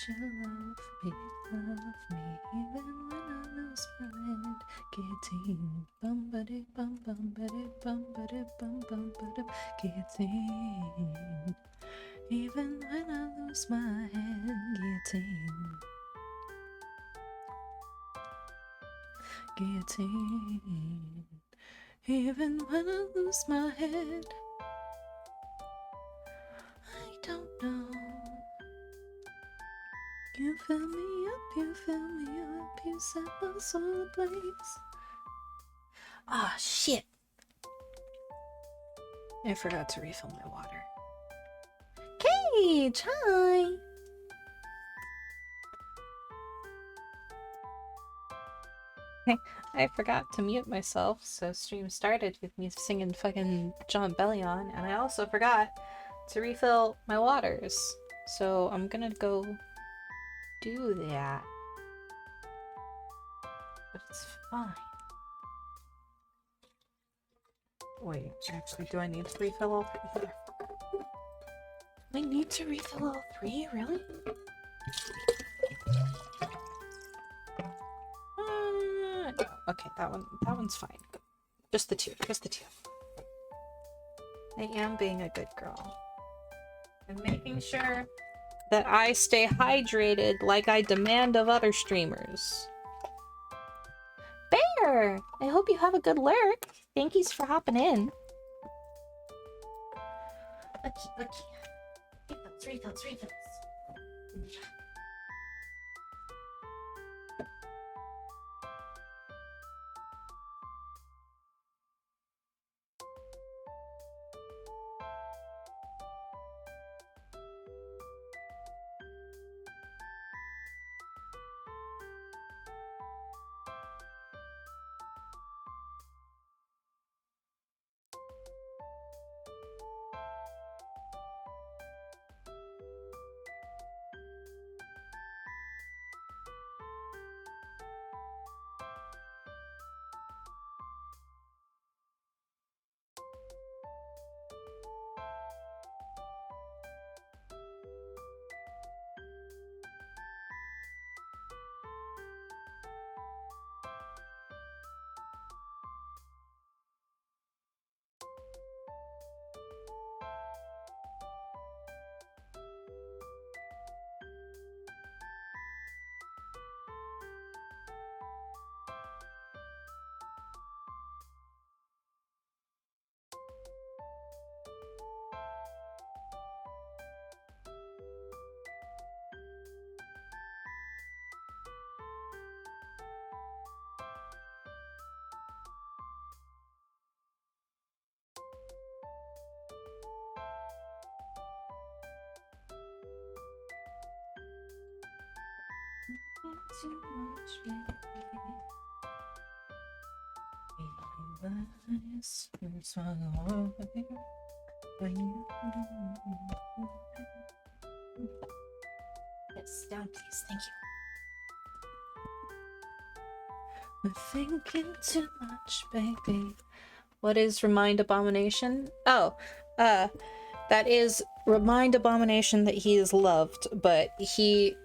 you love me even when I lose my head. Guillotine, bum buddy bum bum buddy bum buddy bum bum buddy. Guillotine, even when I lose my head. Guillotine, guillotine, even when I lose my head. I don't know. You fill me up, you fill me up, you set my soul ablaze. Ah, shit. I forgot to refill my water. Cage, hi! I forgot to mute myself, so stream started with me singing fucking John Bellion, and I also forgot to refill my waters. So I'm gonna go do that. But it's fine. Wait, actually, do I need to refill all three? I need to refill all three? Really? No. Okay, that one's fine. Just the two. I am being a good girl. And making sure that I stay hydrated like I demand of other streamers. Bear! I hope you have a good lurk. Thank yous for hopping in. Okay. Refills. Too much, Yes, down please, thank you. I'm thinking too much, baby. What is Remind Abomination? Oh, that is Remind Abomination that he is loved, but he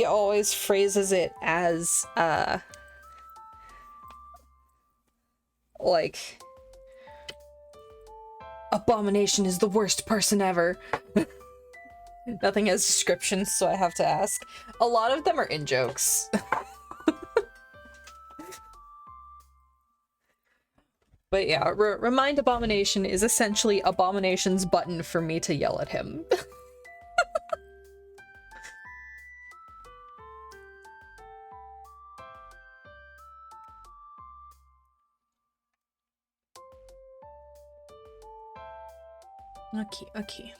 always phrases it as, like, Abomination is the worst person ever. Nothing has descriptions, so I have to ask. A lot of them are in-jokes. But yeah, Remind Abomination is essentially Abomination's button for me to yell at him. Okay.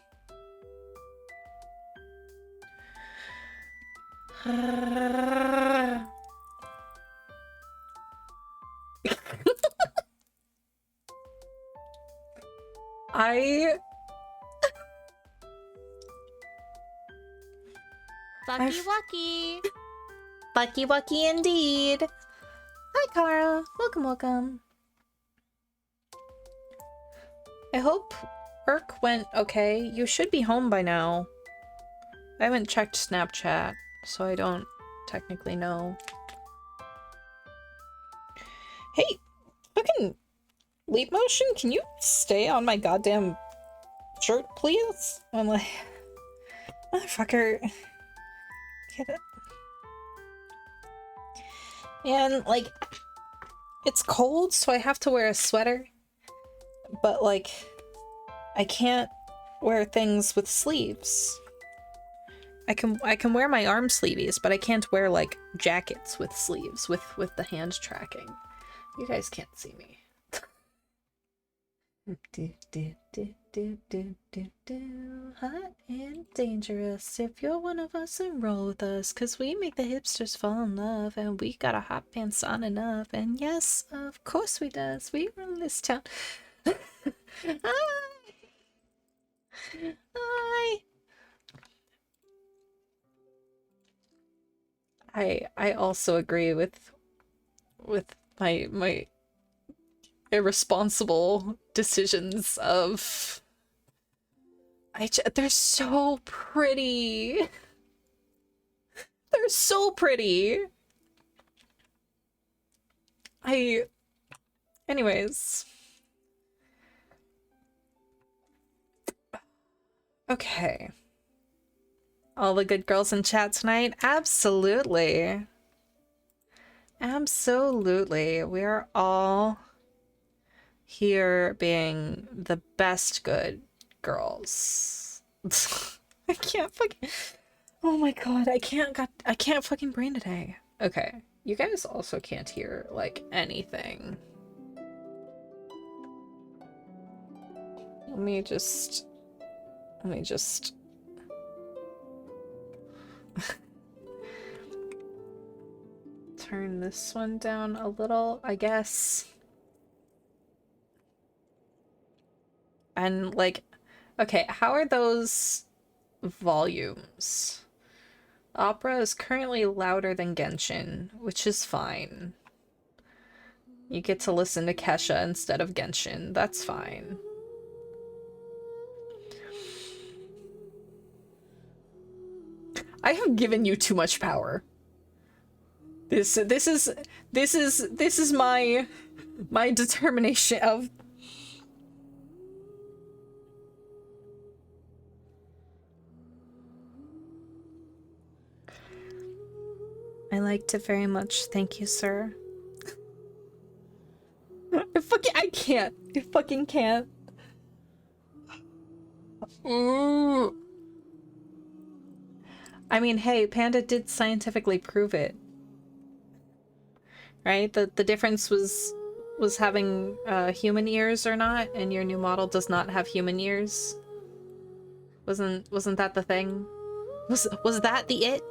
Bucky Wucky indeed. Hi Kara, welcome. I hope work went okay. You should be home by now. I haven't checked Snapchat, so I don't technically know. Hey, fucking Leap Motion, can you stay on my goddamn shirt, please? I'm like, motherfucker. Get it. And, like, it's cold, so I have to wear a sweater. But, like, I can't wear things with sleeves. I can wear my arm sleeves, but I can't wear, like, jackets with sleeves, with the hand tracking. You guys can't see me. Hot and dangerous. If you're one of us, then roll with us, cause we make the hipsters fall in love, and we got a hot pants on enough. And yes, of course we does. We run this town. I also agree with my irresponsible decisions of they're so pretty. They're so pretty. Anyways. Okay. All the good girls in chat tonight? Absolutely. Absolutely. We are all here being the best good girls. I can't fucking... Oh my god, I can't fucking brain today. Okay. You guys also can't hear, like, anything. Let me just turn this one down a little, I guess. And, like, okay, how are those volumes? Opera is currently louder than Genshin, which is fine. You get to listen to Kesha instead of Genshin. That's fine. I have given you too much power. This is my determination of... I liked it very much. Thank you, sir. I can't. I fucking can't. Ooh. I mean, hey, Panda did scientifically prove it. Right? The difference was having human ears or not, and your new model does not have human ears. Wasn't that the thing? Was that the it?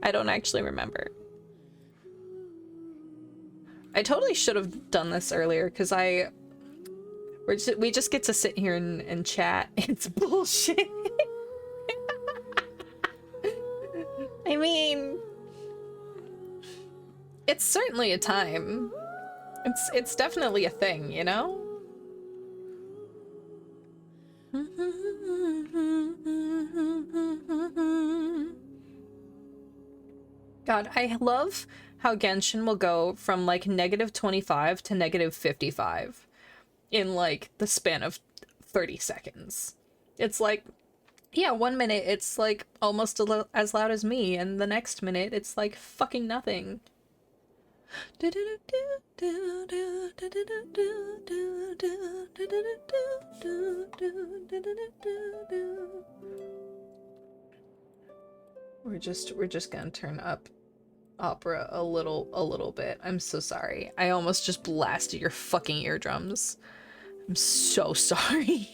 I don't actually remember. I totally should have done this earlier, because we just get to sit here and chat. It's bullshit. I mean, it's certainly a time. It's definitely a thing, you know? God, I love how Genshin will go from, like, -25 to -55 in, like, the span of 30 seconds. It's like, yeah, 1 minute it's, like, almost as loud as me, and the next minute it's, like, fucking nothing. We're just gonna turn up Opera a little bit. I'm so sorry. I almost just blasted your fucking eardrums. I'm so sorry.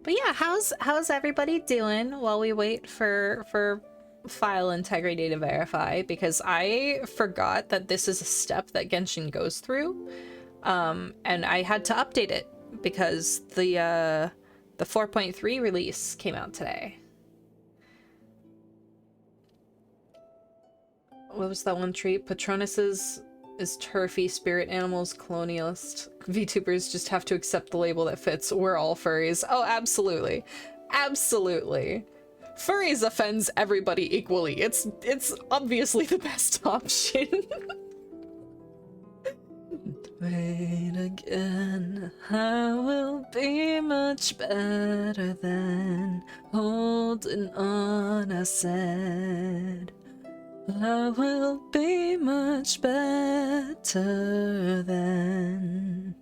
But yeah, how's everybody doing while we wait for file integrity to verify? Because I forgot that this is a step that Genshin goes through, and I had to update it because the 4.3 release came out today. What was that one treat? Patronus's is turfy, spirit animals, colonialist. VTubers just have to accept the label that fits. We're all furries. Oh, absolutely. Absolutely. Furries offends everybody equally. It's obviously the best option. Wait again, I will be much better than holding on, I said. I will be much better than.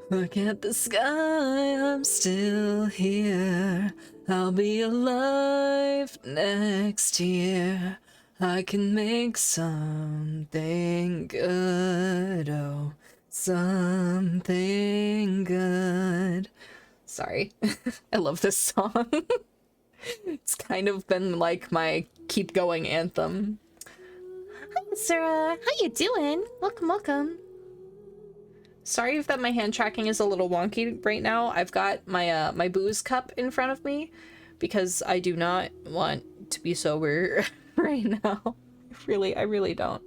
Look at the sky, I'm still here. I'll be alive next year. I can make something good, oh, something good. Sorry, I love this song. It's kind of been like my keep going anthem. Hi, Sarah. How you doing? Welcome, welcome. Sorry if that my hand tracking is a little wonky right now. I've got my my booze cup in front of me because I do not want to be sober right now. I really don't.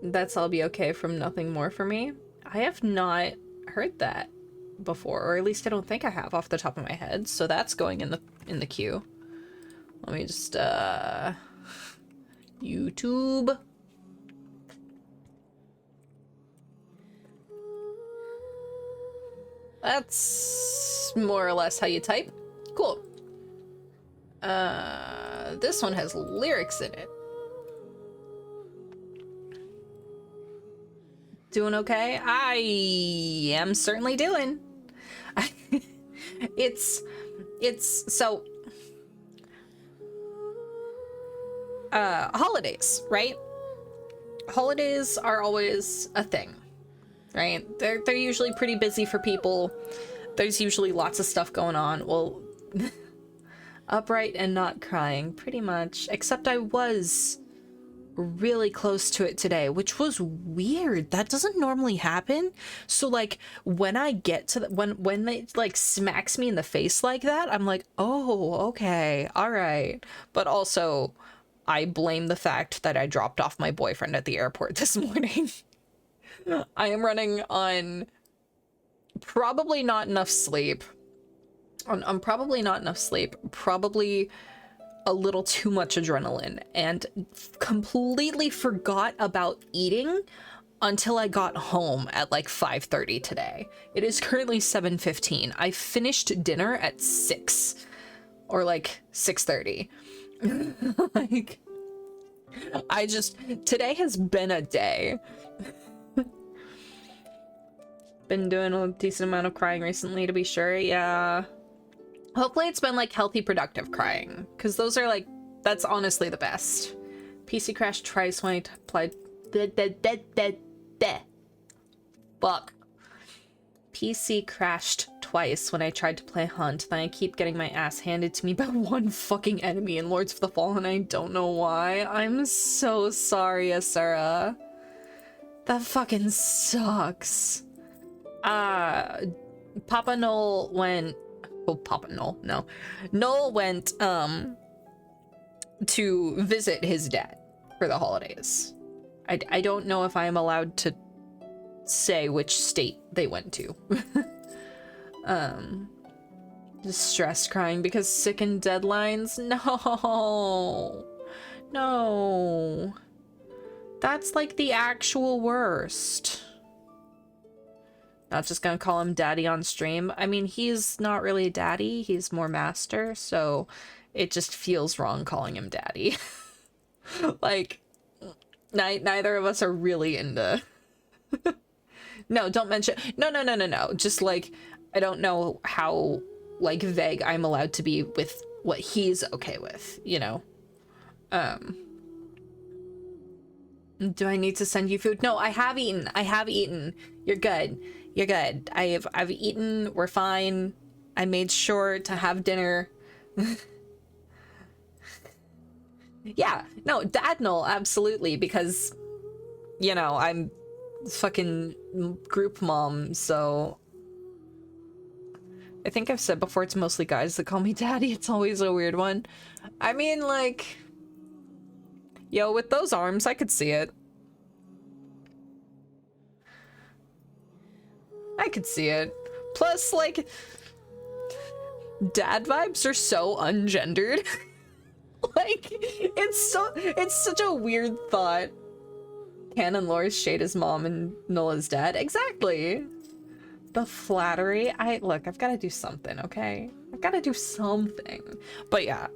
That's I'll be okay from Nothing More for Me. I have not heard that before, or at least I don't think I have off the top of my head. So that's going in the queue. Let me just YouTube. That's more or less how you type. Cool. This one has lyrics in it. Doing okay? I am certainly doing. It's so holidays, right? Holidays are always a thing, right? They're usually pretty busy for people. There's usually lots of stuff going on. Well, upright and not crying, pretty much. Except I was really close to it today, which was weird. That doesn't normally happen. So like when I get to when it like smacks me in the face like that, I'm like, oh, okay, all right. But also I blame the fact that I dropped off my boyfriend at the airport this morning. I am running on probably not enough sleep. I'm probably not enough sleep. Probably a little too much adrenaline, and completely forgot about eating until I got home at like 5:30 today. It is currently 7:15. I finished dinner at 6 or like 6:30. Like, today has been a day. Been doing a decent amount of crying recently, to be sure. Yeah. Hopefully it's been like healthy, productive crying, because those are like, that's honestly the best. PC crashed twice when I applied. Fuck. PC crashed twice when I tried to play Hunt. Then I keep getting my ass handed to me by one fucking enemy in Lords of the Fallen. I don't know why. I'm so sorry, Asura. That fucking sucks. Papa Noel went. Oh, Papa Noel, no. Noel went, to visit his dad for the holidays. I don't know if I am allowed to say which state they went to. Just stress crying because sick and deadlines? No. No. That's like the actual worst. Not just gonna call him daddy on stream. I mean, he's not really daddy, he's more master, so it just feels wrong calling him daddy. Like, neither of us are really into... No, don't mention... No. Just, like, I don't know how, like, vague I'm allowed to be with what he's okay with, you know? Do I need to send you food? No, I have eaten. You're good. You're good. I've eaten. We're fine. I made sure to have dinner. Yeah, no, Dadnal, absolutely, because, you know, I'm fucking group mom, so I think I've said before, it's mostly guys that call me daddy. It's always a weird one. I mean, like, yo, with those arms, I could see it. I could see it. Plus, like, dad vibes are so ungendered. Like, it's such a weird thought. Can and Loris shade his mom and Nola's dad. Exactly. The flattery. Look, I've got to do something, okay? I've got to do something. But yeah,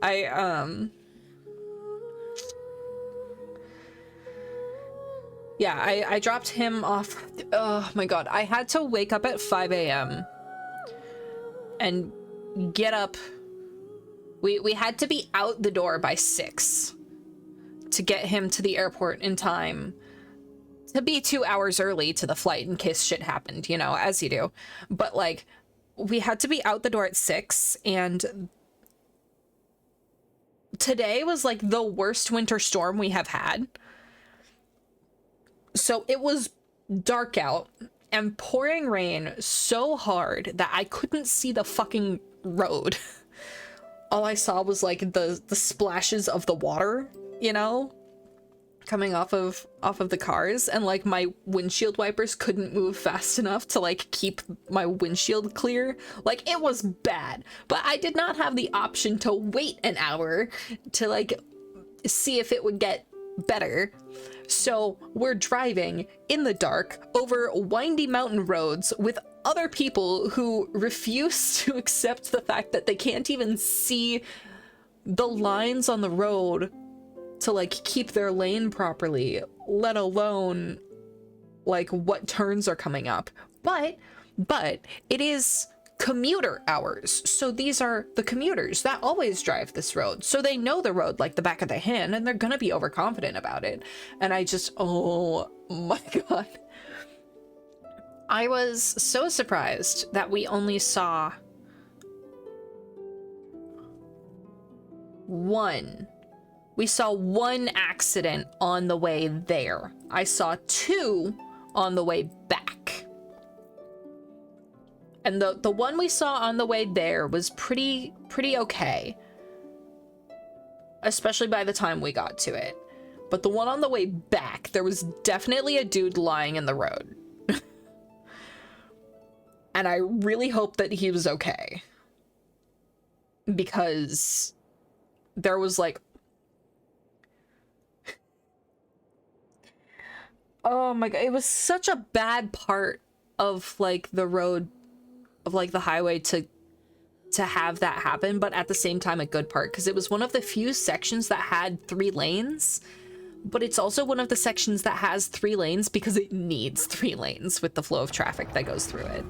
yeah, I dropped him off. Oh my god, I had to wake up at 5 a.m. and get up. We had to be out the door by 6 to get him to the airport in time to be 2 hours early to the flight in case shit happened, you know, as you do. But like, we had to be out the door at 6, and today was like the worst winter storm we have had. So it was dark out and pouring rain so hard that I couldn't see the fucking road. All I saw was like the splashes of the water, you know, coming off of the cars, and like my windshield wipers couldn't move fast enough to like keep my windshield clear. Like, it was bad, but I did not have the option to wait an hour to like see if it would get better. So we're driving in the dark over windy mountain roads with other people who refuse to accept the fact that they can't even see the lines on the road to like keep their lane properly, let alone like what turns are coming up. But it is commuter hours, so these are the commuters that always drive this road, so they know the road like the back of their hand, and they're gonna be overconfident about it. And I just, oh my god, I was so surprised that we only saw one accident on the way there. I saw 2 on the way back. And the one we saw on the way there was pretty okay. Especially by the time we got to it. But the one on the way back, there was definitely a dude lying in the road. And I really hope that he was okay. Because there was like... oh my god, it was such a bad part of like the road, of like the highway to have that happen, but at the same time a good part, because it was one of the few sections that had 3 lanes, but it's also one of the sections that has 3 lanes because it needs 3 lanes with the flow of traffic that goes through it.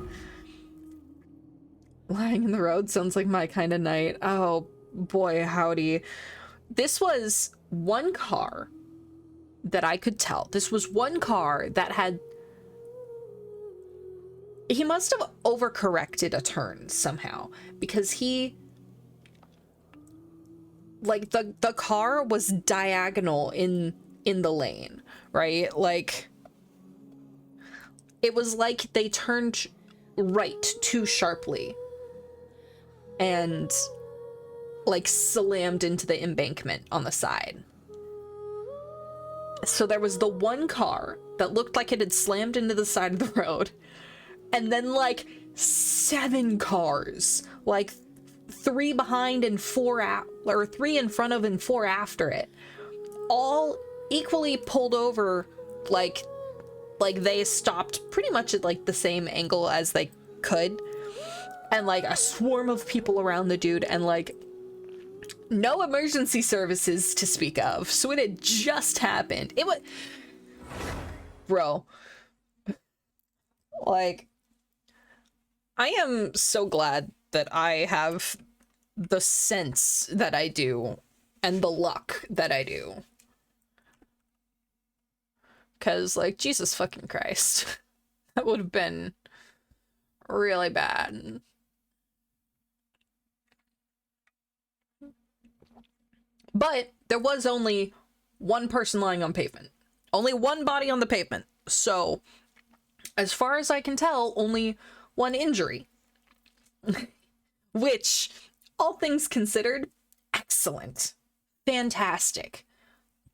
Lying in the road sounds like my kind of night. Oh boy, howdy. This was one car that I could tell. This was one car that had... he must have overcorrected a turn somehow, because he... like, the car was diagonal in the lane, right? Like, it was like they turned right too sharply and, like, slammed into the embankment on the side. So there was the one car that looked like it had slammed into the side of the road, and then like 7 cars, like 3 behind and 4 or 3 in front of and 4 after it, all equally pulled over, like they stopped pretty much at like the same angle as they could, and like a swarm of people around the dude, and like no emergency services to speak of. So it had just happened. It was... bro. Like, I am so glad that I have the sense that I do and the luck that I do. 'Cause, like, Jesus fucking Christ. That would have been really bad. But there was only one person lying on pavement. Only one body on the pavement. So, as far as I can tell, only one injury. which, all things considered, excellent. Fantastic.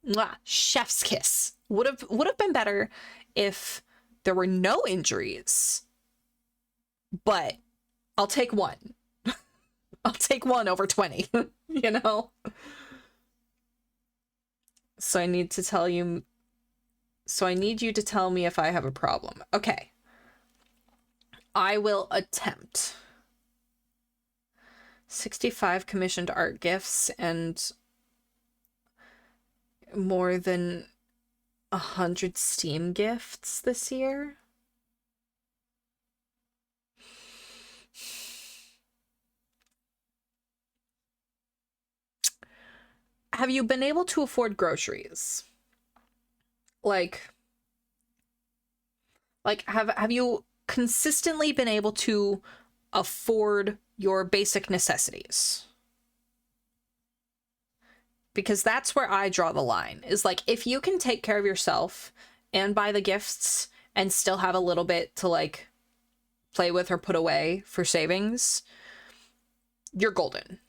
Mwah, chef's kiss. Would have been better if there were no injuries. But I'll take one. I'll take one over 20, you know? So I need to tell you... So I need you to tell me if I have a problem. Okay. I will attempt. 65 commissioned art gifts and more than 100 Steam gifts this year. Have you been able to afford groceries? Like have you consistently been able to afford your basic necessities? Because that's where I draw the line, is like, if you can take care of yourself and buy the gifts and still have a little bit to like play with or put away for savings, you're golden.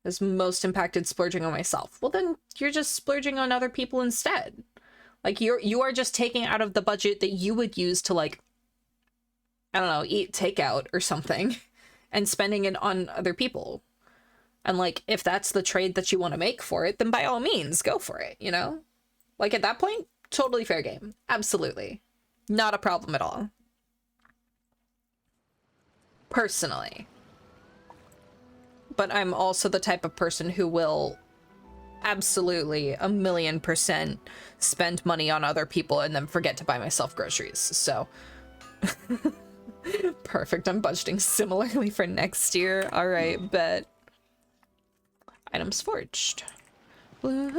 As most impacted splurging on myself. Well, then you're just splurging on other people instead. Like, you are just taking out of the budget that you would use to, like, I don't know, eat takeout or something, and spending it on other people. And, like, if that's the trade that you want to make for it, then by all means, go for it, you know? Like, at that point, totally fair game. Absolutely. Not a problem at all. Personally. But I'm also the type of person who will absolutely 1,000,000% spend money on other people and then forget to buy myself groceries. So perfect. I'm budgeting similarly for next year. All right, bet. Items forged. Blue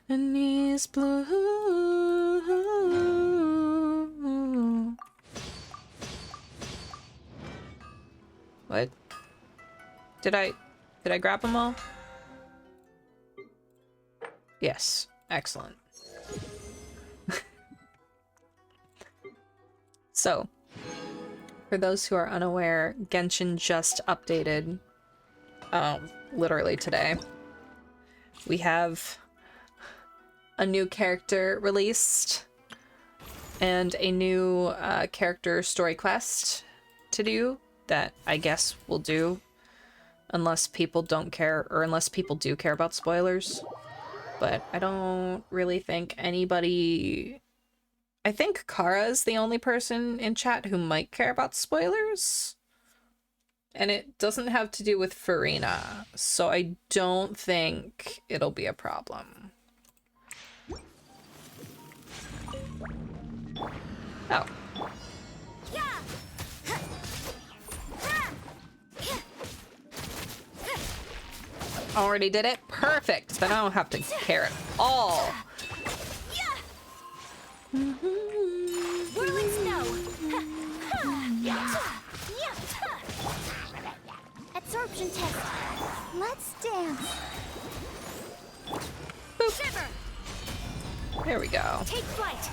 and these blue. What? Did I grab them all? Yes. Excellent. So, for those who are unaware, Genshin just updated, literally today. We have a new character released and a new character story quest to do that I guess we'll do unless people don't care, or unless people do care about spoilers. But I don't really think anybody... I think Kara is the only person in chat who might care about spoilers. And it doesn't have to do with Farina, so I don't think it'll be a problem. Oh. Already did it? Perfect! Then I don't have to care at all. Whirling snow. Absorption test. Let's dance. Boop. Shiver. There we go. Take flight.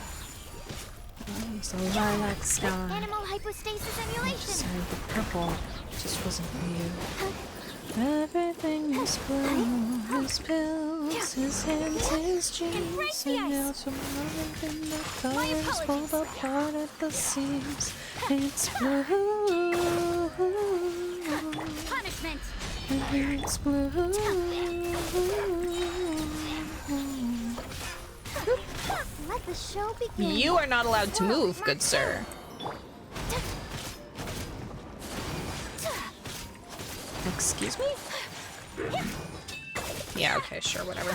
So lilac sky. Animal hypostasis emulation. Sorry, the purple just wasn't for you. Everything is blue, his pills, his hands, his jeans, and nails from in the colors pulled apart at the seams. It's blue. Punishment. It's blue. Let the show begin. You are not allowed to move, good sir. Excuse me? Yeah, okay, sure, whatever.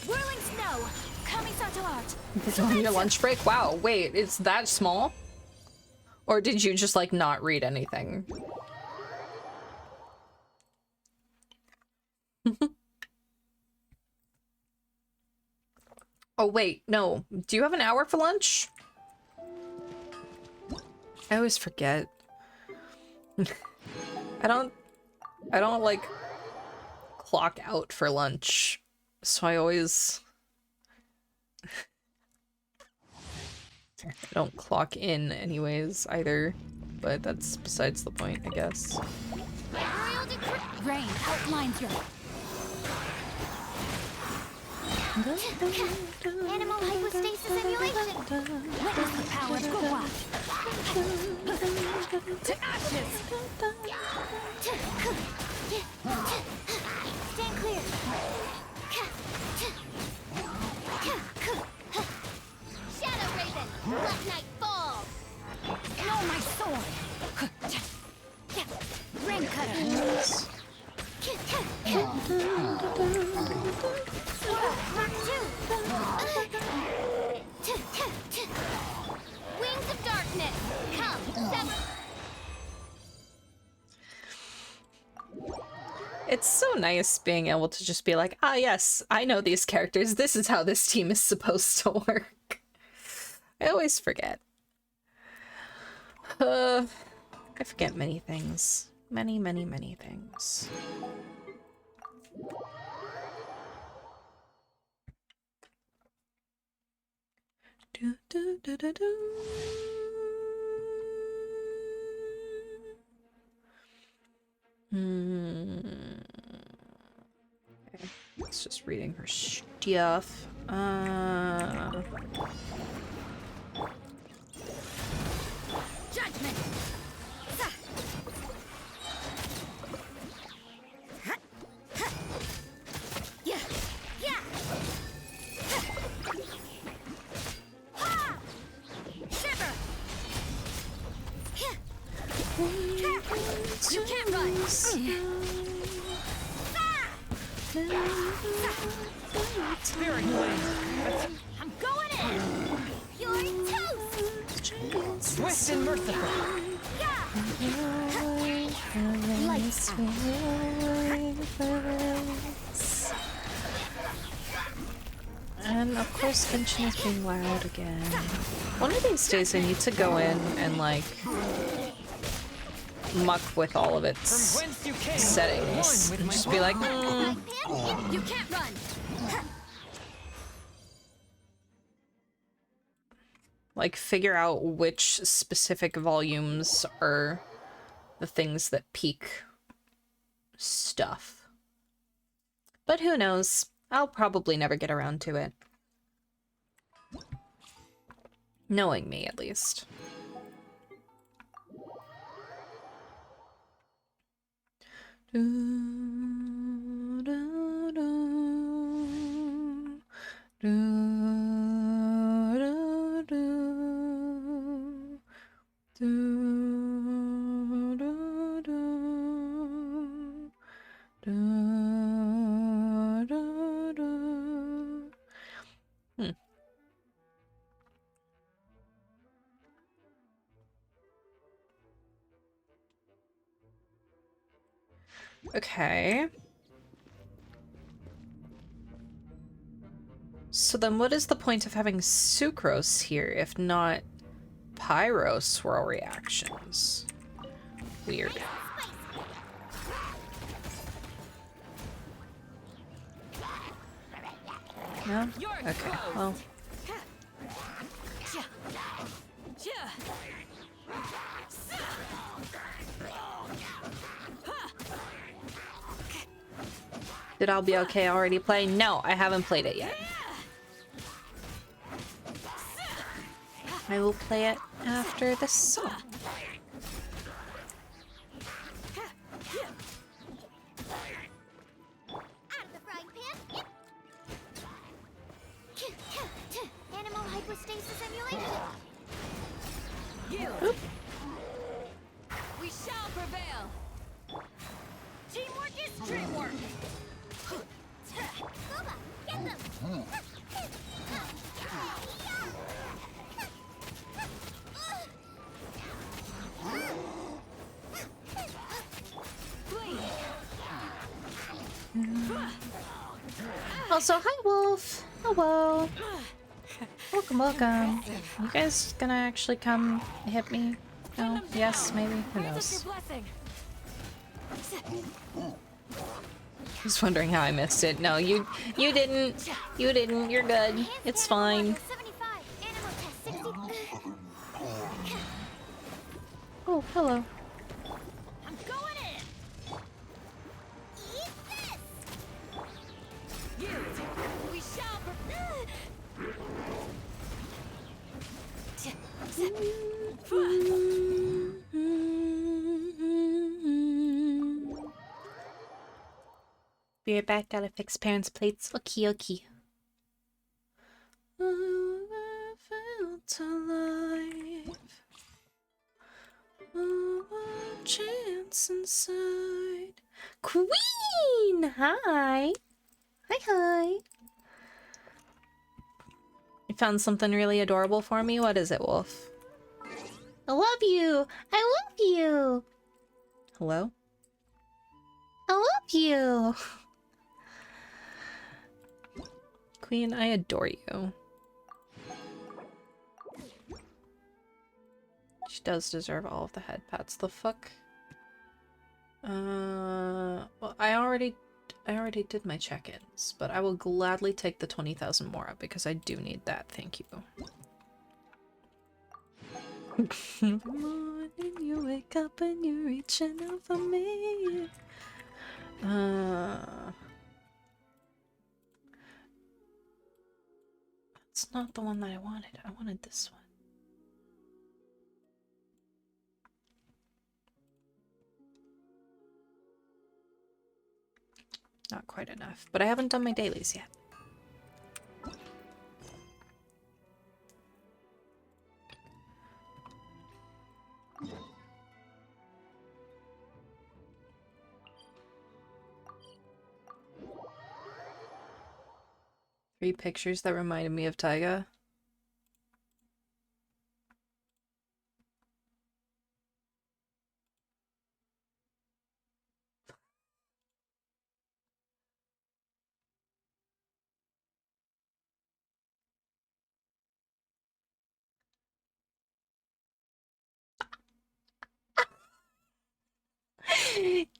Whirling snow. Kamisato art. It's on your lunch break? Wow, wait, it's that small? Or did you just, like, not read anything? Oh, wait, no. Do you have an hour for lunch? I always forget. I don't like clock out for lunch, so I always I don't clock in anyways either, but that's besides the point, I guess. Rain outlines your animal hypostasis emulation. Witness the power of Gua. To ashes. Stand clear. Shadow Raven, let night fall. Know my sword. Rain cutter. Wings of darkness, come, sever. It's so nice being able to just be like, ah, yes, I know these characters. This is how this team is supposed to work. I always forget. I forget many things. Many, many, many things. Do, do, do, do, do. Okay. It's just reading her stuff. Judgment. Yeah. Yeah. Shiver. You can't run. Spirit Blade. I'm going in. You're toast. Swift and merciful. Lights out. And of course, Finch is being loud again. One of these days, I need to go in and like muck with all of its From whence you came. settings. One with And my just be like, You can't run. like figure out which specific volumes are the things that peak stuff. But who knows? I'll probably never get around to it. Knowing me, at least. Do, do, do, do, do, do, do, do, do, do, do, do. Okay. So then what is the point of having sucrose here if not pyro swirl reactions? Weird. No? Okay, well. Did I'll be okay already play? No, I haven't played it yet. I will play it after this song. Out of the frying pan. Animal hypostasis emulation. Yield. We shall prevail. Teamwork is dreamwork. Booba, get them. Also, hi Wolf. Hello. Welcome, welcome. You guys gonna actually come hit me? No? Yes, maybe? Who knows? Just wondering how I missed it. No, you didn't. You didn't. You're good. It's fine. 75. Animal test 60. Oh, hello. I'm going in. Eat this. We shall. Be right back, gotta fix parents' plates. Okie okie. I felt alive. Oh, a chance inside. Queen! Hi! Hi. You found something really adorable for me? What is it, Wolf? I love you! I love you! Hello? I love you! Queen, I adore you. She does deserve all of the head pats. The fuck? Well, I already did my check-ins, but I will gladly take the 20,000 more because I do need that. Thank you. Every morning you wake up and you're reaching out for me. It's not the one that I wanted. I wanted this one. Not quite enough, but I haven't done my dailies yet. Three pictures that reminded me of Taiga.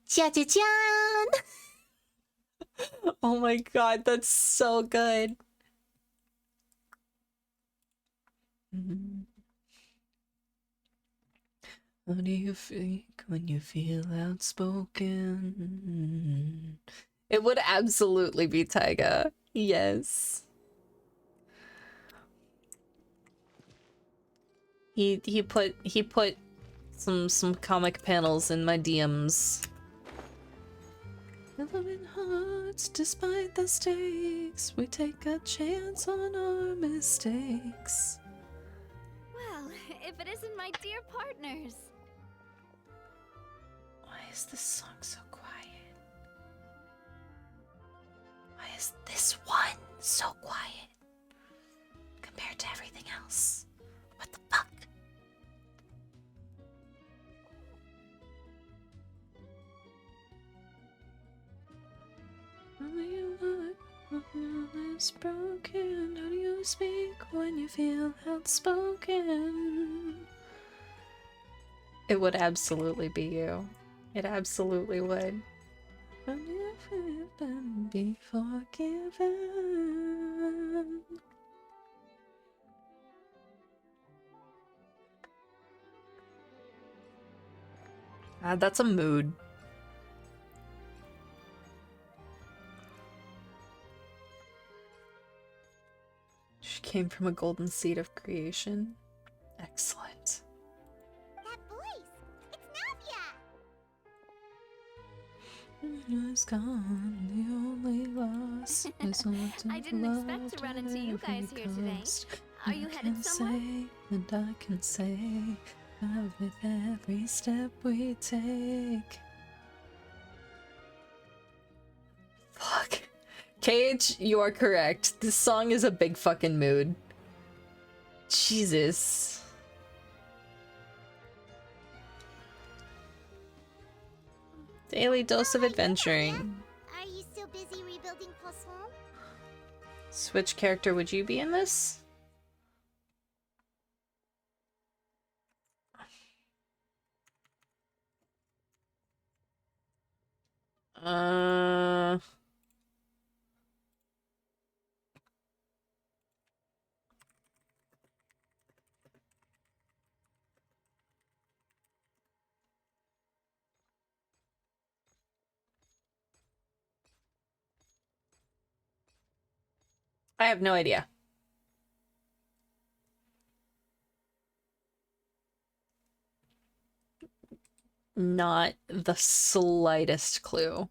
Jia-jia-jian! Oh my god, that's so good. How do you think when you feel outspoken? It would absolutely be Taiga. Yes. He put some comic panels in my DMs. Loving hearts despite the stakes. We take a chance on our mistakes. Well, if it isn't my dear partners. Why is this song so quiet? Why is this one so quiet compared to everything else? What the fuck? Is broken. How do you speak when you feel outspoken? It would absolutely be you. It absolutely would. How do you feel and be forgiven? That's a mood. She came from a golden seed of creation. Excellent. That voice! It's Navia! Who's gone? The only loss is I didn't expect to run into you guys here today. Are you headed somewhere? And I can say that with every step we take. Fuck. Cage, you are correct. This song is a big fucking mood. Jesus. Daily dose of adventuring. Are you still busy rebuilding Poisson? Which character would you be in this? Uh... I have no idea. Not the slightest clue.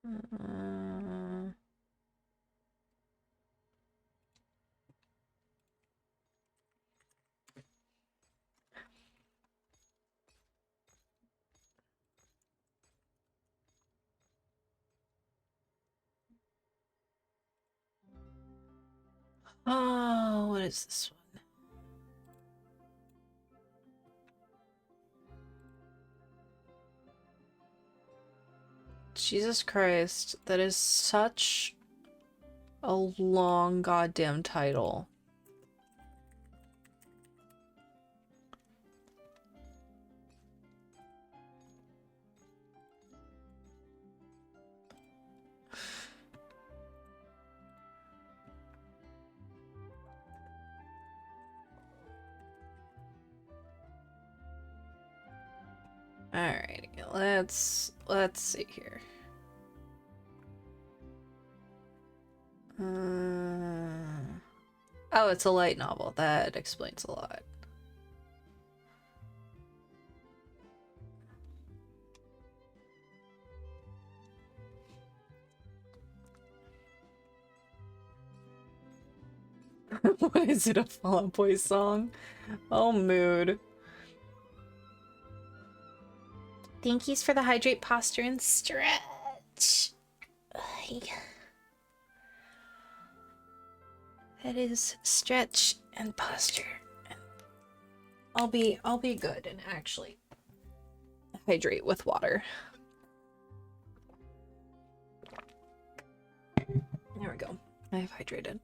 Uh, oh, what is this one? Jesus Christ, that is such a long goddamn title. Alrighty, let's see here. Oh, it's a light novel. That explains a lot. What is it, a Fall Out Boy song? Oh, mood. Thank yous for the hydrate, posture, and stretch. That is stretch and posture. I'll be good and actually hydrate with water. There we go. I have hydrated.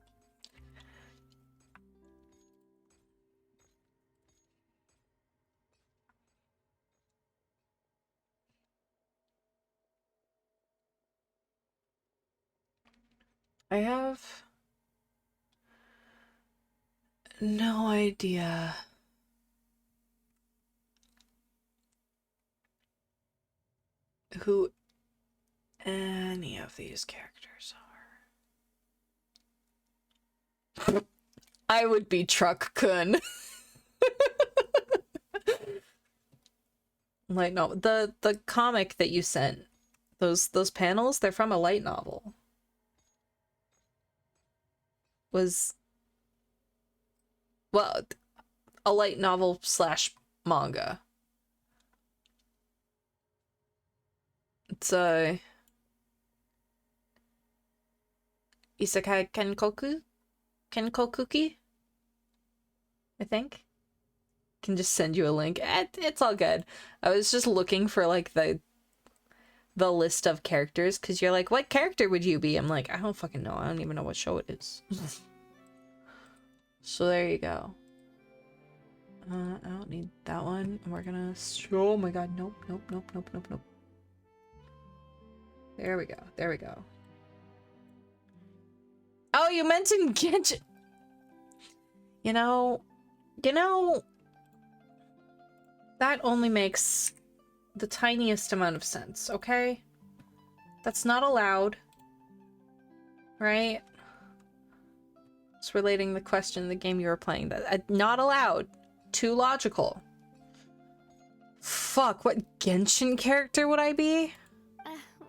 I have no idea who any of these characters are. I would be Truck-kun. Light novel. The comic that you sent, those panels, they're from a light novel. Well, a light novel / manga. It's a Isekai Kenkokuki, I think. Can just send you a link. It's all good. I was just looking for like the list of characters, because you're like, what character would you be? I'm like, I don't fucking know. I don't even know what show it is. So there you go. I don't need that one. And we're gonna... Oh my god, nope. There we go. There we go. Oh, you mentioned Genshin. You know, that only makes the tiniest amount of sense, okay? That's not allowed. Right? It's relating the question in the game you were playing. That not allowed. Too logical. Fuck, what Genshin character would I be?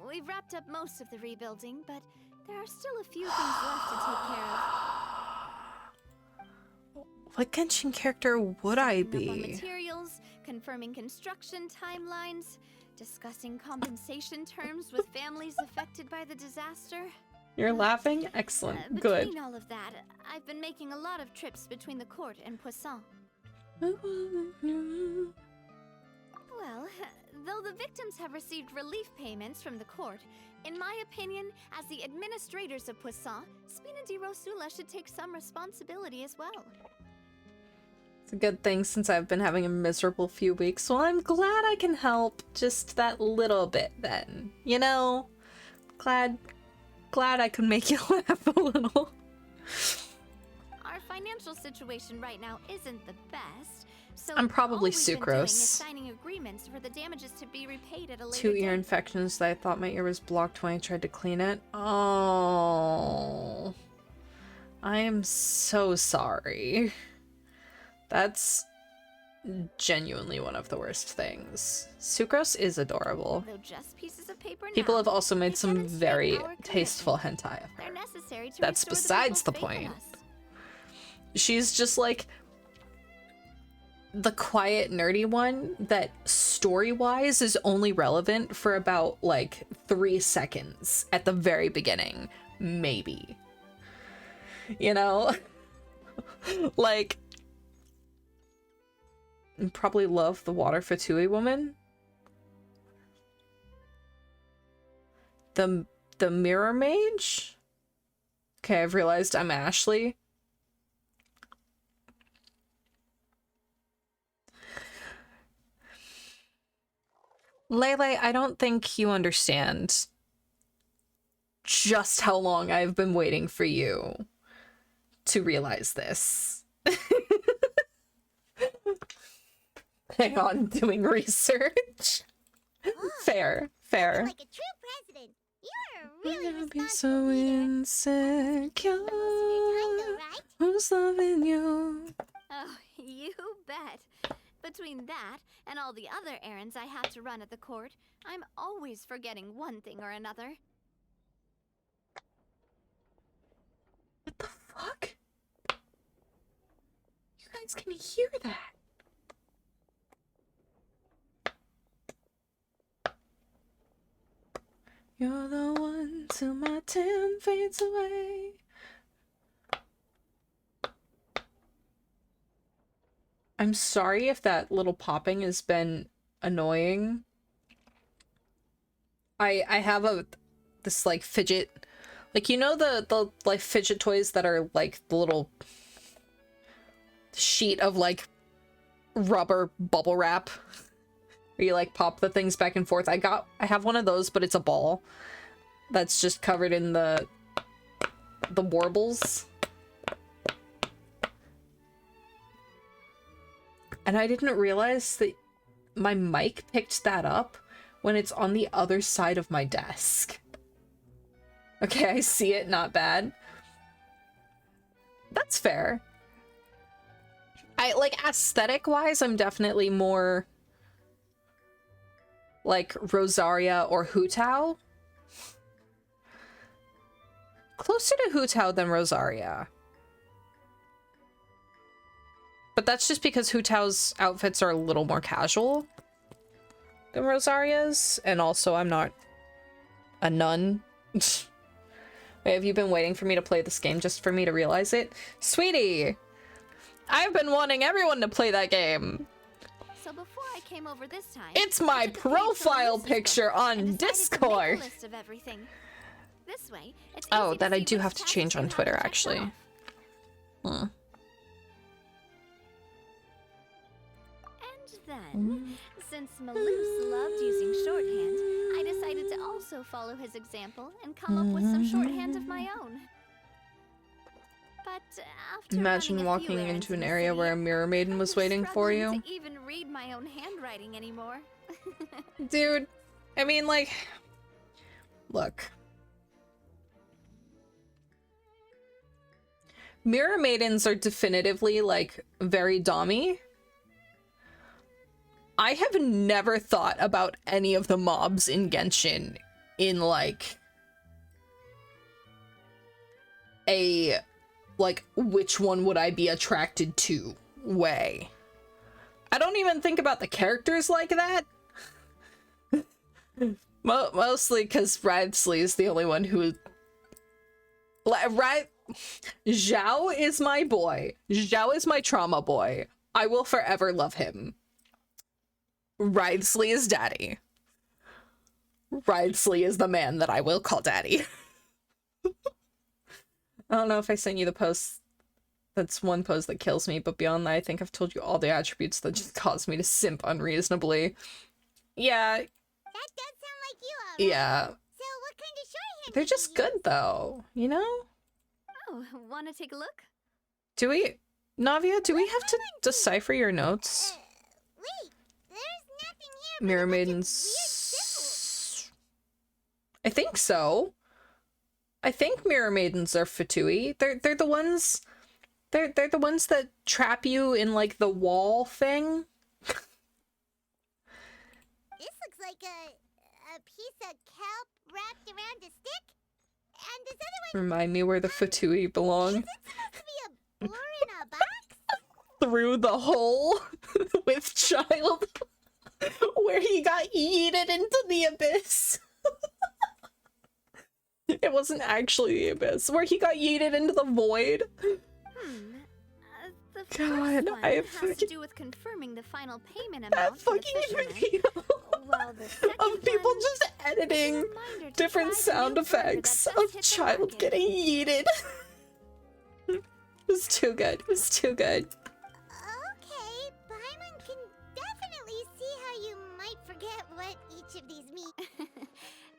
We've wrapped up most of the rebuilding, but there are still a few things left to take care of. What Genshin character would I Stocking up on be? materials, confirming construction timelines, discussing compensation terms with families affected by the disaster. You're laughing? Excellent. Good. Between all of that, I've been making a lot of trips between the court and Poisson. Well, though the victims have received relief payments from the court, in my opinion, as the administrators of Poisson, Spina di Rosula should take some responsibility as well. It's a good thing since I've been having a miserable few weeks, well, I'm glad I can help just that little bit then. You know? Glad I could make you laugh a little. Our financial situation right now isn't the best. So I'm probably all we've been doing is sucrose. signing agreements for the damages to be repaid at a later 2 ear date. infections that I thought my ear was blocked when I tried to clean it. Oh. I am so sorry. That's genuinely one of the worst things. Sucrose is adorable. Though just pieces of paper People now, have also they made some demonstrate very our tasteful commitment. hentai of They're her. necessary to That's restore besides the people's faith in point. us. She's just like the quiet nerdy one that story-wise is only relevant for about like 3 seconds at the very beginning, maybe. You know? Like, probably love the water Fatui woman. The mirror mage? Okay, I've realized I'm Ashley. Lele, I don't think you understand just how long I've been waiting for you to realize this. Hang on, doing research. Fair, fair. Like a true president. You're a really I'll be responsible so leader. insecure. Most of your time though, right? Who's loving you? Oh, you bet. Between that and all the other errands I have to run at the court, I'm always forgetting one thing or another. What the fuck? You guys can hear that. You're the one till my tan fades away. I'm sorry if that little popping has been annoying. I have this like fidget, like, you know, the like fidget toys that are like the little sheet of like rubber bubble wrap where you like pop the things back and forth. I have one of those, but it's a ball that's just covered in the warbles. And I didn't realize that my mic picked that up when it's on the other side of my desk. Okay, I see it, not bad. That's fair. I, like, aesthetic-wise, I'm definitely more like Rosaria or Hu Tao. Closer to Hu Tao than Rosaria. But that's just because Hu Tao's outfits are a little more casual than Rosaria's, and also I'm not a nun. Wait, have you been waiting for me to play this game just for me to realize it? Sweetie! I've been wanting everyone to play that game! So before I came over this time, It's I my took a page from profile Lisa's book picture on and decided to make a Discord! list of everything. This way, it's Oh, easy to that I see do which have to tasks change you on have Twitter, checked actually. off. Hmm. And then, since Maloose loved using shorthand, I decided to also follow his example and come up with some shorthand of my own. But after Imagine running a few walking errands into in an the area city, where a mirror maiden I'm was waiting for struggling you. to even read my own handwriting anymore. Dude, I mean, like, look. Mirror maidens are definitively, like, very dommy. I have never thought about any of the mobs in Genshin in, like, a, like, which one would I be attracted to way. I don't even think about the characters like that. Mostly because Wriothesley is the only one who... Zhao is my boy. Zhao is my trauma boy. I will forever love him. Wriothesley is daddy. Wriothesley is the man that I will call daddy. I don't know if I sent you the post. That's one post that kills me, but beyond that, I think I've told you all the attributes that just cause me to simp unreasonably. Yeah, That does sound like you, alright. yeah. So what kind of shorthand They're did you just good, use? though, you know? Oh, want to take a look? Do we, Navia, do we have to decipher your notes? Wait, there's nothing here. Mirror but a bunch of Maidens. I think so. I think Mirror Maidens are Fatui. They're the ones. They're the ones that trap you in like the wall thing. This looks like a piece of kelp wrapped around a stick. And this other one, Remind me where the Fatui belong. is it supposed to be a blur in a box? Through the hole with child, where he got yeeted into the abyss. It wasn't actually the abyss, where he got yeeted into the void. The first God, one I has to fucking- do with confirming the final payment That amount for the fucking fisherman, video while the second of people one just is a editing reminder to different try the sound new burger that effects just of hit the child market. getting yeeted. It was too good. It was too good. Okay, Paimon can definitely see how you might forget what each of these mean.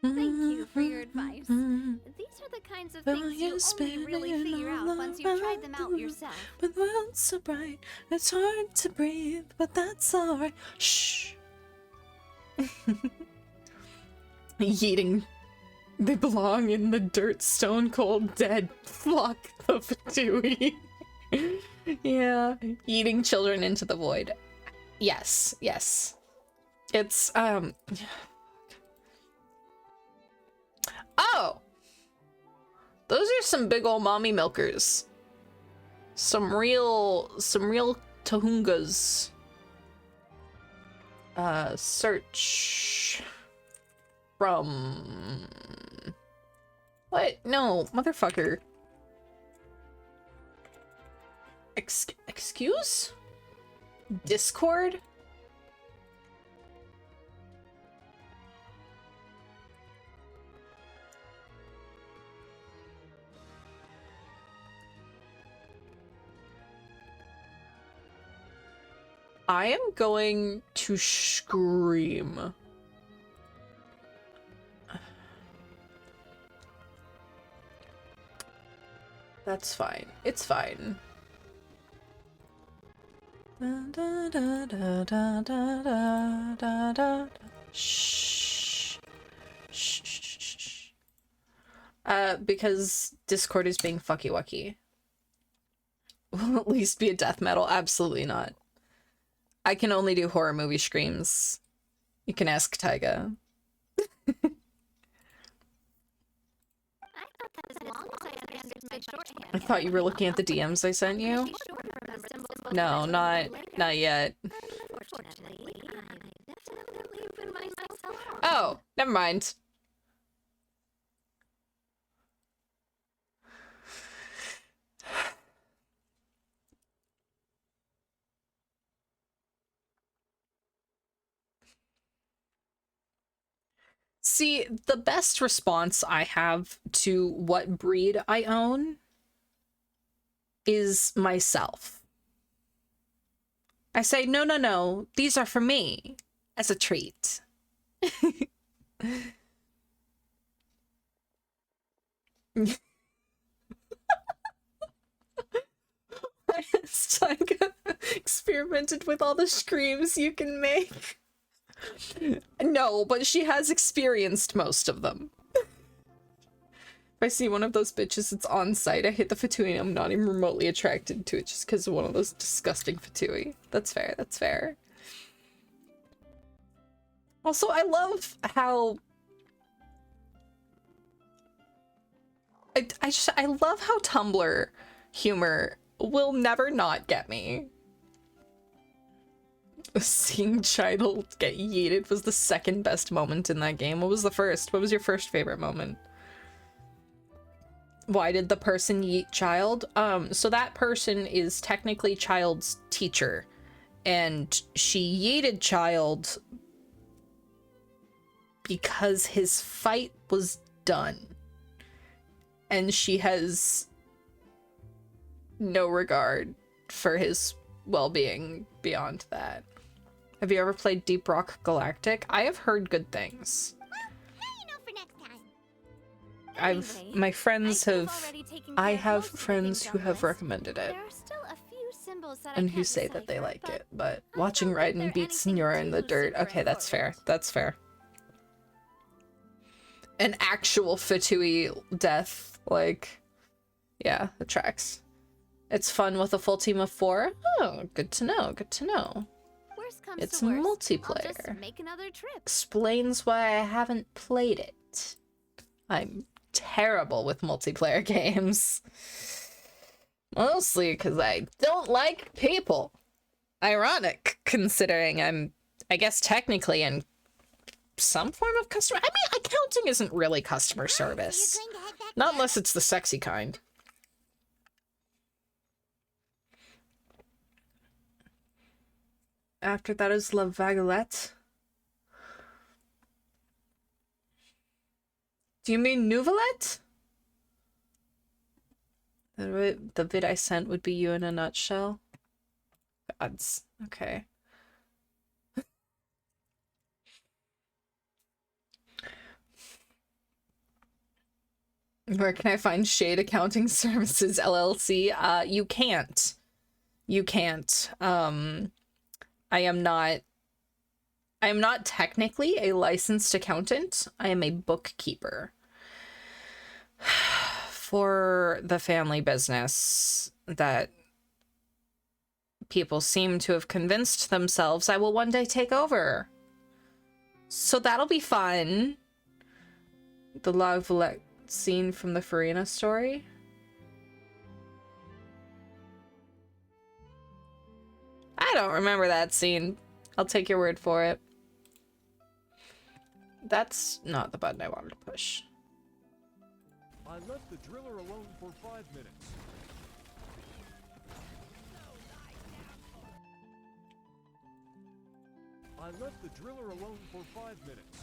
Thank you for your advice. These are the kinds of Will things you you only really spin figure all out once you've tried them out around? yourself. But the world's so bright, it's hard to breathe, but that's alright. Shh. Yeeting. They belong in the dirt, stone cold dead. Fuck the Fatui. Yeah. Eating children into the void. Yes, yes. It's, Oh! Those are some big old mommy milkers. Some real tahungas. Search from... What? No, motherfucker. Excuse? Discord? I am going to scream. That's fine. It's fine. Da, da, da, da, da, da, da, da. Shh. Shh, shh, shh, shh. Because Discord is being fucky wucky. Will at least be a death metal? Absolutely not. I can only do horror movie screams. You can ask Taiga. I thought that as long as I understood my shorthand. I thought you were looking at the DMs I sent you. Pretty sure to remember symbols No, later. not yet. Unfortunately, I definitely opened myself up. Oh, never mind. See, the best response I have to what breed I own is myself. I say, no, no, no, these are for me as a treat. Taiga experimented with all the screams you can make. No, but she has experienced most of them. If I see one of those bitches that's on site, I hit the Fatui and I'm not even remotely attracted to it just because of one of those disgusting Fatui. That's fair, that's fair. Also, I love how... I love how Tumblr humor will never not get me. Seeing Child get yeeted was the second best moment in that game. What was the first? What was your first favorite moment? Why did the person yeet Child? So that person is technically Child's teacher, and she yeeted Child because his fight was done, and she has no regard for his well-being beyond that. Have you ever played Deep Rock Galactic? I have heard good things. Now you know for next time. My friends I've have, already taken I care of have most of the friends things who on have list. recommended it. There are still marbles that I and who can't say that they decipher, like but it, but I watching don't think Raiden they're beat anything Senora in the too dirt. super Okay, that's fair. important. That's fair. An actual Fatui death, like, yeah, it tracks. It's fun with a full team of 4. Oh, good to know. Good to know. Worst comes It's to worst, I'll multiplayer. just make another trip. Explains why I haven't played it. I'm terrible with multiplayer games. Mostly because I don't like people. Ironic, considering I'm, I guess, technically in some form of customer. I mean, accounting isn't really customer service. So you're going to head back Not now? unless it's the sexy kind. After that is La Vagalette. Do you mean Nouvelette? The vid I sent would be you in a nutshell. Gods. Okay. Where can I find Shade Accounting Services LLC? You can't. You can't. I am not technically a licensed accountant. I am a bookkeeper for the family business that people seem to have convinced themselves I will one day take over. So that'll be fun. The La Valette scene from the Farina story. I don't remember that scene. I'll take your word for it. That's not the button I wanted to push. I left the driller alone for 5 minutes. I left the driller alone for 5 minutes.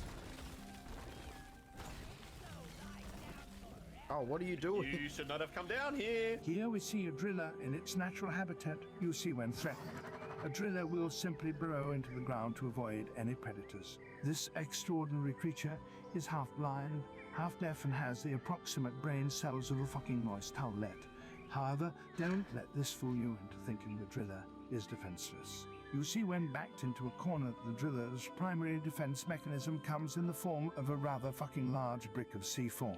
Oh, what are you doing? You should not have come down here. Here we see a driller in its natural habitat, you see when threatened. A driller will simply burrow into the ground to avoid any predators. This extraordinary creature is half blind, half deaf, and has the approximate brain cells of a fucking moist towelette. However, don't let this fool you into thinking the driller is defenseless. You see when backed into a corner, the driller's primary defense mechanism comes in the form of a rather fucking large brick of C4.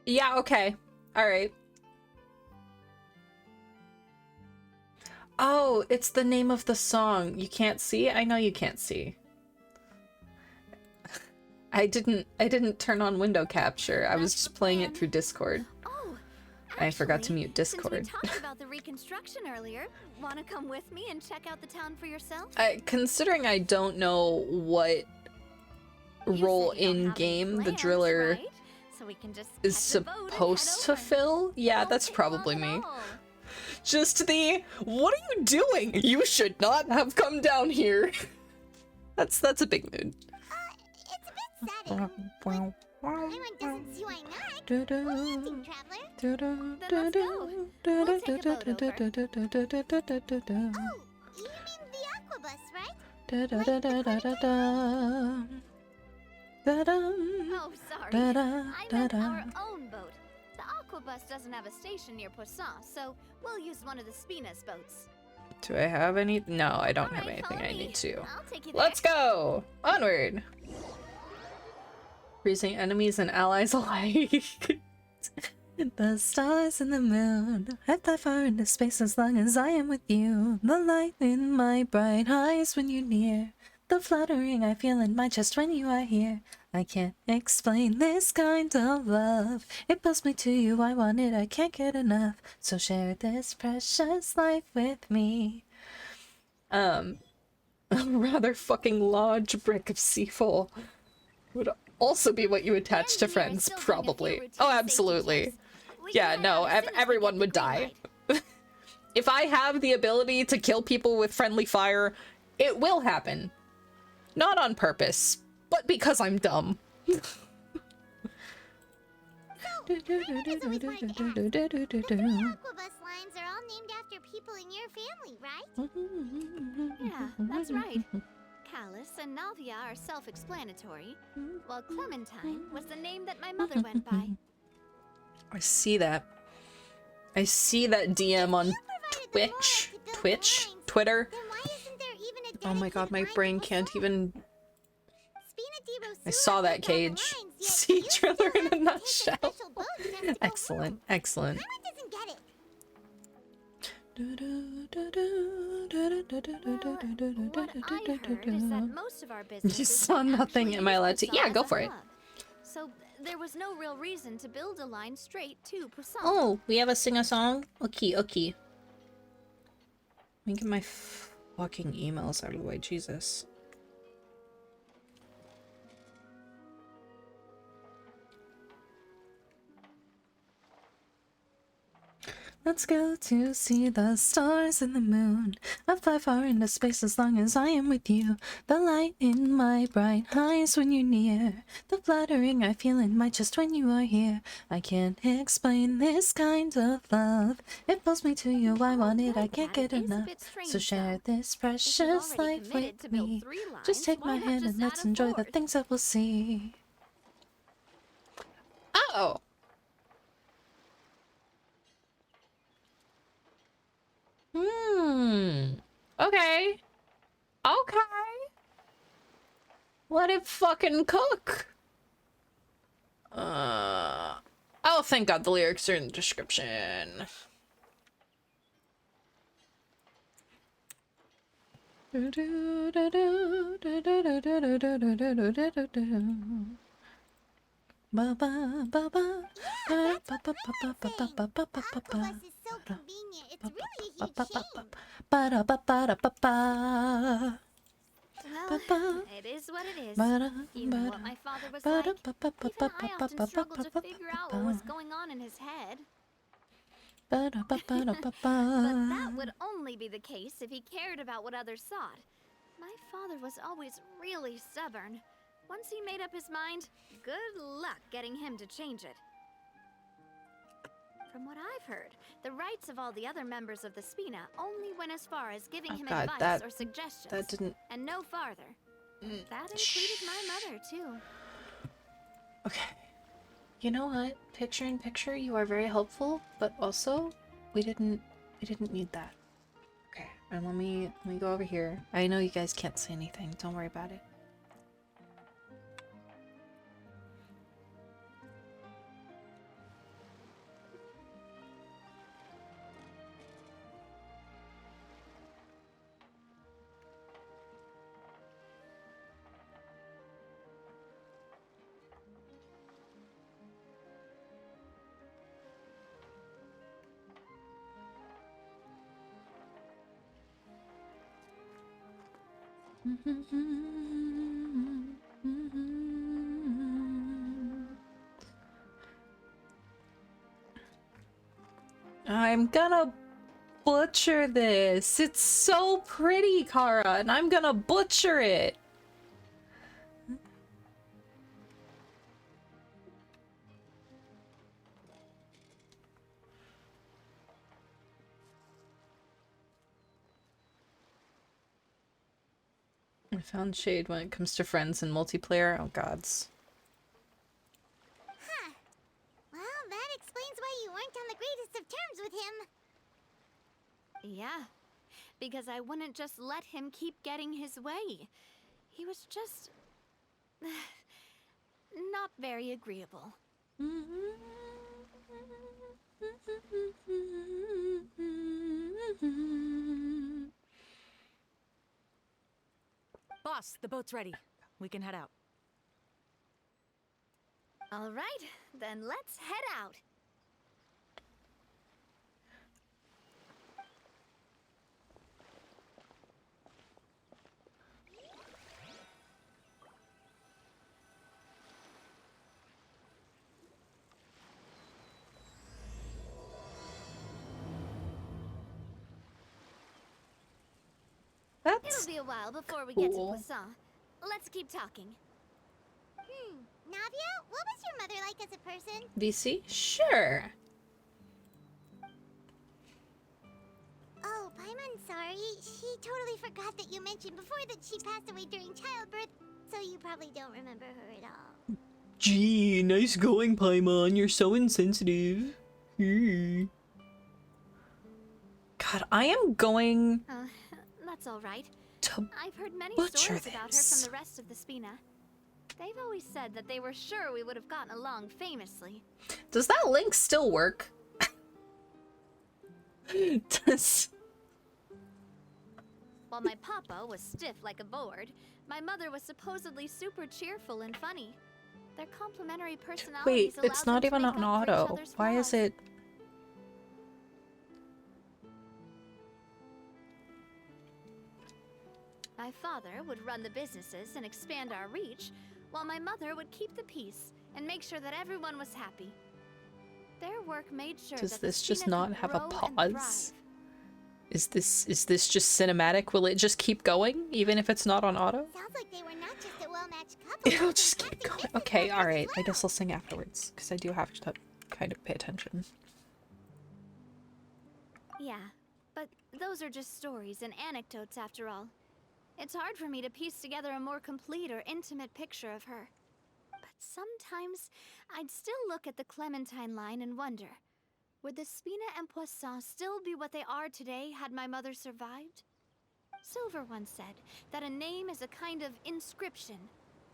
Yeah, okay. All right. Oh, it's the name of the song. You can't see? I know you can't see. I didn't turn on window capture. I was That's just the playing plan. it through Discord. Oh, I forgot to actually, mute Discord. Since we talked about the reconstruction earlier, want to come with me and check out the town for yourself? Considering I don't know what You role said you don't in have any game the plans, driller right? So we can just is catch a boat and supposed head to over. fill, yeah, Won't that's take probably long me. at all. Just the, what are you doing? You should not have come down here. That's a big mood. It's a bit sad. Paimon doesn't see why not. What do you think, traveler? Then let's go. We'll take a boat over. Oh, you mean the Aquabus, right? Oh, sorry. I meant our own boat. The Aquabus doesn't have a station near Poisson, so we'll use one of the Spinas boats. Do I have any? No, I don't have Alright, anything follow I me. need to. I'll take you there. Let's go! Onward! Freezing enemies and allies alike. The stars and the moon, I fly far into space as long as I am with you. The light in my bright eyes when you're near. The fluttering I feel in my chest when you are here. I can't explain this kind of love. It pulls me to you, I want it, I can't get enough. So share this precious life with me. A rather fucking large brick of C4 would also be what you attach to Engineer is friends, still doing a few probably. routine Oh, safety absolutely. checks. We Yeah, can head no, out as soon as we everyone get would the green die. light. If I have the ability to kill people with friendly fire, it will happen. Not on purpose, but because I'm dumb. The Aquabus lines are all named after people in your family, right? Yeah, that's right. Callus and Navia are self-explanatory, while Clementine was the name that my mother went by. I see that. I see that DM on Twitch, Twitter. Then why isn't there even a Oh my god, my dedicated brain line to can't Poseidon? even. Spina di I Rosula saw that, put down the Cage. lines, yet See you still Driller in have a to take nutshell. special boat just to go Excellent, home. excellent. Paimon doesn't get it. What I heard is that most of our businesses saw don't nothing. actually Am I use allowed to? Poussin Yeah, as go a for it. hub. So there was no real reason to build a line straight to Poussin. Oh, we have a sing-a-song? Okay, okay. Let me get my fucking emails out of the way, Jesus. Let's go to see the stars and the moon. I fly far into space as long as I am with you. The light in my bright eyes when you're near. The fluttering I feel in my chest when you are here. I can't explain this kind of love. It pulls me to you, I want it, I can't get That is a enough. bit strange, So share though. this If you've precious already life committed with to build me. 3 lines, Just take why my not hand just and let's add a enjoy the 4th? things that we'll see. Oh! Okay. Okay. Let it fucking cook. Oh, thank God the lyrics are in the description. Ba ba ba ba. Yeah, that's what Paimon's saying. Aquabus is so convenient. It's really a huge shame. Ba-da-ba-ba-da-ba-ba. Well, it is what it is. You know what my father was like. Even I often struggled to figure out what was going on in his head. But that would only be the case if he cared about what others thought. My father was always really stubborn. Once he made up his mind, good luck getting him to change it. From what I've heard, the rights of all the other members of the Spina only went as far as giving Oh him God, advice or suggestions. that didn't. And no farther. That included my mother, too. Okay. You know what? Picture in picture, you are very helpful, but also we didn't need that. Okay, and let me go over here. I know you guys can't say anything. Don't worry about it. I'm gonna butcher this. It's so pretty, Kara, and I'm gonna butcher it. I found shade when it comes to friends and multiplayer. Oh gods. Huh. Well, that explains why you weren't on the greatest of terms with him. Yeah, because I wouldn't just let him keep getting his way. He was just... not very agreeable. Boss, the boat's ready. We can head out. All right, then let's head out. That's It'll be a while before we get to cool. Poisson. Let's keep talking. Navia, what was your mother like as a person? VC? Sure. Oh, Paimon, sorry. She totally forgot that you mentioned before that she passed away during childbirth, so you probably don't remember her at all. Gee, nice going, Paimon. You're so insensitive. God, I am going That's all right. to I've heard many butcher stories about her this. from the rest of the Spina. They've always said that they were sure we would have gotten along famously. Does that link still work? Does... While my papa was stiff like a board, my mother was supposedly super cheerful and funny. Their complementary personalities Wait, allowed it's not them to even make on up for each auto. other's Why is flaws. it... My father would run the businesses and expand our reach, while my mother would keep the peace and make sure that everyone was happy. Their work made sure Does that the this just Spina not could have a grow and pause? thrive. Is this just cinematic? Will it just keep going even if it's not on auto? Sounds like they were not just a well-matched couple. It'll but just keep fantastic going. business Okay, partners alright. as I guess well. I'll sing afterwards because I do have to kind of pay attention. Yeah, but those are just stories and anecdotes after all. It's hard for me to piece together a more complete or intimate picture of her. But sometimes I'd still look at the Clementine line and wonder, would the Spina and Poisson still be what they are today had my mother survived? Silver once said that a name is a kind of inscription,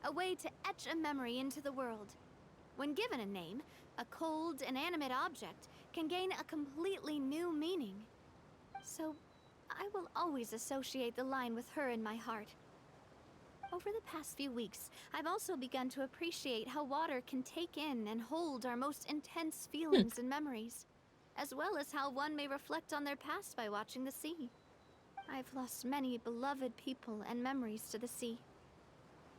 a way to etch a memory into the world. When given a name, a cold, inanimate object can gain a completely new meaning. So, I will always associate the line with her in my heart. Over the past few weeks, I've also begun to appreciate how water can take in and hold our most intense feelings and memories, as well as how one may reflect on their past by watching the sea. I've lost many beloved people and memories to the sea.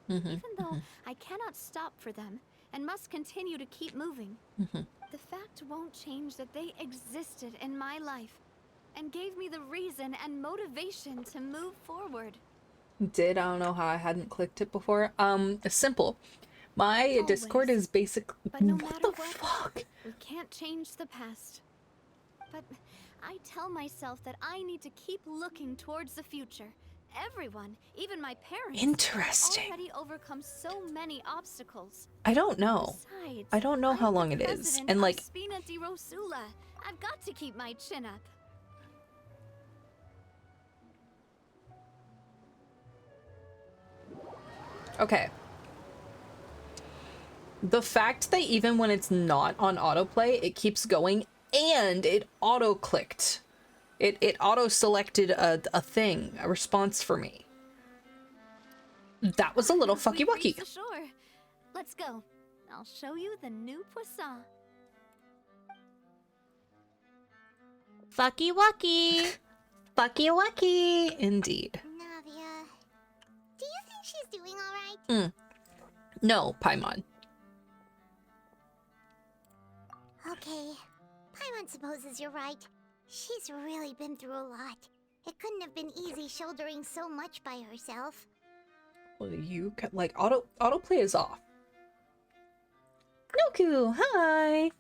Even though I cannot stop for them and must continue to keep moving, the fact won't change that they existed in my life and gave me the reason and motivation to move forward. I don't know how I hadn't clicked it before. Simple. My Always. Discord is basic. But no What matter the what, fuck? we can't change the past. But I tell myself that I need to keep looking towards the future. Everyone, even my parents, Interesting. have already overcome so many obstacles. I don't know. Besides, I don't know how I'm the long it is. president And of like, Spina di Rosula. I've got to keep my chin up. okay. The fact that even when it's not on autoplay, it keeps going and it auto-clicked. It auto-selected a thing, a response for me. That was a little fucky We've wucky. reached the shore. Let's go. I'll show you the new Poisson. Fucky wucky. Fucky wucky. Indeed. Navia, do you think she's doing all right? No, Paimon. Okay, Paimon supposes you're right. She's really been through a lot. It couldn't have been easy shouldering so much by herself. Well, you can, like, autoplay is off. Noku, hi.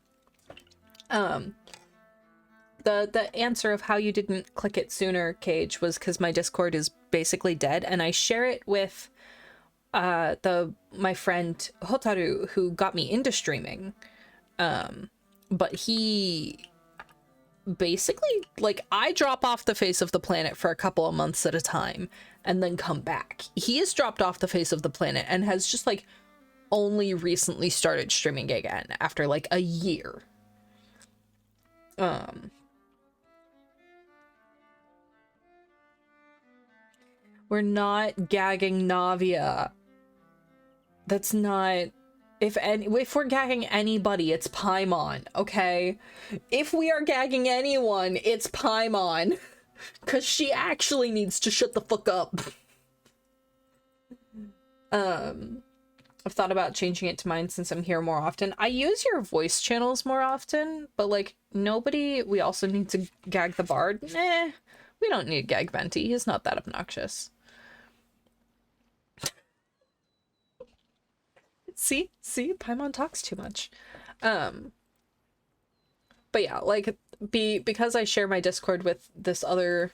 The answer of how you didn't click it sooner, Cage, was because my Discord is basically dead, and I share it with my friend Hotaru, who got me into streaming. But he basically, like, I drop off the face of the planet for a couple of months at a time and then come back. He has dropped off the face of the planet and has just, like, only recently started streaming again after, like, a year. We're not gagging Navia. That's not... If we're gagging anybody, it's Paimon, okay? If we are gagging anyone, it's Paimon. Because she actually needs to shut the fuck up. I've thought about changing it to mine since I'm here more often. I use your voice channels more often, but, like, nobody... We also need to gag the bard. We don't need to gag Venti. He's not that obnoxious. See, Paimon talks too much. But yeah, like, because I share my Discord with this other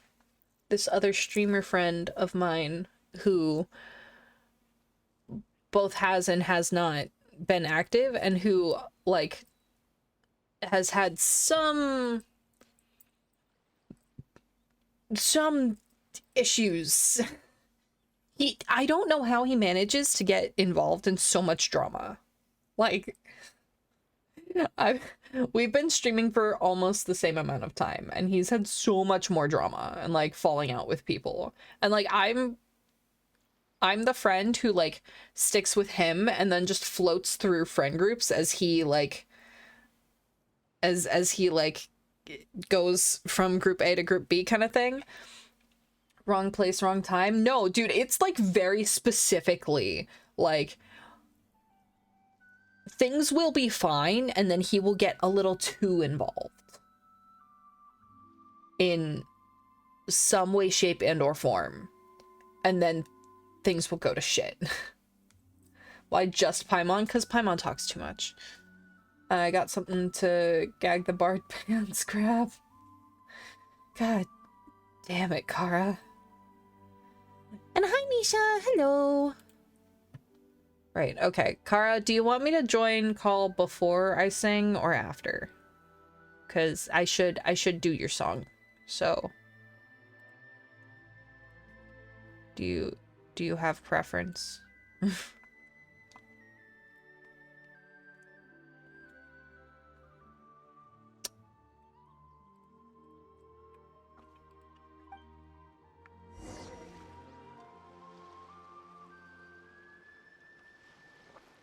streamer friend of mine who both has and has not been active, and who, like, has had some some issues. I don't know how he manages to get involved in so much drama. Like, we've been streaming for almost the same amount of time, and he's had so much more drama and like falling out with people. And like I'm the friend who like sticks with him and then just floats through friend groups as he like as he like goes from group A to group B kind of thing. Wrong place, wrong time. No, dude, it's like very specifically like things will be fine and then he will get a little too involved in some way, shape, and or form, and then things will go to shit. Why just Paimon? Because Paimon talks too much. I got something to gag the bard pants grab. God damn it, Kara. And hi, Nisha. Hello. Right, okay. Kara, do you want me to join call before I sing or after? Because I should do your song. So do you have preference?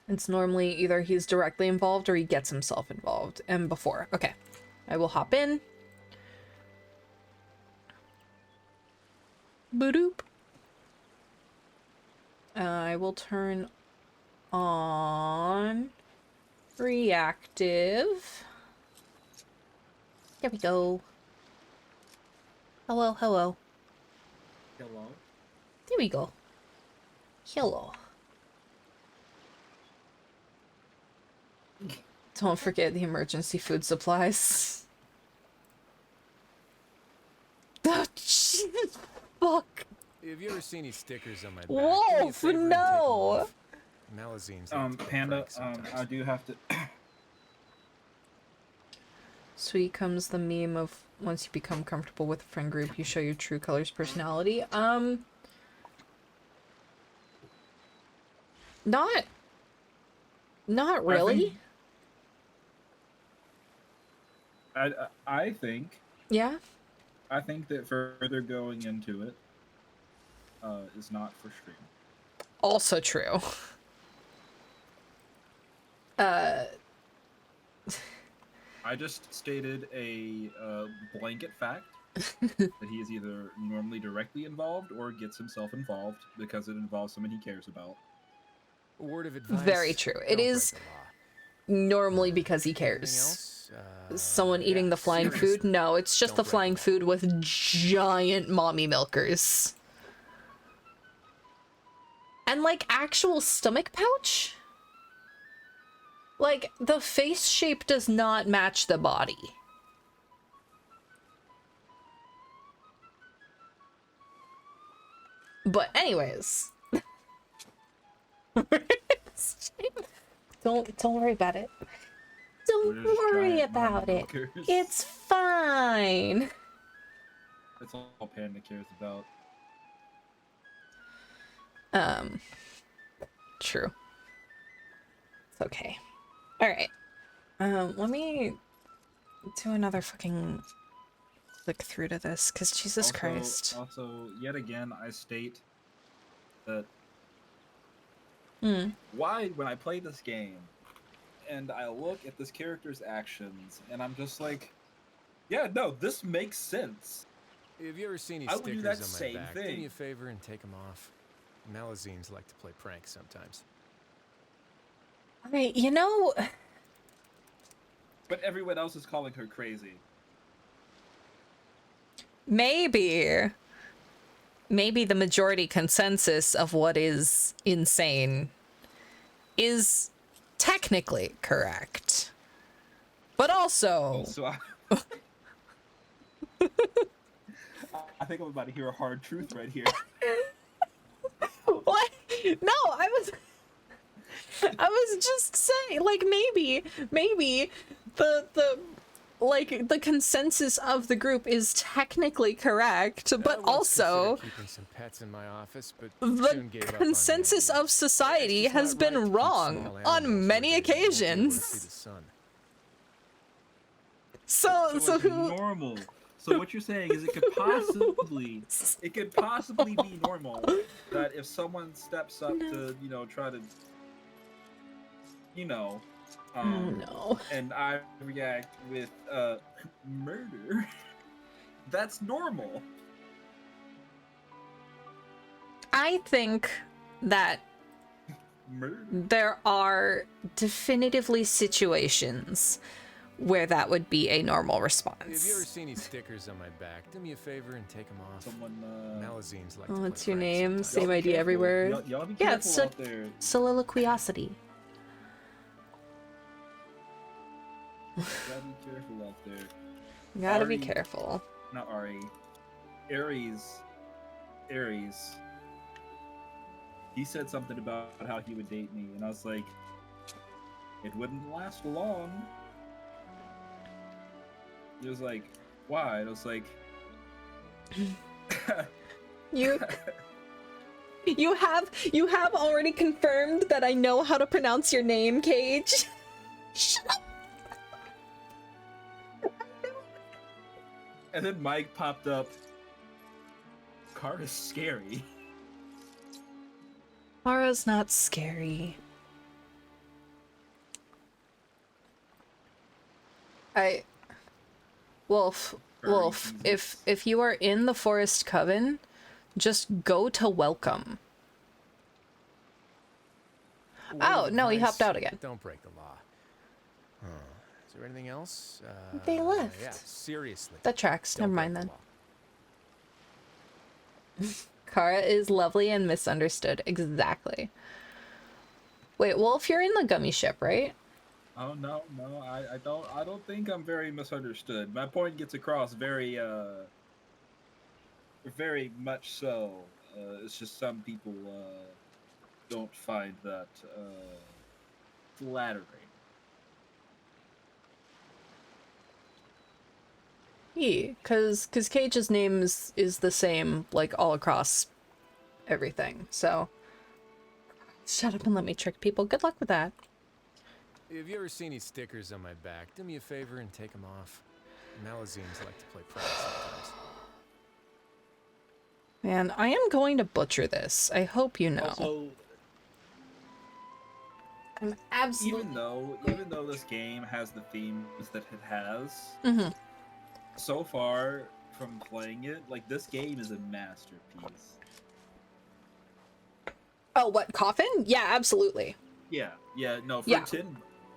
It's normally either he's directly involved or he gets himself involved. And before. Okay. I will hop in. Boop. I will turn on reactive. There we go. Hello, hello. Hello. There we go. Hello. Don't forget the emergency food supplies. Oh, Jesus, fuck. Have you ever seen any stickers on my back? Wolf, no. Malazines. Panda, I do have to. Sweet comes the meme of once you become comfortable with a friend group, you show your true colors personality. Not really. I think. Yeah. I think that further going into it is not for stream. Also true. I just stated a blanket fact that he is either normally directly involved or gets himself involved because it involves someone he cares about. Word of advice. Very true. It don't is break the law. normally because he Anything cares. else? Someone eating the flying food? No, it's just Don't the break flying the law. food with giant mommy milkers. And like actual stomach pouch? Like the face shape does not match the body. But anyways. Don't worry about it. Don't We're just worry giant about mommy it. milkers. It's fine. That's all Panda cares about. True. It's okay. Alright. Let me do another fucking click through to this, because Jesus Christ. Also, yet again, I state that Hmm. why, when I play this game and I look at this character's actions, and I'm just like, yeah, no, this makes sense. Have you ever seen any I would do stickers that on my same back? Do thing. me a favor and take them off. Malazines like to play pranks sometimes. Alright, you know, But everyone else is calling her crazy. maybe the majority consensus of what is insane is technically correct. But also, So I think I'm about to hear a hard truth right here. what? No, I was just saying, like, maybe the like the consensus of the group is technically correct, but I once considered also keeping some pets in my office, but the soon gave up on the consensus idea. of society It's just has not right to been keep wrong small animals on where many they won't be able to see occasions. the sun. So So it's who? normal. So what you're saying is it could possibly be normal that if someone steps up to, try to, you know, Oh no. and I react with murder, that's normal. I think that Murder. there are definitively situations where that would be a normal Have you ever response. seen any stickers on my back? Do me a favor and take them off. Someone. Malazines like Oh, to play what's your pranks name? sometimes. Same Y'all be idea careful. everywhere. Y'all be Yeah, careful it's a- out there. Soliloquiosity. Gotta be careful out there. Gotta be Ari- careful. Not Ari. Aries. He said something about how he would date me, and I was like, it wouldn't last long. He was like, why? And I was like, You you have already confirmed that I know how to pronounce your name, Cage. Shut up. and then Mike popped up. Kara's scary. Mara's not scary. Wolf, Furry if you are in the Forest Coven, just go to welcome. A word Oh, of no, he advice, hopped out again. Don't break the law. Huh. Is there anything else? They left. Yeah, seriously. That tracks. Don't Never mind break then. the law. Kara is lovely and misunderstood. Exactly. Wait, Wolf, you're in the gummy ship, right? Oh no, I don't think I'm very misunderstood. My point gets across very very much so. It's just some people don't find that flattering. Yeah, cause Cage's name is the same like all across everything. So shut up and let me trick people. Good luck with that. Have you ever seen any stickers on my back? Do me a favor and take them off. Malazines like to play pranks sometimes. Man, I am going to butcher this. I hope you know. Also, I'm absolutely. even though this game has the themes that it has, Mm-hmm. so far from playing it, like this game is a masterpiece. Oh, what, Coffin? Yeah, absolutely. Yeah, no, for Yeah.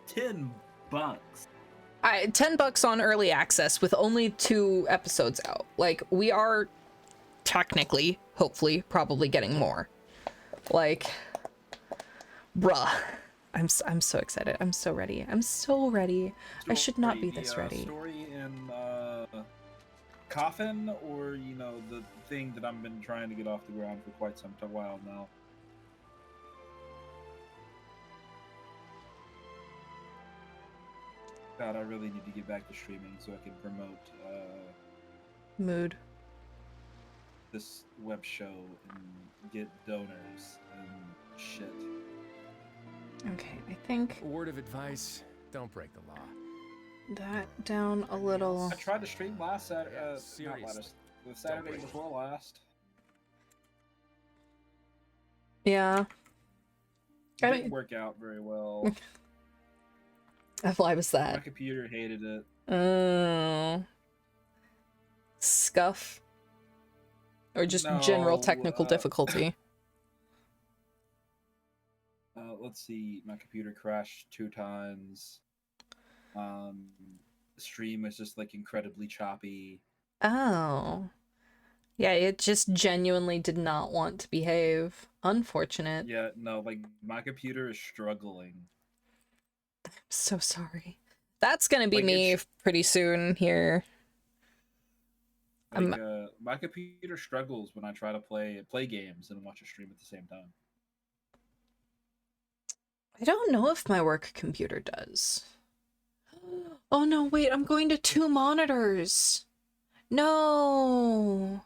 10 bucks. $10 on early access with only 2 episodes out. Like, we are technically, hopefully, probably getting more. Like, bruh. I'm so excited. I'm so ready. I'm so ready. I should not be this ready. Story in Coffin, or the thing that I've been trying to get off the ground for quite some while now. God, I really need to get back to streaming so I can promote Mood. this web show and get donors and shit. Okay, I think A word of advice, don't break the law. that down a little. I tried to stream last Saturday, Yeah, not seriously. last, the Saturday break it. before last. Yeah. It I didn't mean, work out very well. why was My that? computer hated it. Oh. Scuff. Or just general No, technical difficulty. Let's see. My computer crashed 2 times. The stream was just like incredibly choppy. Oh. Yeah, it just genuinely did not want to behave. Unfortunate. Yeah, no, like my computer is struggling. So sorry. That's gonna be Like, me it's- pretty soon here. Like, my computer struggles when I try to play games and watch a stream at the same time. I don't know if my work computer does. Oh no, wait, I'm going to 2 monitors. No.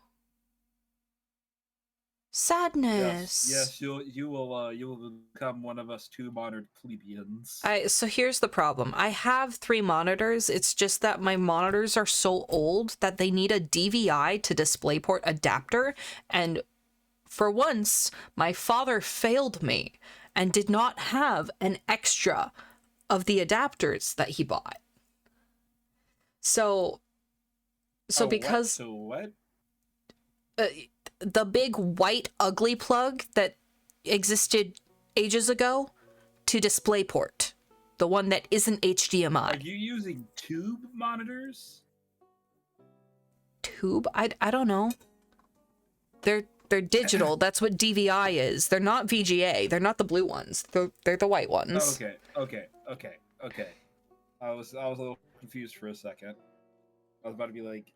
Sadness. Yes, you will become one of us 2 modern plebeians. So here's the problem. I have 3 monitors. It's just that my monitors are so old that they need a DVI to DisplayPort adapter. And for once, my father failed me and did not have an extra of the adapters that he bought. So because What? the big white ugly plug that existed ages ago to DisplayPort, the one that isn't HDMI. Are you using tube monitors? Tube? I don't know. They're digital. That's what DVI is. They're not VGA. They're not the blue ones. They're the white ones. Okay. I was a little confused for a second. I was about to be like,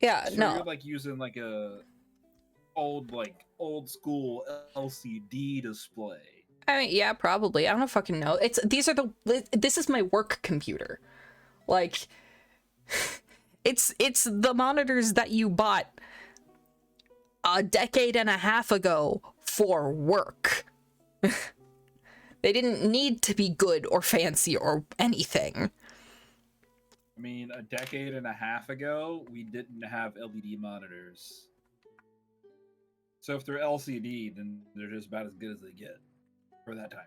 Yeah, so no. you're like using like a old school LCD display. I mean, yeah, probably. I don't fucking know. This is my work computer. Like, it's the monitors that you bought a decade and a half ago for work. They didn't need to be good or fancy or anything. I mean, a decade and a half ago, we didn't have LED monitors. So if they're LCD, then they're just about as good as they get for that time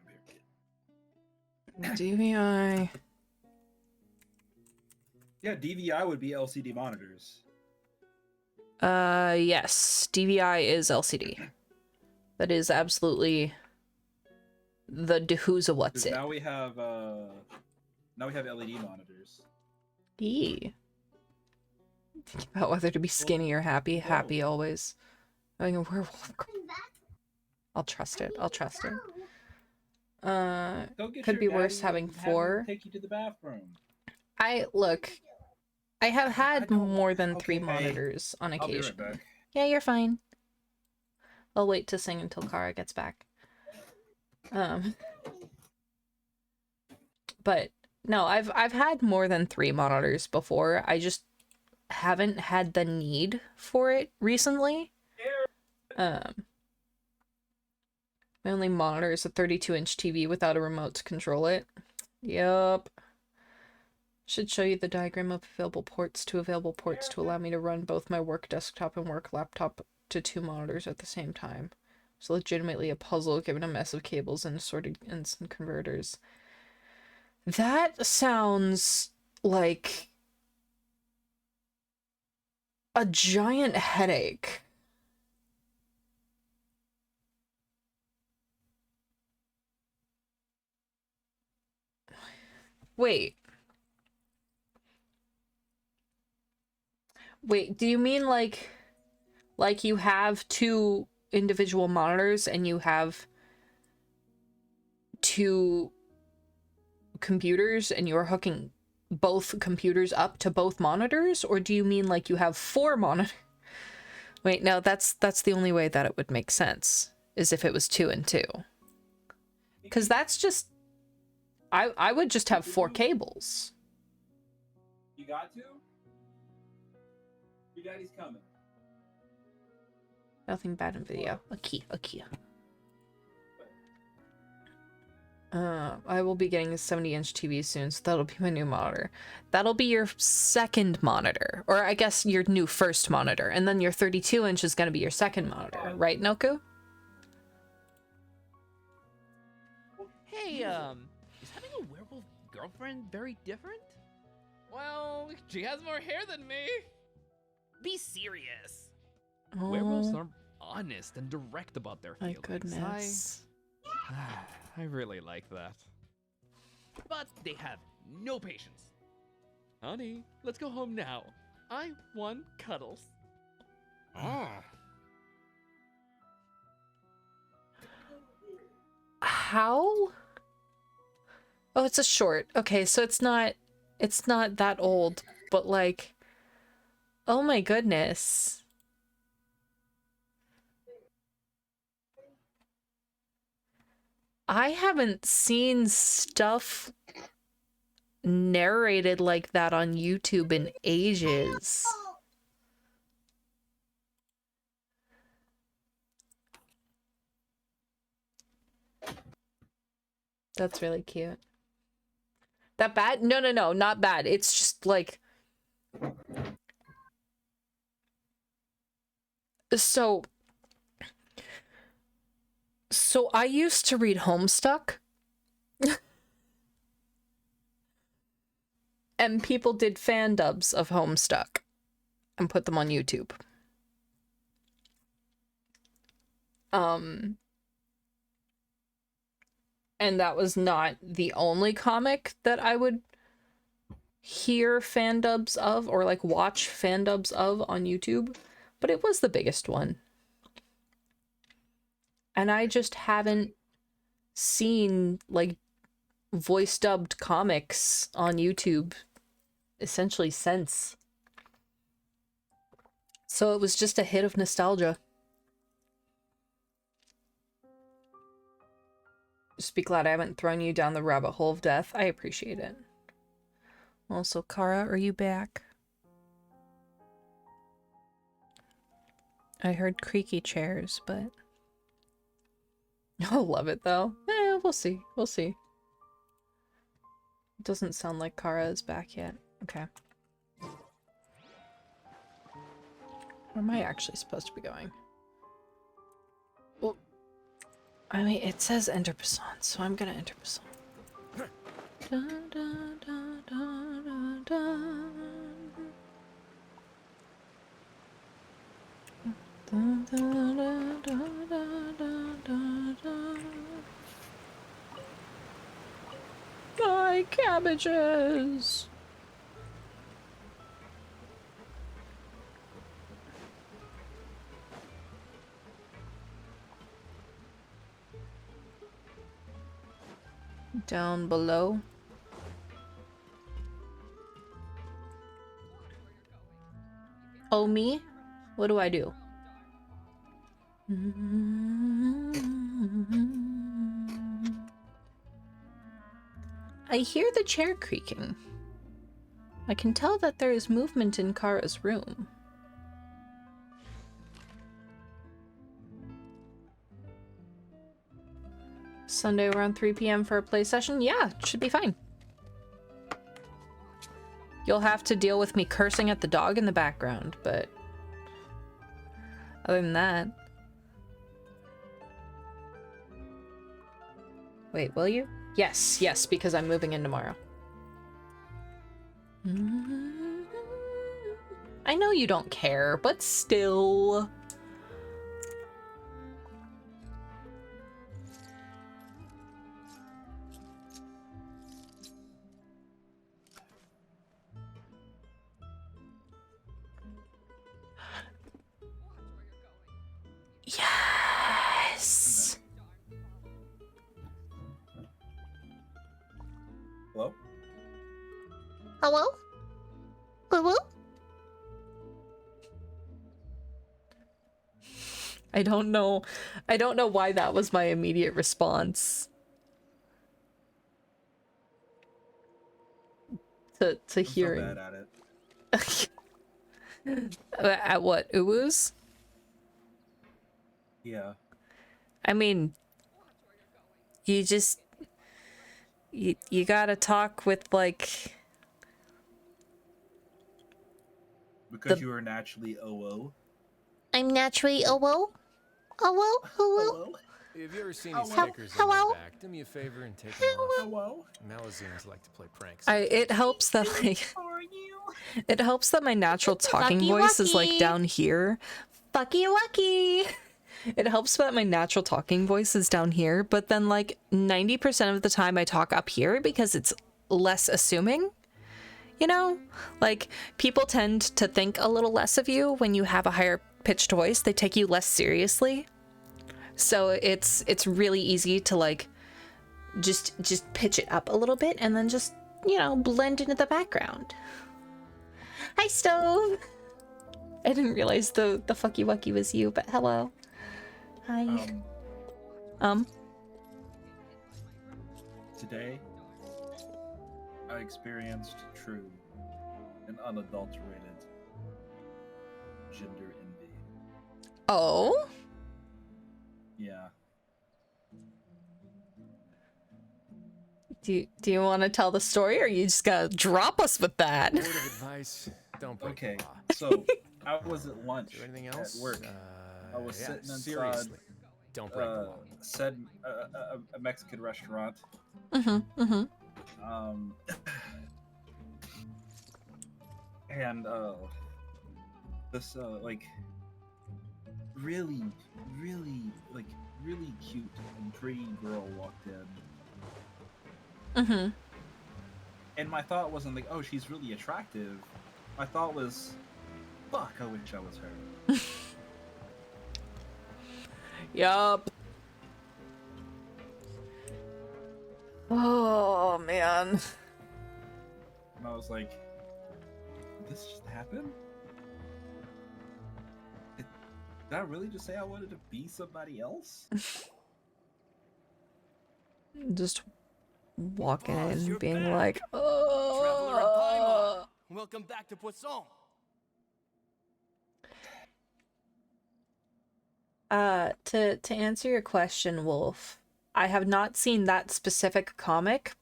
period. DVI. Yeah, DVI would be LCD monitors. Yes. DVI is LCD. That is absolutely the who's a what's 'Cause it. now we have LED monitors. Eee. Think about whether to be skinny or happy. Happy always. Having a werewolf. I'll trust it. I'll trust it. Go get Could your be worse daddy having and have him 4. Take you to the bathroom. I have had more than 3 Okay, monitors on I'll be right occasion. back. Yeah, you're fine. I'll wait to sing until Kara gets back. But no, I've had more than 3 monitors before. I just haven't had the need for it recently. My only monitor is a 32-inch TV without a remote to control it. Yup. Should show you the diagram of available ports to allow me to run both my work desktop and work laptop to 2 monitors at the same time. It's legitimately a puzzle given a mess of cables and assorted instant converters. That sounds like a giant headache. Wait, do you mean like you have 2 individual monitors and you have 2 computers and you're hooking both computers up to both monitors? Or do you mean like you have 4 monitors? Wait, no, that's the only way that it would make sense, is if it was 2 and 2. Because that's just... I would just have 4 cables. You got to? Your daddy's coming. Nothing bad in video. A key. I will be getting a 70-inch TV soon, so that'll be my new monitor. That'll be your second monitor. Or I guess your new first monitor. And then your 32-inch is going to be your second monitor. Right, Noku? Hey, is having a werewolf girlfriend very different? Well, she has more hair than me. Be serious. Werewolves Oh, are honest and direct about their my feelings. goodness. I really like that. But they have no patience. Honey, let's go home now. I want cuddles. How? Oh, it's a short. Okay, so it's not that old, but like, oh my goodness. I haven't seen stuff narrated like that on YouTube in ages. That's really cute. That bad? No, no, no, not bad. It's just like... So I used to read Homestuck. And people did fan dubs of Homestuck and put them on YouTube. And that was not the only comic that I would hear fan dubs of or like watch fan dubs of on YouTube, but it was the biggest one. And I just haven't seen like voice dubbed comics on YouTube essentially since. So it was just a hit of nostalgia. Just be glad I haven't thrown you down the rabbit hole of death. I appreciate it. Also, Kara, are you back? I heard creaky chairs, but... I'll love it, though. We'll see. We'll see. It doesn't sound like Kara is back yet. Okay. Where am I actually supposed to be going? Well, I mean, it says enter Busan, so I'm gonna enter Busan. Dun, dun, dun, dun, dun, dun. Dun, dun, dun, dun, dun, dun, dun, dun. My cabbages! Down below. Oh, me? What do I do? I hear the chair creaking. I can tell that there is movement in Kara's room. Sunday around 3 p.m. for a play session? Yeah, it should be fine. You'll have to deal with me cursing at the dog in the background, but... other than that... Wait, will you? Yes, yes, because I'm moving in tomorrow. I know you don't care, but still... Yes! Hello? Hello? Hello? I don't know why that was my immediate response. To I'm hearing. so bad at it. At what? Uwus? Yeah. I mean, you just... You gotta talk with, like... Because you are naturally OO. I'm naturally OO? OO? OO? If you ever see any Hello? stickers on Hello? my back, do me a favor and take them off. Hello? Malazines like to play pranks. It helps that, like... How are you? It helps that my natural talking Fucky voice is, like, wucky. down here. Fucky wucky! It helps that my natural talking voice is down here, but then, like, 90% of the time I talk up here because it's less assuming. You know? Like, people tend to think a little less of you when you have a higher pitched voice. They take you less seriously. So it's really easy to, like, just pitch it up a little bit and then just, you know, blend into the background. Hi, Stove! I didn't realize the fucky wucky was you, but hello. Hi. Today, I experienced true and unadulterated gender envy. Oh? Yeah. Do you want to tell the story, or you just gotta drop us with that? Word of advice: don't break Okay, the law. so I was at lunch Do anything else? at work. I was Yeah, sitting inside seriously, don't break the law. said a Mexican restaurant. Mm-hmm. Mm-hmm. And this like really cute and pretty girl walked in, Mm-hmm. and my thought wasn't like, oh, she's really attractive. My thought was, fuck, I wish I was her. Yup. Oh man. And I was like, did this just happen? Did I really just say I wanted to be somebody else? Just walking Boss, in, you're being back. like, Traveler of oh. Paimon, welcome back to Poisson. To answer your question, Wolf, I have not seen that specific comic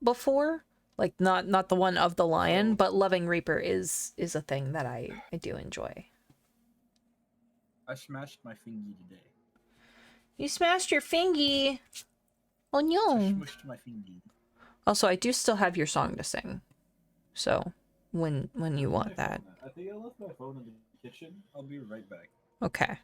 before. Like not the one of the lion, but Loving Reaper is a thing that I do enjoy. I smashed my fingy today. You smashed your fingy. Oh I no. smushed my fingy. Also, I do still have your song to sing. So, when you want that. I think I left my phone in the kitchen. I'll be right back. Okay.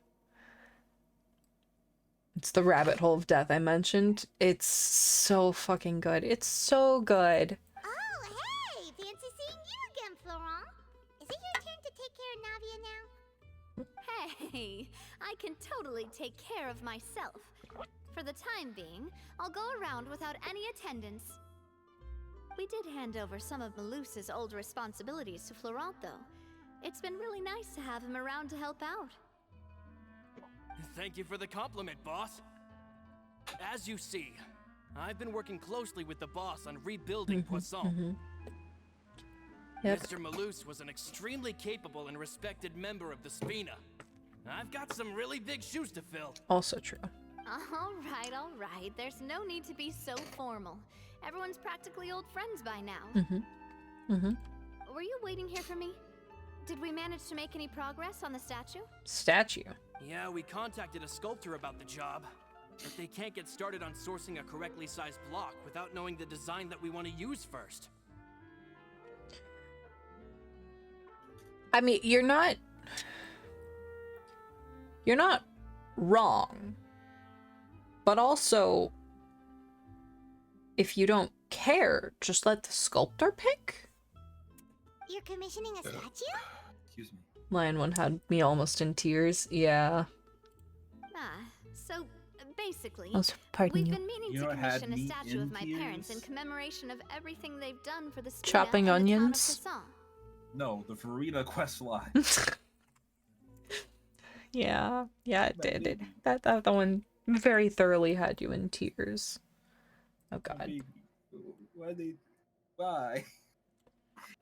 It's the rabbit hole of death I mentioned. It's so fucking good. It's so good. Oh, hey! Fancy seeing you again, Florent. Is it your turn to take care of Navia now? Hey, I can totally take care of myself. For the time being, I'll go around without any attendance. We did hand over some of Malus's old responsibilities to Florent, though. It's been really nice to have him around to help out. Thank you for the compliment, boss. As you see, I've been working closely with the boss on rebuilding Poisson. Yep. Mr. Malus was an extremely capable and respected member of the Spina. I've got some really big shoes to fill. Also true. All right. There's no need to be so formal. Everyone's practically old friends by now. Were you waiting here for me? Did we manage to make any progress on the statue? Statue. Yeah, we contacted a sculptor about the job, but they can't get started on sourcing a correctly sized block without knowing the design that we want to use first. I mean, you're not wrong. But also, if you don't care, just let the sculptor pick? You're commissioning a statue? Excuse me. Lion One had me almost in tears. Yeah. So basically, Oh, pardon we've you. been meaning You to know what had commission a me statue in of my parents in tears? commemoration of everything they've done for the Spina Chopping and the town of onions? Poisson. No, the Farina quest line. Yeah, it did. That one very thoroughly had you in tears. Oh god. Baby, why?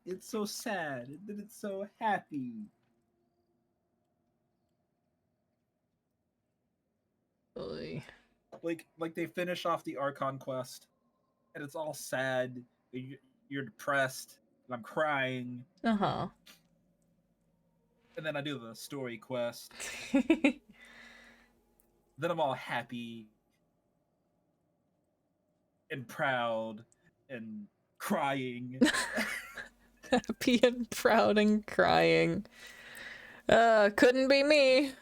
It's so sad, and then it's so happy. Oy. Like they finish off the Archon quest, and it's all sad. And you're depressed, and I'm crying. Uh-huh. And then I do the story quest. Then I'm all happy and proud and crying. Happy and proud and crying. Couldn't be me.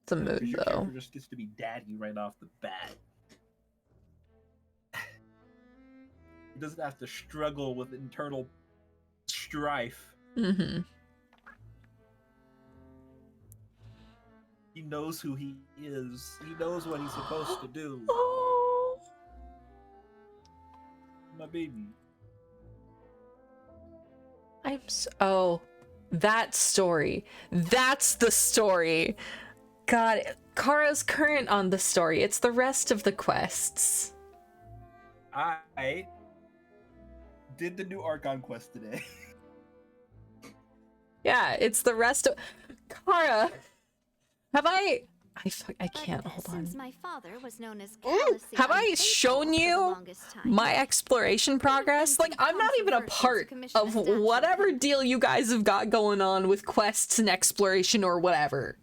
It's a mood, Because your though. character just gets to be daddy right off the bat. He doesn't have to struggle with internal strife. Mm-hmm. He knows who he is. He knows what he's supposed to do. Oh. My baby. Oh, that story. That's the story. God, Kara's current on the story. It's the rest of the quests. I did the new Archon quest today. Yeah, it's the rest of Kara. Have I can't But hold since on. my father was known as Callus the Have I Unfaithful shown for the you longest time, my exploration progress? Like, I'm not even a part of whatever deal you guys have got going on with quests and exploration or whatever.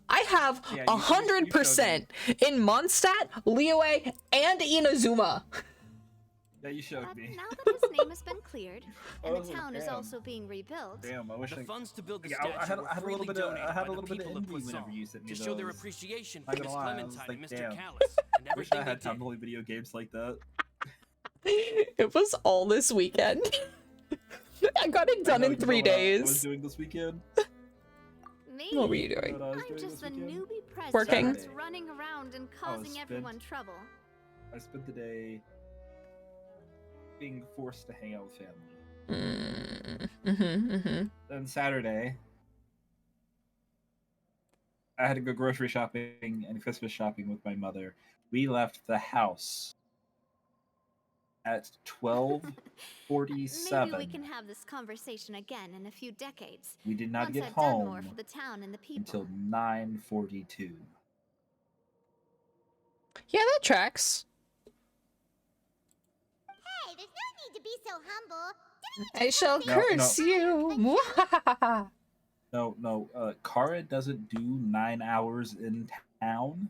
I have Yeah, you 100% in Mondstadt, Liyue, and Inazuma. Yeah, you showed But me. now that his name has been cleared, and Oh, the town is damn. also being rebuilt, Damn, I wish The I. funds to build the Yeah, statue I had were a little freely bit of donated I had by a little the bit of people of envy whenever Poisson you sent me to those. show their appreciation Not for gonna Miss lie, I was Clementine like, and Mr. damn. Callus and I wish I everything had they time did. to play video games like that. It was all this weekend. I got it done in 3 I was days. doing this weekend. me, What were you doing? What I was I'm doing just this the weekend? newbie president Working? that's running around and causing spent- everyone trouble. I spent the day being forced to hang out with family. Then Saturday, I had to go grocery shopping and Christmas shopping with my mother. We left the house at 12:47. Maybe we can have this conversation again in a few decades. We did not once get I've done more home for the town and the people. until 9:42. Yeah, that tracks. Hey, there's no need to be so humble. I shall No, curse you. No. Kara doesn't do 9 hours in town.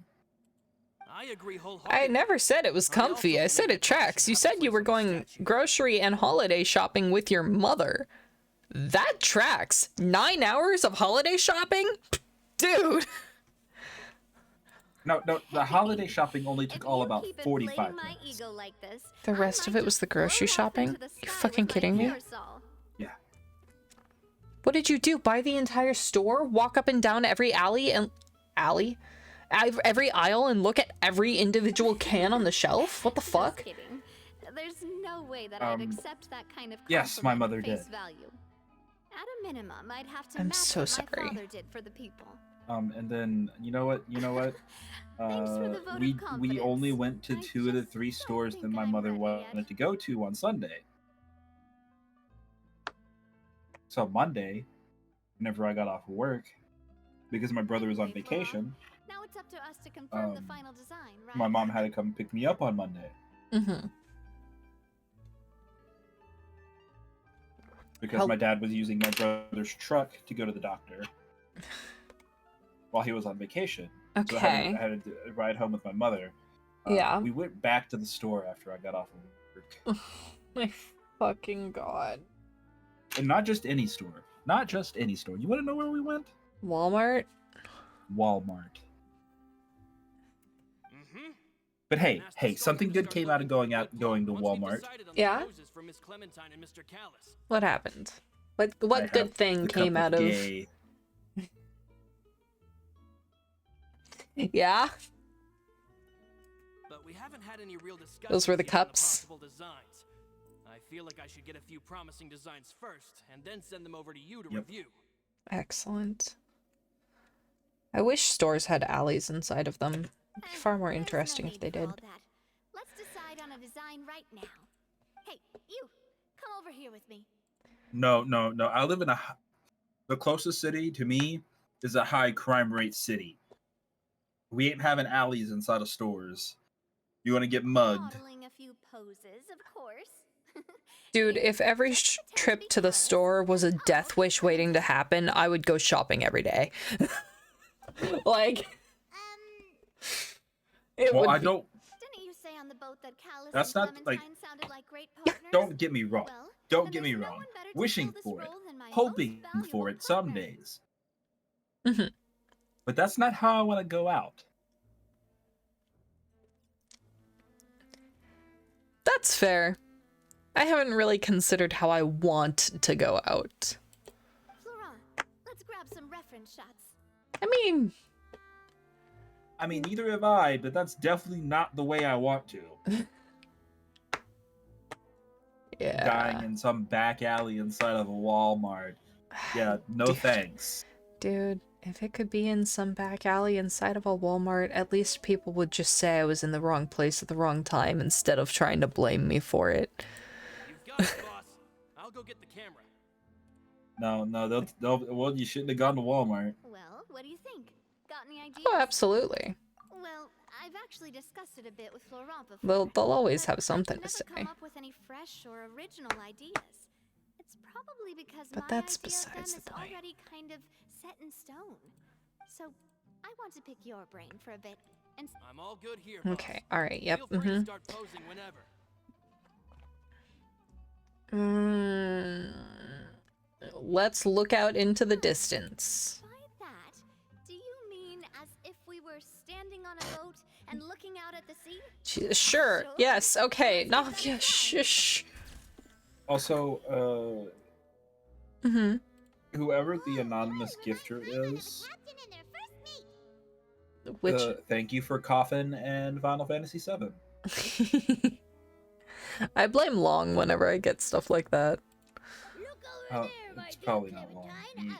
I agree wholeheartedly. I never said it was comfy. I said it tracks. You said you were going grocery and holiday shopping with your mother. That tracks. 9 hours of holiday shopping? Dude. No, the holiday shopping only took If all you about keep 45 inflating my minutes. ego like this, The I rest of might it was just the grocery float off shopping? into the You sky fucking with my kidding me? parasol. Yeah. What did you do? Buy the entire store? Walk up and down every alley? Every aisle and look at every individual can on the shelf? What the Just fuck? kidding. There's no way that I'd accept that kind of yes, my compliment mother at face did. value. At a minimum, I'd have to I'm match so what sorry. my father did for the people. And then you know what? Thanks for the vote of we confidence. only went to I 2 of the just 3 don't stores that think my I'm mother ready wanted yet. to go to on Sunday. So Monday, whenever I got off of work, because my brother was on Anyway, Flora, vacation, Now it's up to us to confirm the Um, final design, right? my mom had to come pick me up on Monday Mm-hmm. because How- my dad was using my brother's truck to go to the doctor while he was on vacation. So Okay. I had to ride home with my mother. Yeah. We went back to the store after I got off of work. My fucking god. And not just any store. Not just any store. You want to know where we went? Walmart? Walmart. Mm-hmm. But hey, something good came out of going to Walmart. Yeah? What happened? I What have good thing the cup came out of... gay. Yeah? But we haven't had any real discussions Those were the yet on cups. possible designs. I feel like I should get a few promising designs first, and then send them over to you to Yep. review. Excellent. I wish stores had alleys inside of them. It'd be far more There's no interesting if need they for did. all that. Let's decide on a design right now. Hey, you, come over here with me. No. I live in the closest city to me is a high crime rate city. We ain't having alleys inside of stores. You want to get mugged? Modeling a few poses, of course. Dude, Here, if every let's pretend trip be to the Callus. store was a death wish waiting to happen, I would go shopping every day. Like, it Well, would I be- don't. Didn't you say on the boat that Callus That's and not, like- Clementine sounded like great partners? Don't get me wrong. Well, Don't then get me there's no wrong. one better to Wishing fill this for it, role than my most hoping for valuable it some partner. days. Mhm. But that's not how I want to go out. That's fair. I haven't really considered how I want to go out. Florent, let's grab some reference shots. I mean, Neither have I, but that's definitely not the way I want to. yeah. Dying in some back alley inside of a Walmart. Yeah, no Dude. thanks. Dude, If it could be in some back alley inside of a Walmart, at least people would just say I was in the wrong place at the wrong time instead of trying to blame me for it. You've got it, boss. I'll go get the camera. No, well, you shouldn't have gone to Walmart. Well, what do you think? Got any ideas? Oh, absolutely. Well, I've actually discussed it a bit with Florent before. They'll always but have something I've to never say. come up with any fresh or original ideas. It's probably because But my that's idea of them besides the is point. already kind of set in stone. So, I want to pick your brain for a bit and I'm all good here, boss. Okay, alright, yep. Feel free to start posing whenever. Let's look out into the distance. by that, do you mean as if we were standing on a boat and looking out at the sea? Sure, yes, okay. Navia, shh. Also, whoever the anonymous gifter is, Which thank you for Coffin and Final Fantasy VII. I blame Long whenever I get stuff like that. It's probably not Long.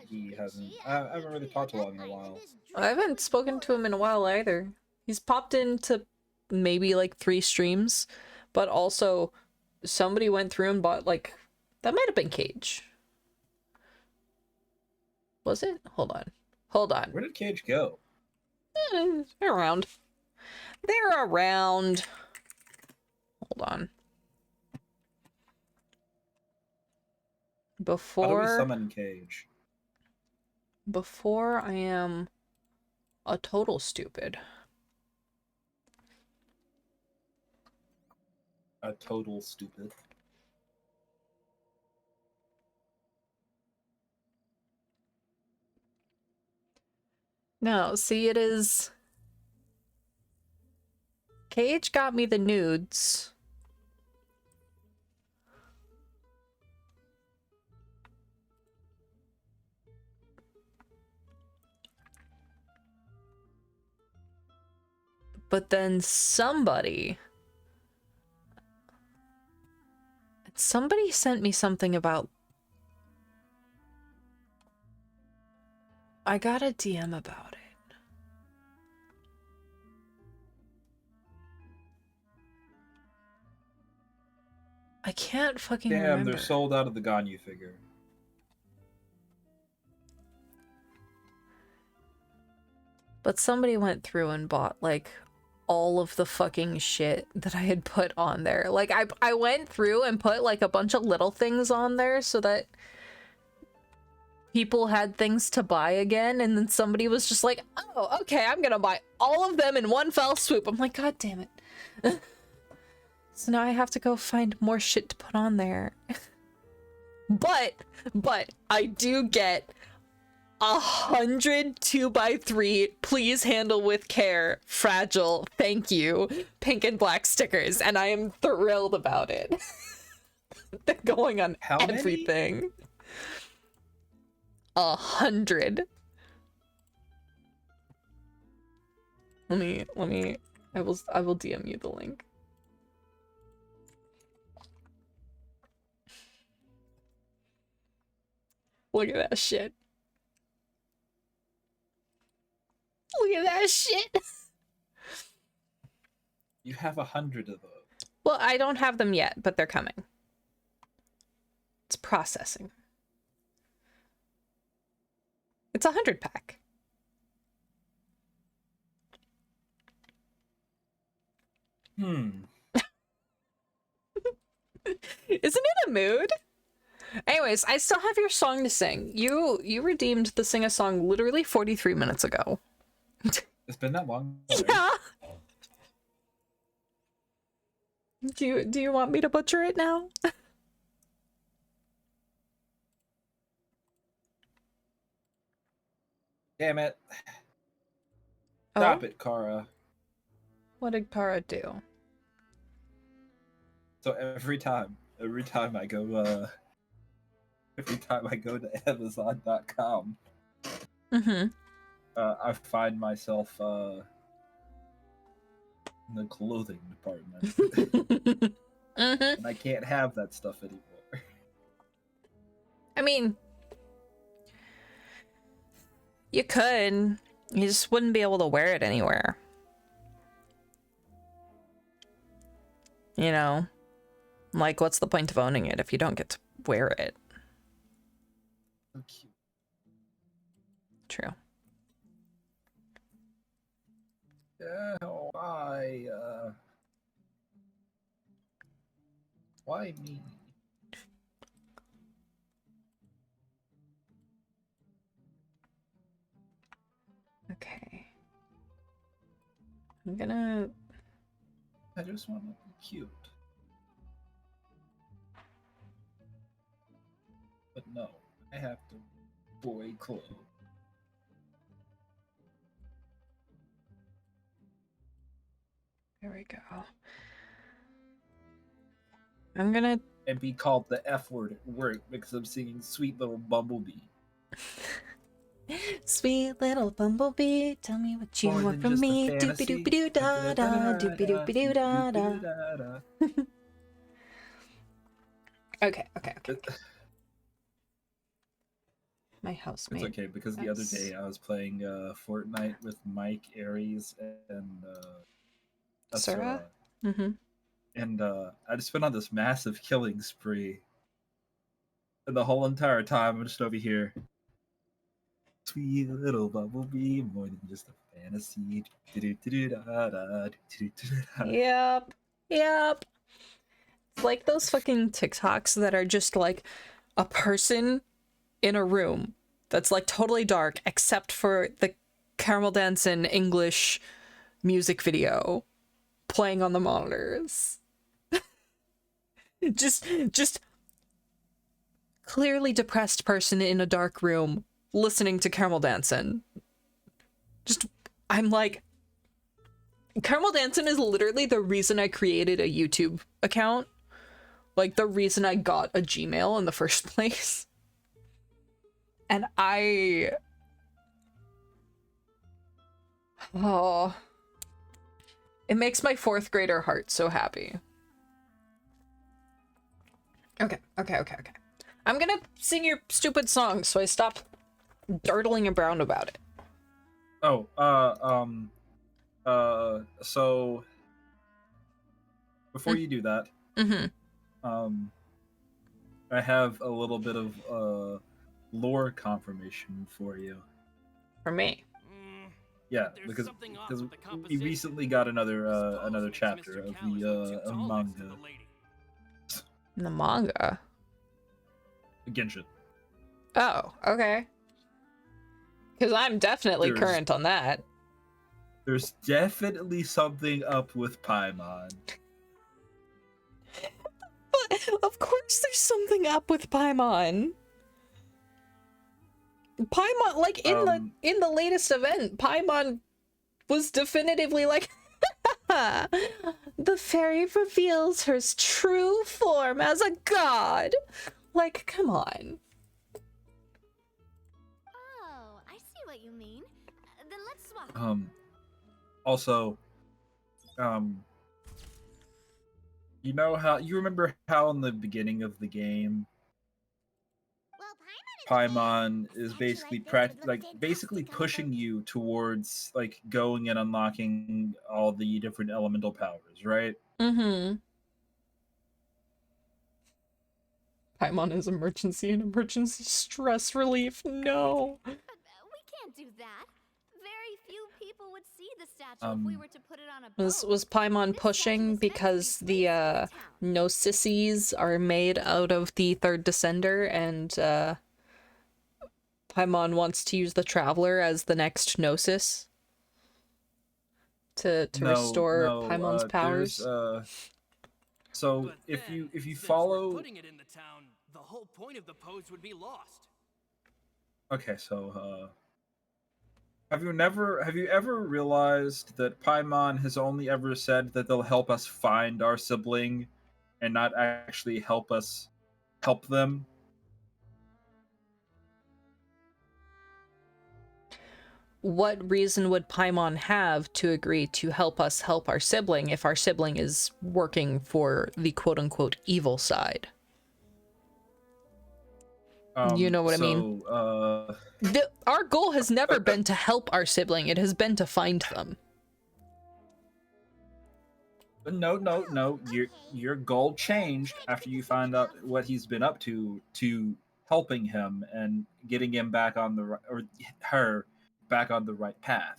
He hasn't. I haven't really talked to Long in a while. I haven't spoken to him in a while either. He's popped into maybe like 3 streams, but also somebody went through and bought like that might have been Cage. Was it? Hold on. Where did Cage go? They're around. They're around. Hold on. How do we Before summon Cage? I am a total stupid. A total stupid. No, see, it is. Cage got me the nudes. But then somebody sent me something about. I got a DM about it. I can't fucking Damn, remember. they're sold out of the Ganyu figure. But somebody went through and bought like all of the fucking shit that I had put on there. Like I went through and put like a bunch of little things on there so that people had things to buy again, and then somebody was just like, oh, okay, I'm gonna buy all of them in one fell swoop. I'm like, god damn it. So now I have to go find more shit to put on there. But I do get 100 2x3, please handle with care, fragile, thank you, pink and black stickers, and I am thrilled about it. They're going on How many? everything. 100. Let me I will DM you the link. Look at that shit. Look at that shit. You have 100 of those. Well, I don't have them yet, but they're coming. It's processing. It's 100 pack. Isn't it a mood? Anyways, I still have your song to sing. You redeemed the sing a song literally 43 minutes ago. It's been that long. Yeah. Do you want me to butcher it now? Damn it. Stop it, Kara. What did Kara do? So every time I go to Amazon.com, I find myself in the clothing department. And I can't have that stuff anymore. I mean, You could. You just wouldn't be able to wear it anywhere. You know? Like, what's the point of owning it if you don't get to wear it? So cute. True. Yeah, why me? Okay. I'm gonna... I just want to be cute. But no, I have to boy clothes. There we go. I'm gonna... And be called the F word at work because I'm singing Sweet Little Bumblebee. Sweet little bumblebee, tell me what you More want than from just a me. fantasy. Doopy doopy doo da da, doopy doopy doo da da. Okay. My housemate. It's okay because the other day I was playing Fortnite with Mike, Aries, and Sarah? Asura. Mm-hmm. And I just went on this massive killing spree. And the whole entire time I'm just over here. Sweet little bumblebee, more than just a fantasy. Yep. It's like those fucking TikToks that are just like a person in a room that's like totally dark except for the Caramel Dancing English music video playing on the monitors. just clearly depressed person in a dark room listening to Caramel Dancing. I'm like, Caramel Dancing is literally the reason I created a YouTube account. Like, the reason I got a Gmail in the first place. And oh, it makes my 4th grader heart so happy. Okay. I'm gonna sing your stupid song so I stop durdling around about it. Oh, so before you do that, I have a little bit of lore confirmation for you. For me? Yeah, because we recently got another chapter of the manga. The manga? Genshin. Oh, okay. Because I'm definitely current on that. There's definitely something up with Paimon. But of course there's something up with Paimon. Paimon, like, in the latest event, Paimon was definitively like, the fairy reveals her true form as a god. Like, come on. Oh, I see what you mean. Then let's swap. Also, you know how you remember how in the beginning of the game, Paimon is basically basically pushing you towards like going and unlocking all the different elemental powers, right? Mm-hmm. Paimon is emergency and emergency stress relief. No. But we can't do that. Very few people would see the statue if we were to put it on a boat. Was Paimon pushing because the no sissies are made out of the 3rd Descender, and Paimon wants to use the Traveler as the next Gnosis to restore Paimon's powers? So But if then, you since follow, we're putting it in the town, the whole point of the pose would be lost. okay, so have you ever realized that Paimon has only ever said that they'll help us find our sibling, and not actually help us help them? What reason would Paimon have to agree to help us help our sibling if our sibling is working for the quote-unquote evil side? You know what I mean? Our goal has never been to help our sibling. It has been to find them. No. Your goal changed after you find out what he's been up to helping him and getting him back on the right, or her back on the right path.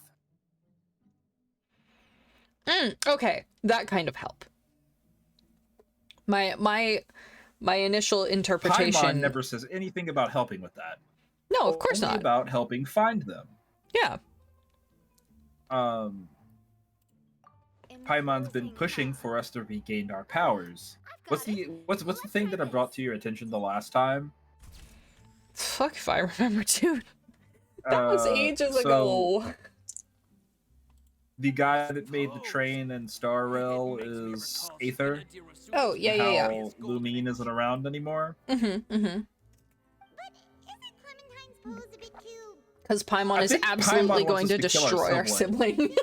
Okay, that kind of help. My initial interpretation. Paimon never says anything about helping with that. No, of course Only not. about helping find them. Yeah. Paimon's been pushing for us to regain our powers. What's the thing that I brought to your attention the last time? Fuck if I remember, dude. That was ages ago. The guy that made the train in Star Rail is Aether. Oh, yeah. How Lumine isn't around anymore. Because Paimon is absolutely going to destroy our sibling.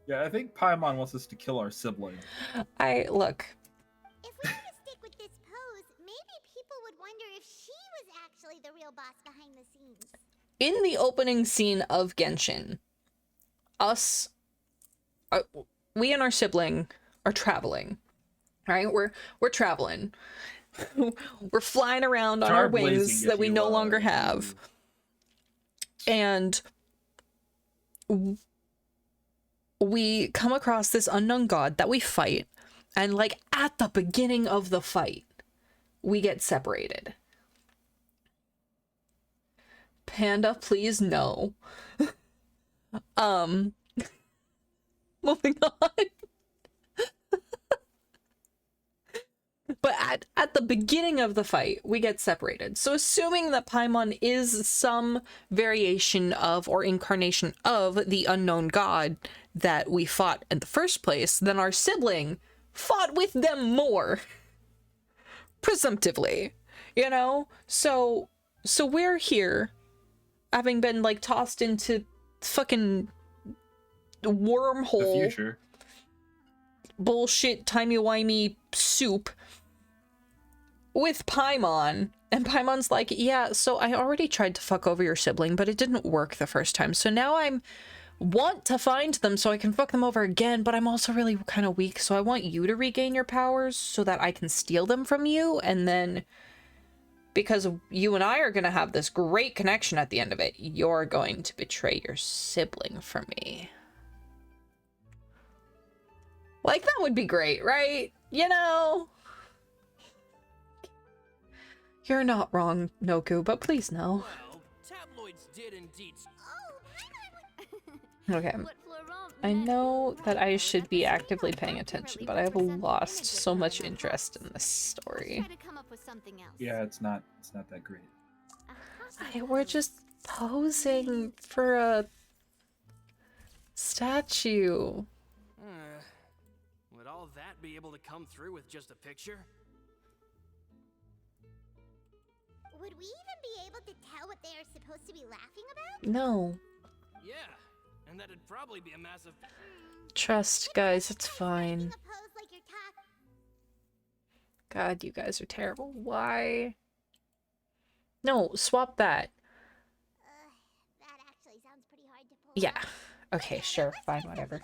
Yeah, I think Paimon wants us to kill our sibling. Look. If we were to stick with this pose, maybe people would wonder if she was actually the real boss behind the scenes. In the opening scene of Genshin, we and our sibling are traveling. Right? We're traveling. We're flying around on our wings that we no longer have. And we come across this unknown god that we fight, and like at the beginning of the fight, we get separated. Panda, please no. Moving on. But at the beginning of the fight, we get separated. So assuming that Paimon is some variation of or incarnation of the unknown god that we fought in the first place, then our sibling fought with them more. Presumptively. You know? So we're here, having been like tossed into fucking wormhole. The future. Bullshit timey-wimey soup with Paimon, and Paimon's like, yeah, so I already tried to fuck over your sibling, but it didn't work the first time, so now I'm want to find them so I can fuck them over again, but I'm also really kind of weak, so I want you to regain your powers so that I can steal them from you, and then because you and I are going to have this great connection at the end of it, you're going to betray your sibling for me. Like, that would be great, right? You know? You're not wrong, Noku, but please no. Well, tabloids did indeed. Okay. I know that I should be actively paying attention, but I have lost so much interest in this story. Yeah, it's not that great. We're just posing for a statue. Would all that be able to come through with just a picture? Would we even be able to tell what they are supposed to be laughing about? No. Yeah, and that'd probably be a massive... Trust, guys, it's fine. God, you guys are terrible. Why? No, swap that. That actually sounds pretty hard to pull Yeah. Okay, sure, fine, whatever.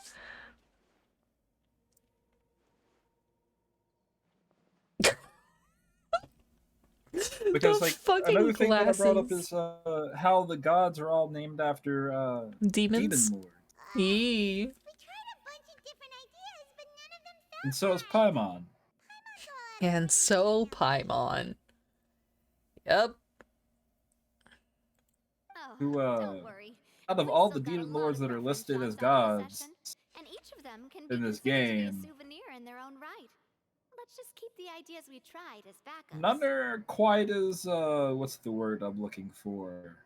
Because, like, another thing that I brought up glasses. is how the gods are all named after Demons? demon lords. Eee. And so is Paimon. And so Paimon. Yep. Who, out of all the demon lords that are listed as gods in this game, Souvenir in their own right. Let's just keep the ideas we tried as backups. none are quite as, what's the word I'm looking for?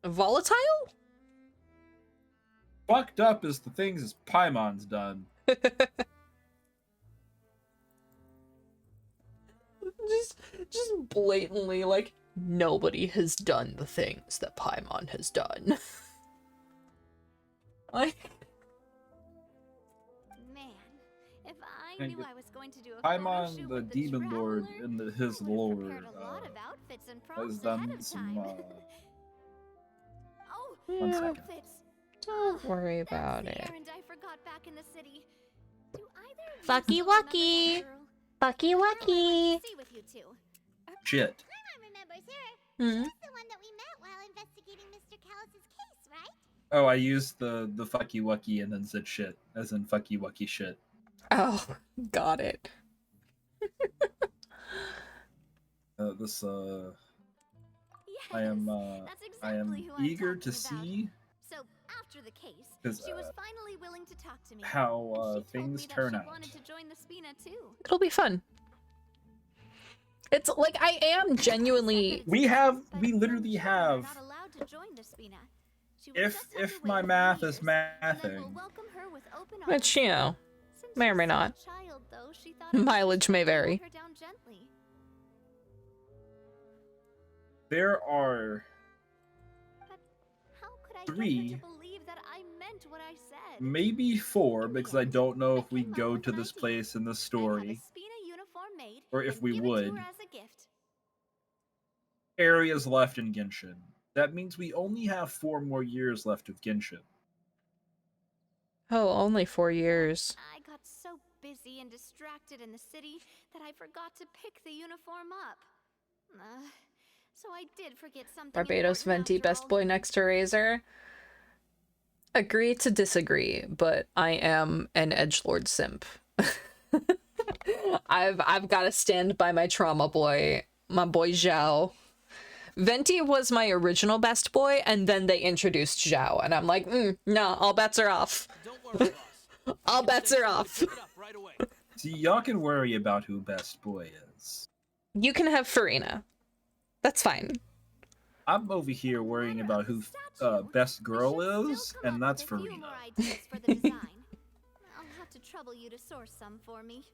Volatile? Fucked up as the things as Paimon's done. just blatantly, like, nobody has done the things that Paimon has done. Man, If I And knew get- I was going to do a photo Paimon, shoot the with demon lord, Traveler, in his I would've lore, prepared a lot of outfits and has props ahead done of some. time. Oh, One Yeah, second. outfits. don't worry That's about the it. errand I forgot back in the city. Do either of you Fucky still remember wucky. that girl? Fucky The girl I went wucky. to see with you two. Shit. Paimon remembers her. Hmm. She's the one that we met while investigating Mr. Callus's case, right? Oh, I used the fucky wucky and then said shit, as in fucky wucky shit. Oh, got it. This Yes, I am that's I am exactly who I'm eager to talking about. see So after the case, 'Cause, she was finally willing to talk to me. how and she told things me that turn she out. wanted to join the Spina too. It'll be fun. It's like I am genuinely. We literally have. Not allowed to join the Spina. She would If just have to my wait math 3 is years, and then we'll mathing, welcome her with open arms. Which, you know, Since may or she's may still a not. child, though, she thought it was Mileage just may fair to vary. hold her down gently. there are But how could I 3, get her to believe that I meant what I said? maybe 4, In the because I end, don't know if I we came up go with to an this idea. place in the I'd have a story, Spina uniform made, or if and we give it to would. her as a gift. Areas left in Genshin. That means we only have 4 more years left of Genshin. Oh, only 4 years. I got so busy and distracted in the city that I forgot to pick the uniform up. So I did forget something Barbados important Venti, after best all. boy next to Razor. Agree to disagree, but I am an edgelord simp. I've got to stand by my trauma boy, my boy Zhao. Venti was my original best boy, and then they introduced Zhao, and I'm like, no, all bets are off. Don't worry, boss. All bets are off. Pick it up right away. See, y'all can worry about who best boy is. You can have Farina. That's fine. I'm over here worrying about who best girl is, and that's Farina. For the design. I'll have to trouble you to source some for me.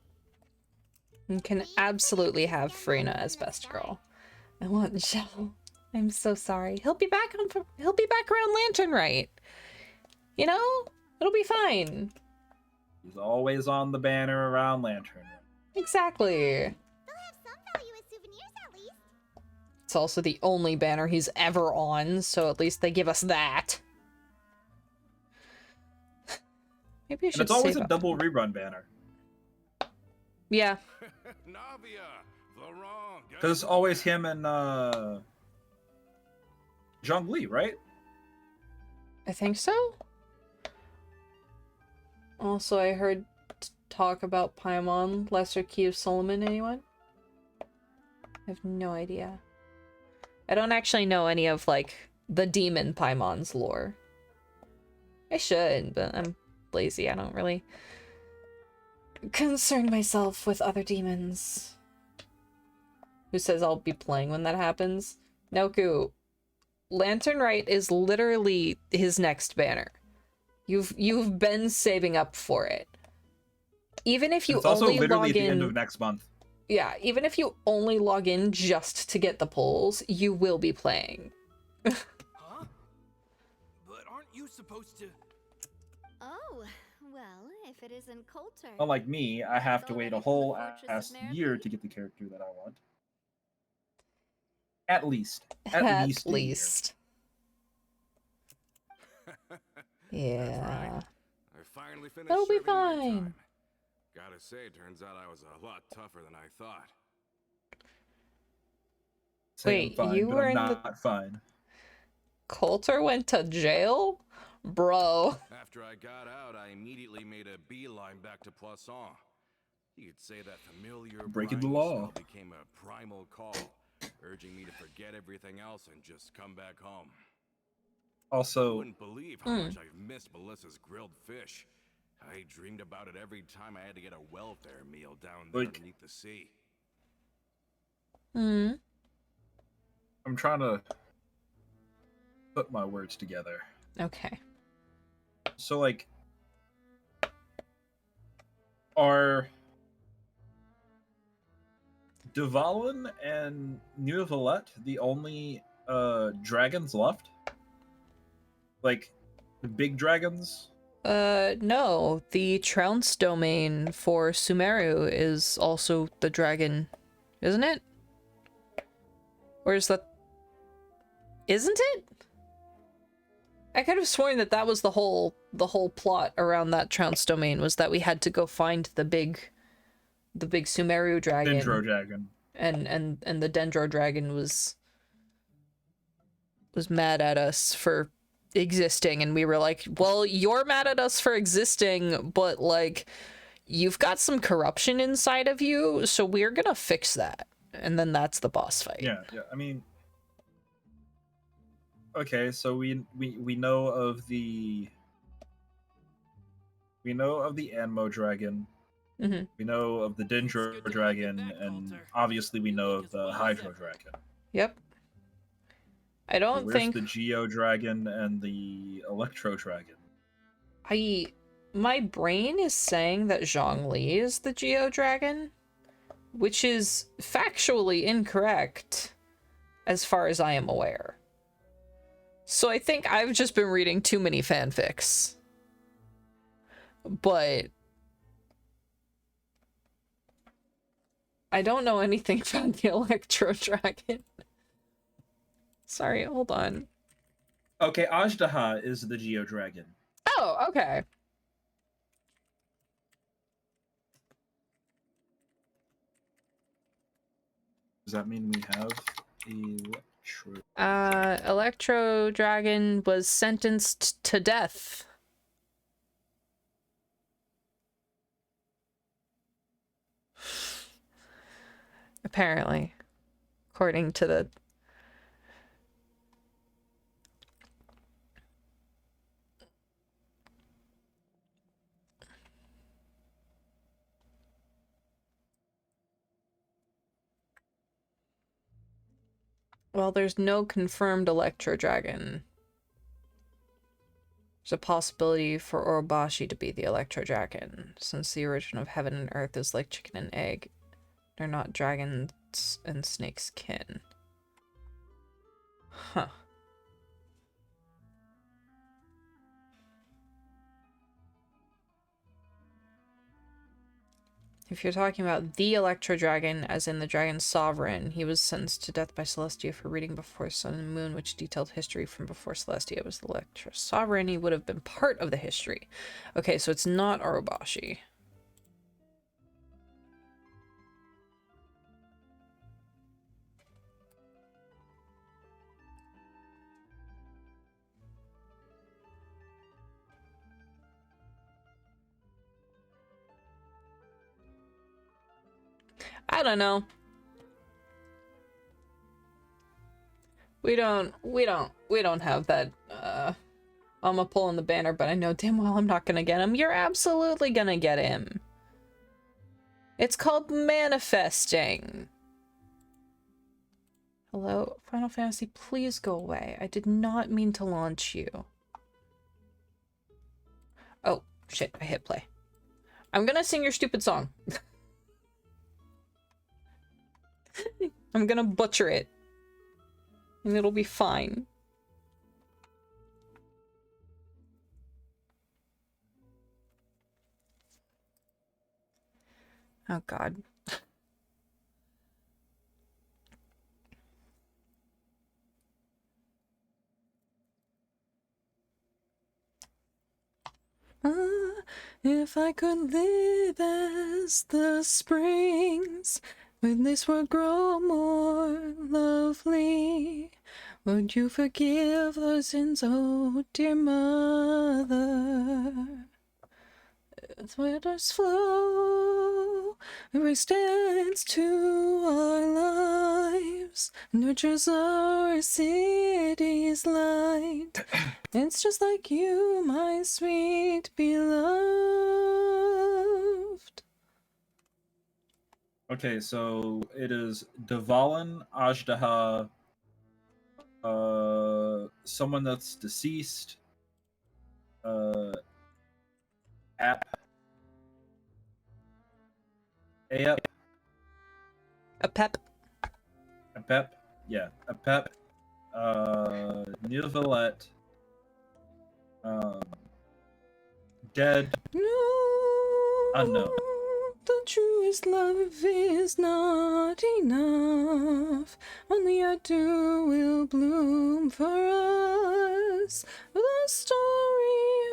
You can absolutely have Farina as best girl. I want Zhao. I'm so sorry. He'll be back around Lantern Right. You know? It'll be fine. He's always on the banner around Lantern. Exactly. They'll have some value as souvenirs at least. It's also the only banner he's ever on, so at least they give us that. Maybe I And should it's always save a up. double rerun banner. Yeah. Navia, Florent, Because it's always him and Zhongli, right? I think so. Also, I heard talk about Paimon, Lesser Key of Solomon. Anyone? I have no idea. I don't actually know any of, like, the demon Paimon's lore. I should, but I'm lazy. I don't really concern myself with other demons. Who says I'll be playing when that happens? Noku, Lantern Right is literally his next banner. You've been saving up for it. Even if you It's also only literally log at the in, end of next month. yeah, even if you only log in just to get the polls, you will be playing. Huh? But aren't you supposed to? Oh, well, if it isn't Coulter. Unlike me, I have to Go wait ready a for the whole Fortress of ass Merripede? year to get the character that I want. At least. At least. a year. least. Yeah. I finally finished That'll be serving my fine. time. Gotta say, turns out I was a lot tougher than I thought. Say I'm Wait, fine, you but were I'm in the- not fine. Coulter went to jail? Bro. After I got out, I immediately made a beeline back to Poisson. You could say that familiar Breaking the briny law. smell became a primal call, urging me to forget everything else and just come back home. You Also, wouldn't believe how much I've missed Melissa's grilled fish. I dreamed about it every time I had to get a welfare meal down there Like- underneath the sea. Hmm. I'm trying to put my words together. Okay. So, like, are Dvalin and Neuvillette the only dragons left? Like, the big dragons No. The Trounce domain for Sumeru is also the dragon, isn't it? Or is that... Isn't it? I could have sworn that that was the whole plot around that Trounce domain, was that we had to go find the big Sumeru dragon. Dendro dragon. And the Dendro dragon was mad at us for existing, and we were like, well, you're mad at us for existing, but like you've got some corruption inside of you, so we're gonna fix that. And then that's the boss fight. Yeah, I mean, okay, so we know of the Anmo dragon. Mm-hmm. We know of the Dendro dragon, and obviously we know of the Hydro dragon. Yep. I don't Where's think the Geo dragon and the Electro dragon? My brain is saying that Zhongli is the Geo dragon, which is factually incorrect as far as I am aware. So I think I've just been reading too many fanfics. But I don't know anything about the Electro dragon. Sorry, hold on. Okay, Ajdaha is the Geo dragon. Oh, okay. Does that mean we have Electro? Electro dragon was sentenced to death. Apparently, according to the... Well, there's no confirmed Electro dragon. There's a possibility for Orobashi to be the Electro dragon, since the origin of heaven and earth is like chicken and egg. They're not dragons and snakes kin. Huh. If you're talking about the Electro dragon, as in the dragon's sovereign, he was sentenced to death by Celestia for reading before Sun and Moon, which detailed history from before Celestia was the Electro sovereign. He would have been part of the history. Okay, so it's not Orobashi. I don't know. We don't have that, I'm a pulling the banner, but I know damn well I'm not gonna get him. You're absolutely gonna get him. It's called manifesting. Hello, Final Fantasy, please go away. I did not mean to launch you. Oh, shit, I hit play. I'm gonna sing your stupid song. I'm gonna butcher it. And it'll be fine. Oh god. If I could live as the springs, would this world grow more lovely? Would you forgive our sins, oh dear mother? As waters flow, it extends to our lives, nurtures our city's light. It's just like you, my sweet beloved. Okay, so it is Dvalin, Ajdaha, someone that's deceased, Apep. Yeah, Apep, Neuvillette, Dead. No, Unknown. the truest love is not enough. Only a dew will bloom for us. The story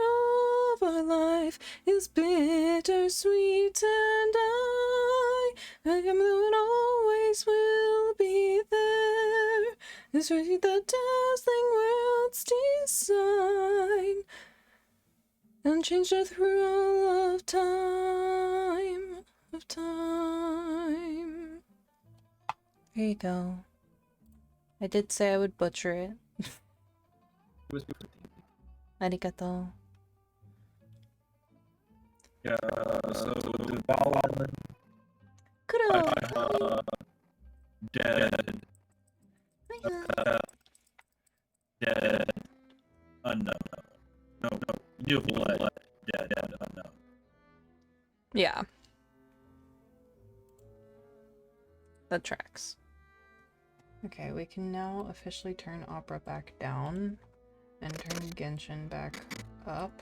of our life is bittersweet, and I am that always will be there. Is really the dazzling world's design, and change it through all of time, There you go. I did say I would butcher it. Arigato. Yeah, so the Ball Island. Kuro. Dead. Dead. Unknown. No. New blood. Dead. Unknown. Yeah. That tracks. Okay, we can now officially turn Opera back down and turn Genshin back up.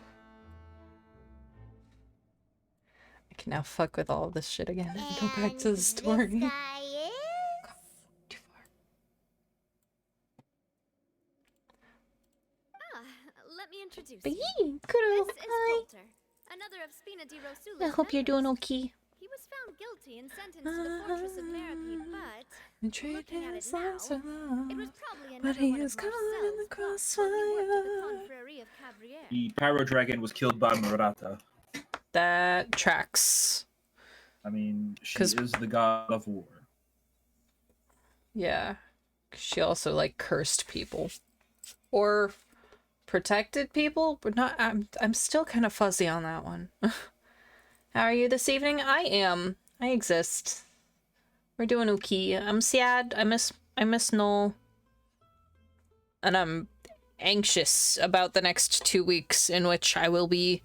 I can now fuck with all of this shit again and go back to the story. This guy is... Too far. Let me introduce But you. yee, Kuro, This is hi. Coulter, another of Spina di Rosula's I hope you're doing members. okay. He was found guilty and sentenced to the Fortress of Merope, but And trade looking at his it now, lives for love. it was probably But another he one is of caught in the Marcel's plots when he worked at the crossfire. Confrérie of Cabrières. The Pyro Dragon was killed by Murata. That tracks. I mean, she 'Cause- is the god of war. Yeah. She also like cursed people. Or protected people, but not I'm still kind of fuzzy on that one. How are you this evening? I am. I exist. We're doing okay. I'm sad. I miss Noel. And I'm anxious about the next 2 weeks in which I will be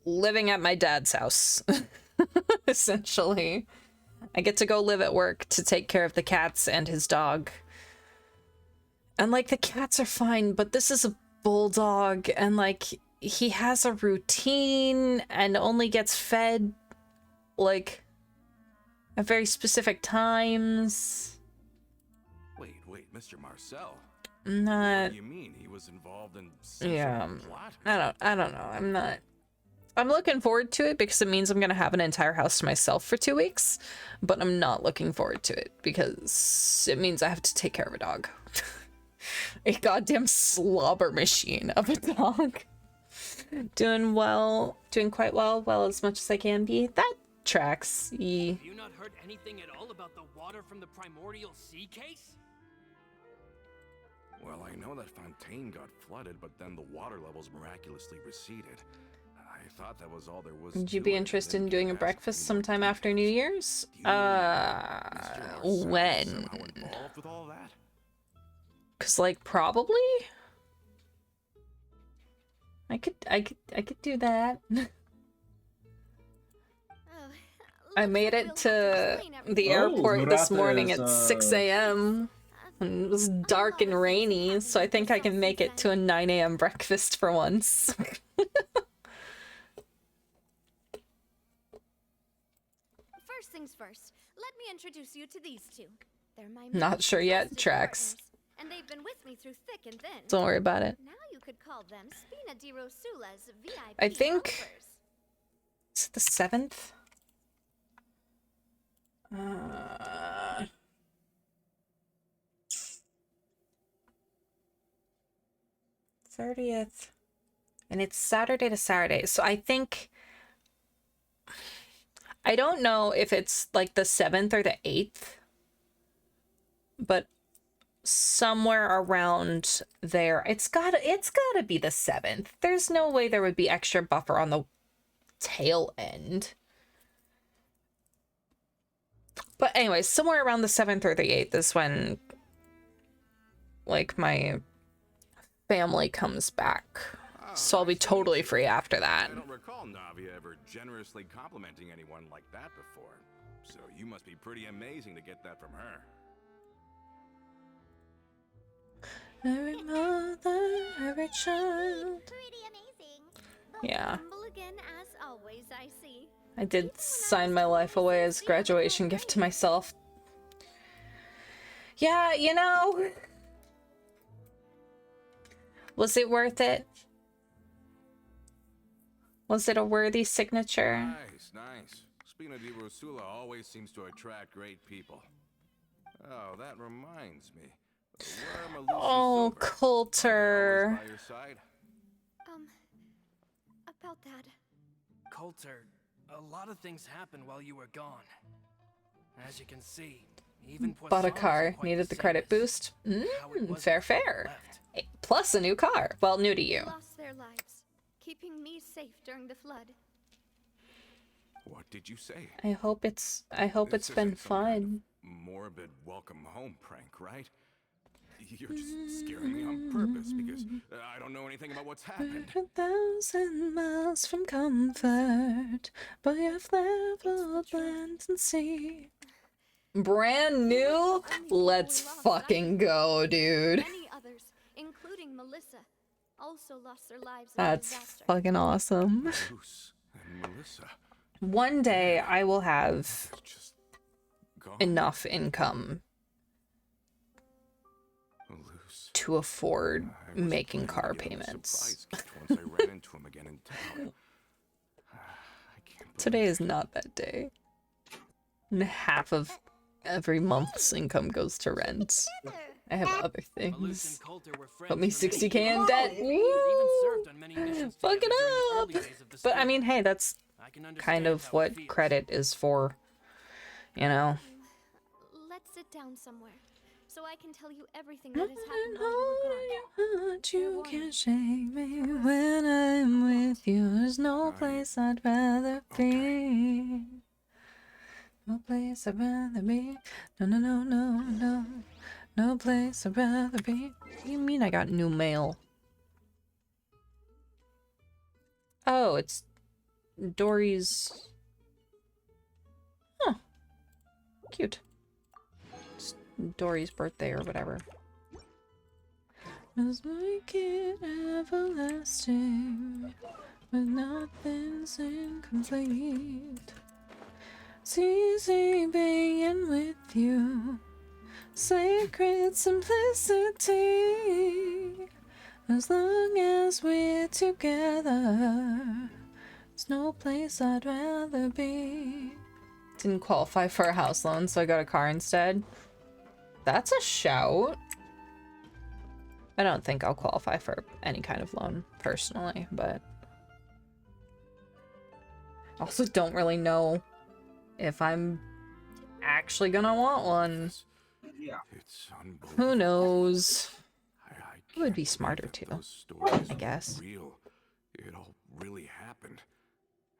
living at my dad's house. Essentially. I get to go live at work to take care of the cats and his dog. And like the cats are fine, but this is a bulldog and like he has a routine and only gets fed like at very specific times. Wait, Mr. Marcel. Not What do you mean he was involved in some yeah. sort of plot? I don't know. I'm looking forward to it because it means I'm gonna have an entire house to myself for 2 weeks, but I'm not looking forward to it because it means I have to take care of a dog. A goddamn slobber machine of a dog. Doing quite well as much as I can be. That tracks. Have you not heard anything at all about the water from the primordial sea case? Well, I know that Fontaine got flooded, but then the water levels miraculously receded. I thought that was all there was. Would you to be it. I interested in didn't doing a ask breakfast any more sometime after New details. Year's? Do you mean Mr. Marcel is When? somehow involved with all that? 'Cause like probably? I could do that. Oh, I looks made like it we'll have to explain everything. the Oh, airport this Murata morning is, at 6 a.m. and it was dark and rainy, so I think I can make it to a 9 a.m. breakfast for once. First things first, let me introduce you to these two. They're my Not most sure yet, trusted tracks. partners, and they've been with me through thick and thin. Don't worry about it. Now you could call them Spina di Rosula's VIP I think- helpers. Is it the 7th? 30th. And it's Saturday to Saturday. So I think... I don't know if it's like the 7th or the 8th. But somewhere around there. It's gotta be the 7th. There's no way there would be extra buffer on the tail end. But anyway, somewhere around the 7th or the 8th is when like my family comes back. Oh, So I'll be nice to totally meet you. free after that. I don't recall Navia ever generously complimenting anyone like that before. So you must be pretty amazing to get that from her. Every mother, every child. Pretty amazing. Yeah. Humble again as always, I see. I did sign my life away as graduation gift to myself. Yeah, you know. Was it worth it? Was it a worthy signature? Nice, nice. Spina di Rosula always seems to attract great people. Oh, that reminds me. Where are Melusa Oh, Silver? Coulter. By your side? About that. Coulter, a lot of things happened while you were gone. As you can see, even Bought a Poisson car. isn't quite Needed the same credit as boost. how it was Fair, before you fair. left. Plus a new car. Well, new to you. Lost their lives, keeping me safe during the flood. What did you say? I hope it's This been isn't some kind of fun. morbid welcome home prank, right? You're just scaring me on purpose because I don't know anything about what's happened. 1,000 miles from comfort, but you've leveled land and sea. Brand new? Let's fucking go, dude. Many others, including Melissa, also lost their lives in That's the disaster. fucking awesome. Bruce and Melissa One day I will have just gone. enough income Loose. to afford I was making planning car to give him a payments. surprise gift once I ran into him again in town. I can't believe Today is not that day. And half of every month's income goes to rent. I have other Malus and things. Coulter were friends Put me for many 60K years. in debt. They even served on many missions Fuck together during the it early up. days of the But I school. mean, hey, that's I can understand kind of how it what feels. credit is for, you know. Let's sit down somewhere, so I can tell you everything that has happened while you were gone. You can't shake me when I'm with you. There's no place I'd rather be. No place I'd rather be. No, no, no, no, no. No place I'd rather be. What do you mean I got new mail? Oh, it's Dory's. Huh. Cute. It's Dory's birthday or whatever. Let's make it everlasting, but nothing's incomplete. It's easy being with you, sacred simplicity. As long as we're together, there's no place I'd rather be. Didn't qualify for a house loan, so I got a car instead. That's a shout. I don't think I'll qualify for any kind of loan personally, but also don't really know if I'm actually gonna want one. It's unbelievable. Who knows? I It would be can't smarter believe that too, those stories I were guess. Real. It all really happened.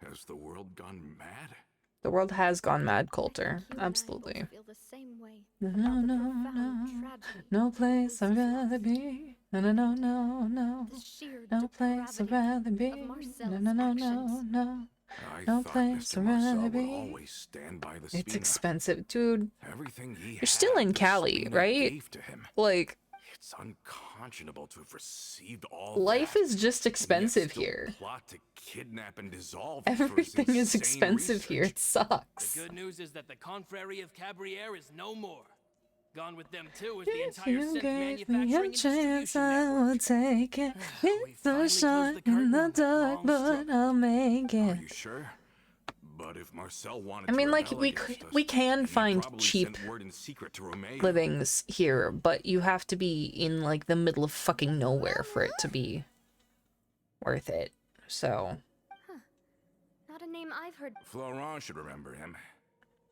Has the world gone mad? The world has gone mad, Coulter. You and I Absolutely. both feel the same way No, about no, the no, profound no. tragedy No of place I'd Melissa's rather loss. be. No, no, no, no, no. The sheer No place I'd depravity rather be. of No, Marcel's no, no, no, actions. no. I No thought place Mr. I'd Marcel rather would be. always stand by the It's Spina. expensive, dude. Everything he You're still had, in the Cali, Spina right? gave to him. Like, It's unconscionable to have received all life that, is just and yet expensive still here. Plot to kidnap and dissolve him for his Everything is insane expensive here. research. It sucks. The good news is that the Confrérie of Cabriere is no more. Gone with them too is the If entire you synth gave me manufacturing a and chance, distribution I network. would take it. We It's finally a closed shot the in curtain the on that dark, long but struggle. I'll make Are it. you sure? But if Marcel wanted I mean, to like, rebel we against us, we can he find probably cheap sent word in secret to Romeo. livings here, but you have to be in like the middle of fucking nowhere for it to be worth it. So, Not a name I've heard. Florent should remember him.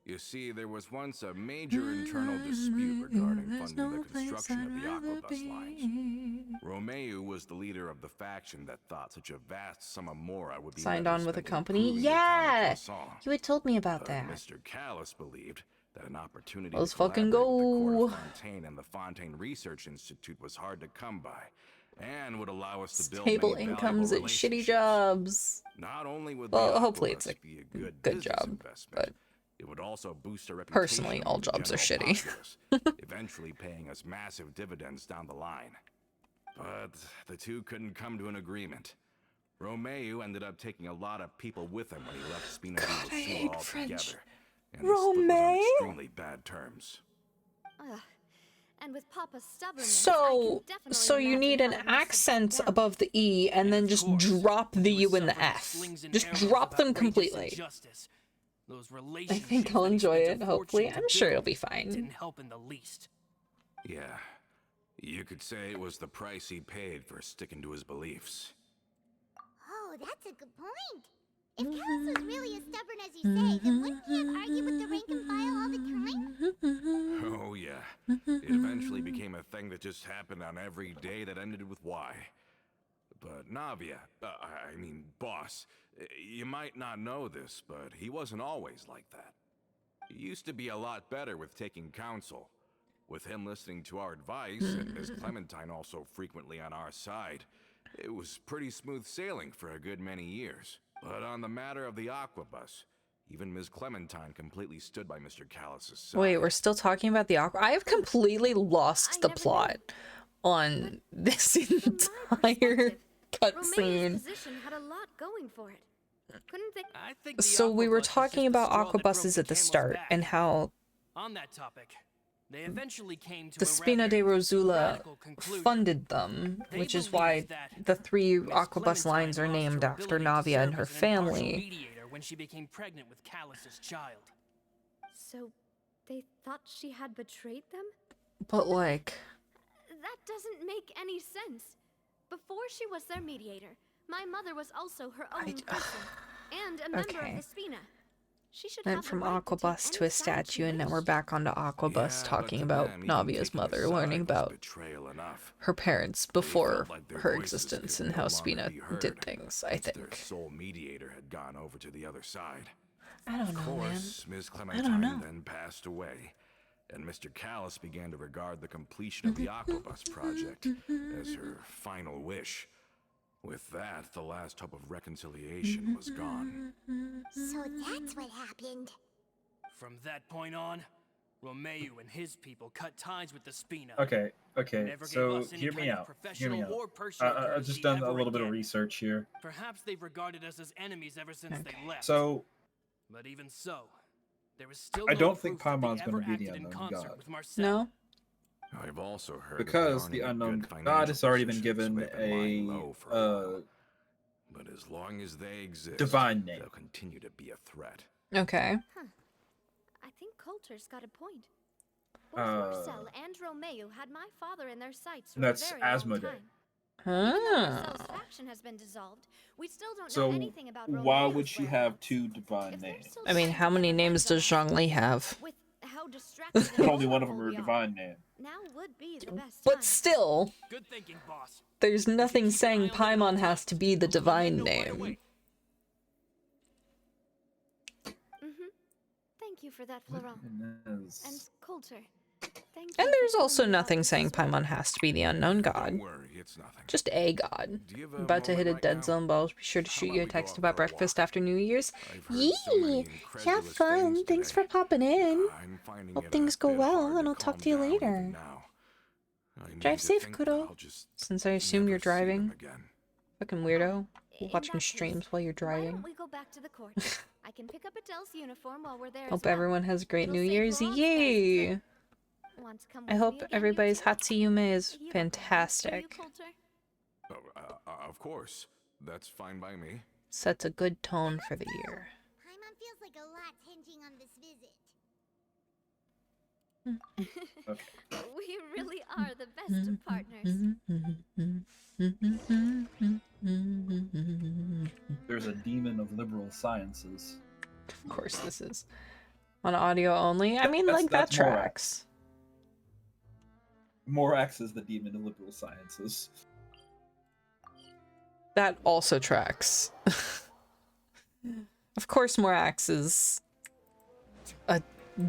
You see, there was once a major internal dispute regarding there's funding no the place construction I'd of the rather Aquabus lines. be. Romeo was the leader of the faction that thought such a vast sum of mora would be Signed better on with a spent company? improving the town of Yeah! Poisson. You had told me about But that. Mr. Callis believed that an opportunity Let's to fucking collaborate with the go. Court of Fontaine and the Fontaine Research Institute was hard to come by, and would allow us to build Stable many incomes valuable and shitty relationships. jobs. Not only would Well, the hopefully it's Aquabus a be a good, good business job, investment, but it would also boost our reputation personally, all among the jobs are general shitty. populace, eventually paying us massive dividends down the line. But the two couldn't come to an agreement. Romeu ended up taking a lot of people with him when he left Spina God, I hate Divosula French. altogether. And the split was on Romeu? extremely bad terms. Ugh. And with Papa's stubbornness, So, I can definitely so you imagine need how an it must have gone accent down. above the E and then Of just course, drop the he U was and the suffering F. slings and Just arrows drop of them outrageous completely. injustice. Those I relationships think I'll that he enjoy spent it, a hopefully. fortune to I'm sure build it'll be fine. Didn't help in the least. Yeah. You could say it was the price he paid for sticking to his beliefs. Oh, that's a good point. If Callus was really as stubborn as you say, then wouldn't he have argued with the rank and file all the time? Oh, yeah. It eventually became a thing that just happened on every day that ended with Y. But Navia, boss, you might not know this, but he wasn't always like that. He used to be a lot better with taking counsel. With him listening to our advice, and Miss Clementine also frequently on our side, it was pretty smooth sailing for a good many years. But on the matter of the Aquabus, even Ms. Clementine completely stood by Mr. Callus's side. Wait, we're still talking about the Aqua. I have completely lost the plot on this entire cutscene. Romeu's position had a lot going for it. Couldn't they? I think the So we were Aquabus was talking just the about straw that broke Aquabuses at the camel's start back. and how On that topic, they eventually came to the a Spina rather de Rosula radical conclusion. funded them, They which is believed why that the 3 Miss Aquabus Clementine lines are lost named her after ability to Navia and serve her as an impartial family. mediator when she became pregnant with Callus's child. So, they thought she had betrayed them? But like, That doesn't make any sense. Before she was their mediator, my mother was also her own person and a member Okay. of the Spina. She should went have the from right to take Aquabus to any a side she statue, and now we're wished. back onto Aquabus Yeah, talking but to about them, even Navia's taking a mother, side learning was about betrayal enough. her parents They before felt like their her voices existence could and no how longer Spina be heard did things, I once Their think. sole mediator had gone over to the other side. I don't Of know, man. course, Ms. don't Clementine know. then passed away, and Mr. Callus began to regard the completion of the Aquabus project as her final wish. With that, the last hope of reconciliation was gone. So that's what happened. From that point on, Romeu and his people cut ties with the Spina. Okay, Never gave so us any hear me kind of out. Hear professional me out. or personal I've courtesy just done a ever little bit of again. research here. Perhaps they've regarded us as enemies ever since they left. So But even so, there is still I no don't think proof that they Paimon's ever gonna be the acted in unknown concert god. with Marcel. No? I've also heard because that the they aren't in a unknown good god financial has already been position, so given they've been lying a low for a while. But as long as they exist, divine name. they'll continue to be a threat. Okay. I think Coulter's got a point. Both Marcel and Romeu had my father in their sights for That's a very long Asmodee. time. Even though Ah. Marcel's faction has been dissolved, we still don't So know anything about why Romeu's would she have whereabouts. two divine If they're names? still I mean, how many names does Zhongli have? With how distracted But and only one of them powerful are we are, divine name. now would be the best But time. still, Good thinking, boss. there's nothing saying keep an eye on them Paimon has to be the We'll let divine know right name. away. Thank you for that, Florent. And Coulter. Thank you And for there's telling also me about nothing this saying as well. Paimon has to be the unknown god. Don't worry, it's nothing. Just a god. Do you have About to hit a moment dead right zone, but I'll be sure to How shoot about you a we go text out about for a breakfast walk? after New Year's. I've heard so many Yee! incredulous Have fun. things Thanks today. for popping in. I'm finding Hope it a things go bit well, hard and to I'll talk calm to you down later. even now. I need Drive to safe, think that Kudo. I'll just Since I assume never you're see them driving. again. Fucking weirdo. In Watching that case, streams while you're Why driving. don't we go back to the court? I can pick up Adele's uniform while we're there. Hope as well. everyone has a great It'll New save Year's. Laurent's face, Yay! too. Want to come I with hope me again, everybody's you two? Hatsuyume is You don't mind, do you, fantastic. Coulter? Oh, of course. That's fine by me. Sets a good tone for the year. Paimon feels like a lot's hinging on this visit. We really are the best of partners. There's a demon of liberal sciences. Of course, this is on audio only. I mean, like, that That's Morax. tracks. Morax is the demon of liberal sciences. That also tracks. Of course, Morax is a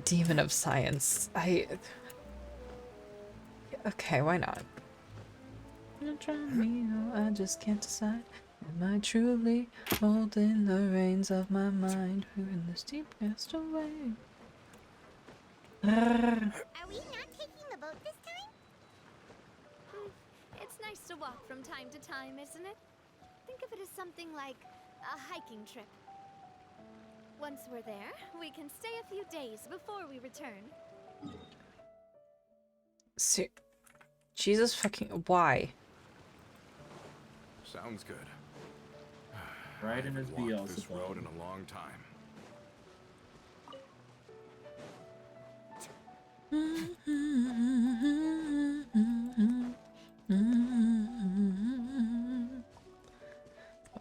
demon of science. Okay, why not? I'm trying, I just can't decide. Am I truly holding the reins of my mind? Who in this deep cast away? Are we not taking the boat this time? It's nice to walk from time to time, isn't it? Think of it as something like a hiking trip. Once we're there, we can stay a few days before we return. Jesus fucking why? Sounds good. Right in his I haven't walked this Beelzebub. road in a long time.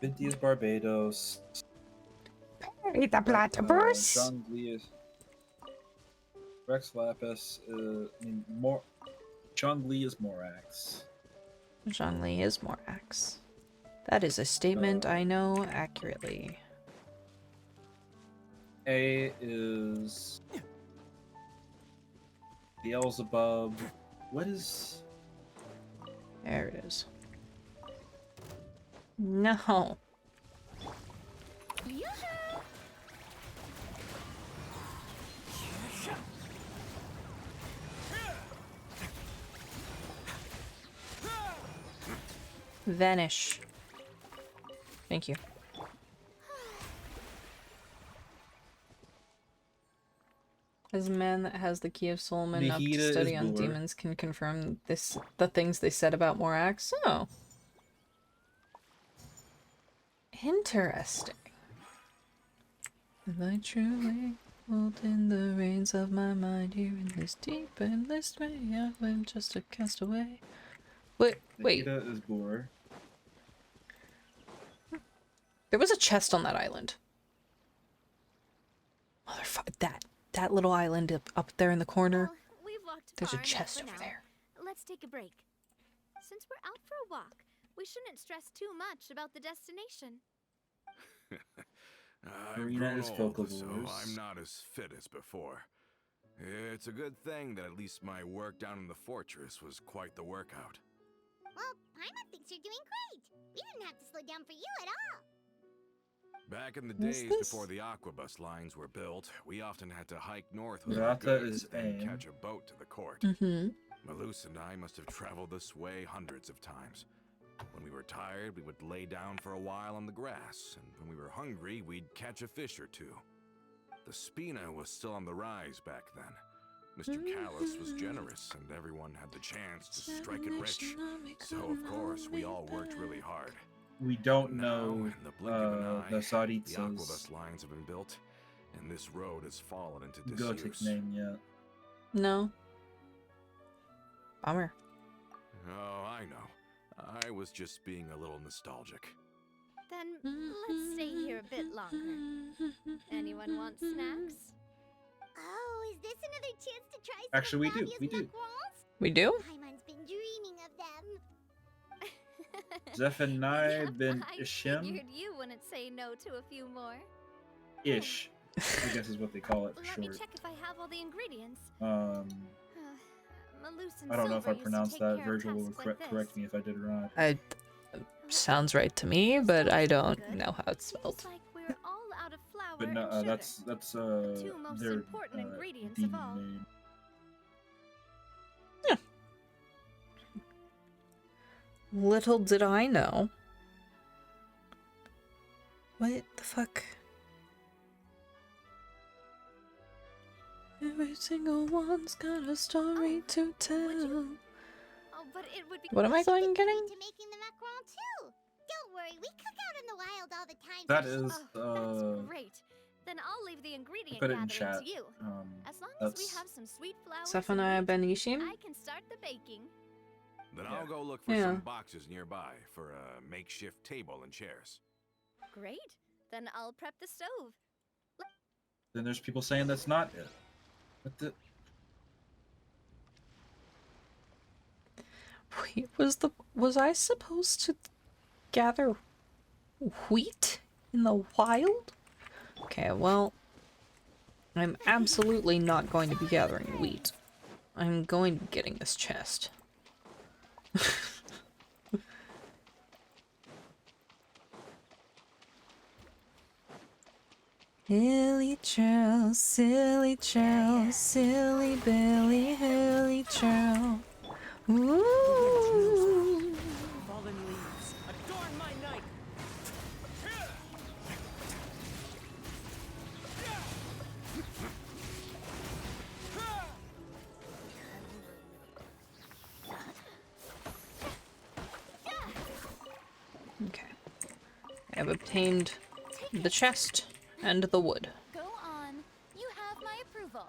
Vintius Barbados. The platypus. Zhongli is Rex Lapis. Zhongli is Morax. Zhongli is Morax. That is a statement I know accurately. A is Beelzebub. What is? There it is. No. Vanish. Thank you. As a man that has the key of Solomon enough to Vegeta study is on Boar. demons can confirm the things they said about Morax. Oh. Interesting. Am I truly holding the reins of my mind here in this deep endless way? I'm just a castaway. Wait. Vegeta is Boar. There was a chest on that island. Motherfucker, that little island up there in the corner. Well, we've walked There's a far enough chest for over now. there. Let's take a break. Since we're out for a walk, we shouldn't stress too much about the destination. I've Marina grown is old, Vocalors. so I'm not as fit as before. It's a good thing that at least my work down in the fortress was quite the workout. Well, Paimon thinks you're doing great. We didn't have to slow down for you at all. Back in the What's days this? before the aquabus lines were built, we often had to hike north with our Rata goods, is then aim. catch a boat to the court. Mm-hmm. Malus and I must have traveled this way hundreds of times. When we were tired, we would lay down for a while on the grass, and when we were hungry, we'd catch a fish or two. The Spina was still on the rise back then. Mr. Callus was generous, and everyone had the chance to strike it rich. So, of course, we all worked really hard. We don't Now, know in the blink of an eye, the the Saritsas aquabus lines have been built, and this road has fallen into Gothic disuse. name yet. No. Bummer. Oh, I know. I was just being a little nostalgic. Then let's stay here a bit longer. Anyone want snacks? Oh, is this another chance to try some Actually, of we do, Navia's we do. macarons? We do? Paimon's been dreaming of them. Zephaniah Yep, bin I Ishim? figured you wouldn't say no to a few more. Ish, I guess is what they call it for Let me short. check if I have all the ingredients. Malus and I don't know if Silver I used to pronounced take that. care of Virgil will tasks like correct this. me if I did it wrong. Sounds right to me, but I don't know how it's spelled. Seems like we're all out of flour But no, and sugar. that's Two most their important ingredients of demon all. name. Little did I know. What the fuck? Every single one's got a story to tell. Oh, but it would be What am I going and getting? To making the macaron too. Don't worry, we cook out in the wild all the time. That so is, that's great. Then I'll leave the ingredient put it in gathering chat. to you. Um, As long as we that's- have some sweet flowers Zephaniah and Ben wheat, Ishim? I can start the baking. Then Yeah. I'll go look for Yeah. some boxes nearby for a makeshift table and chairs. Great. Then I'll prep the stove. Then there's people saying that's not it. What the? Wait, was I supposed to gather wheat in the wild? Okay, well, I'm absolutely not going to be gathering wheat. I'm going to be getting this chest. Hilly trail, silly billy, hilly trail. Ooh. Fallen leaves, adorn my night. I've obtained the chest and the wood. Go on. You have my approval.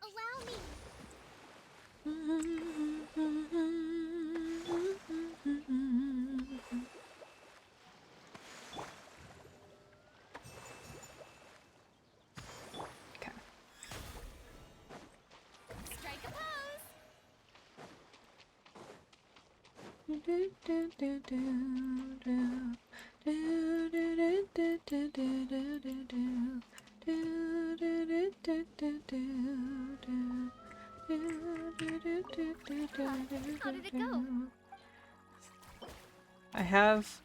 Allow me. Okay. Strike a pose. How did it go? I have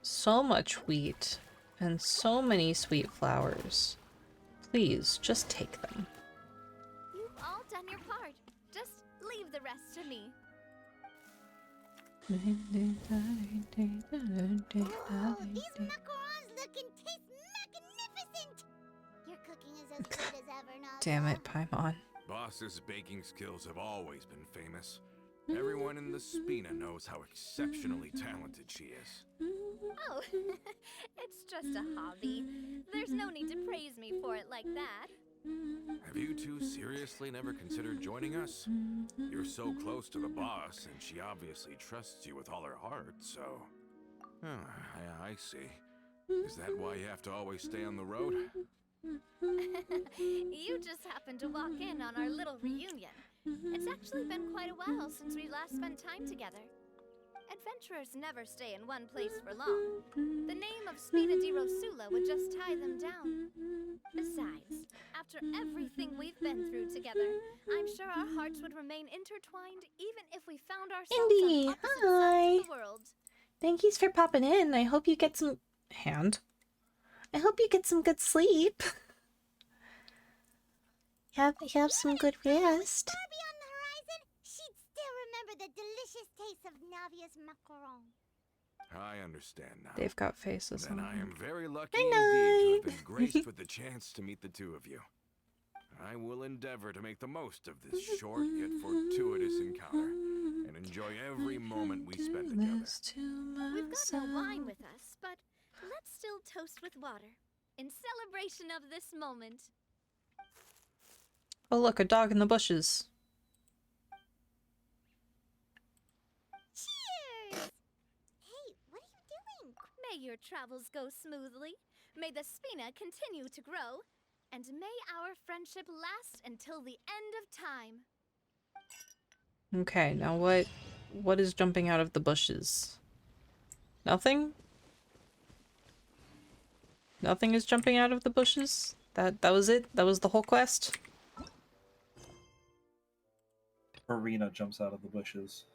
so much wheat and so many sweet flowers. Please, just take them. You've all done your part. Just leave the rest to me. Oh, these macarons look and taste magnificent. Your cooking is as good as ever, Navia. Damn it, Paimon. Boss's baking skills have always been famous. Everyone in the Spina knows how exceptionally talented she is. Oh, it's just a hobby. There's no need to praise me for it like that. Have you two seriously never considered joining us? You're so close to the boss, and she obviously trusts you with all her heart, so... I see. Is that why you have to always stay on the road? You just happened to walk in on our little reunion. It's actually been quite a while since we last spent time together. Adventurers never stay in one place for long. The name of Spina di Rosula would just tie them down. Besides, after everything we've been through together, I'm sure our hearts would remain intertwined even if we found ourselves Indy, on opposite hi. sides of the world. Thank yous for popping in. I hope you get some... I hope you get some good sleep. Have some good rest. Barbie on the horizon, she'd still remember the delicious taste of Navia's macaron. I understand now. They've got faces Then on I them. am very lucky Good indeed to have night. been graced with the chance to meet the two of you. I will endeavor to make the most of this short yet fortuitous encounter and enjoy every moment we spend together. We've got no wine with us, but let's still toast with water in celebration of this moment. Oh look, a dog in the bushes. Cheers! Hey, what are you doing? May your travels go smoothly. May the Spina continue to grow. And may our friendship last until the end of time. Okay, now what is jumping out of the bushes? Nothing? Nothing is jumping out of the bushes? That was it? That was the whole quest? Arena jumps out of the bushes.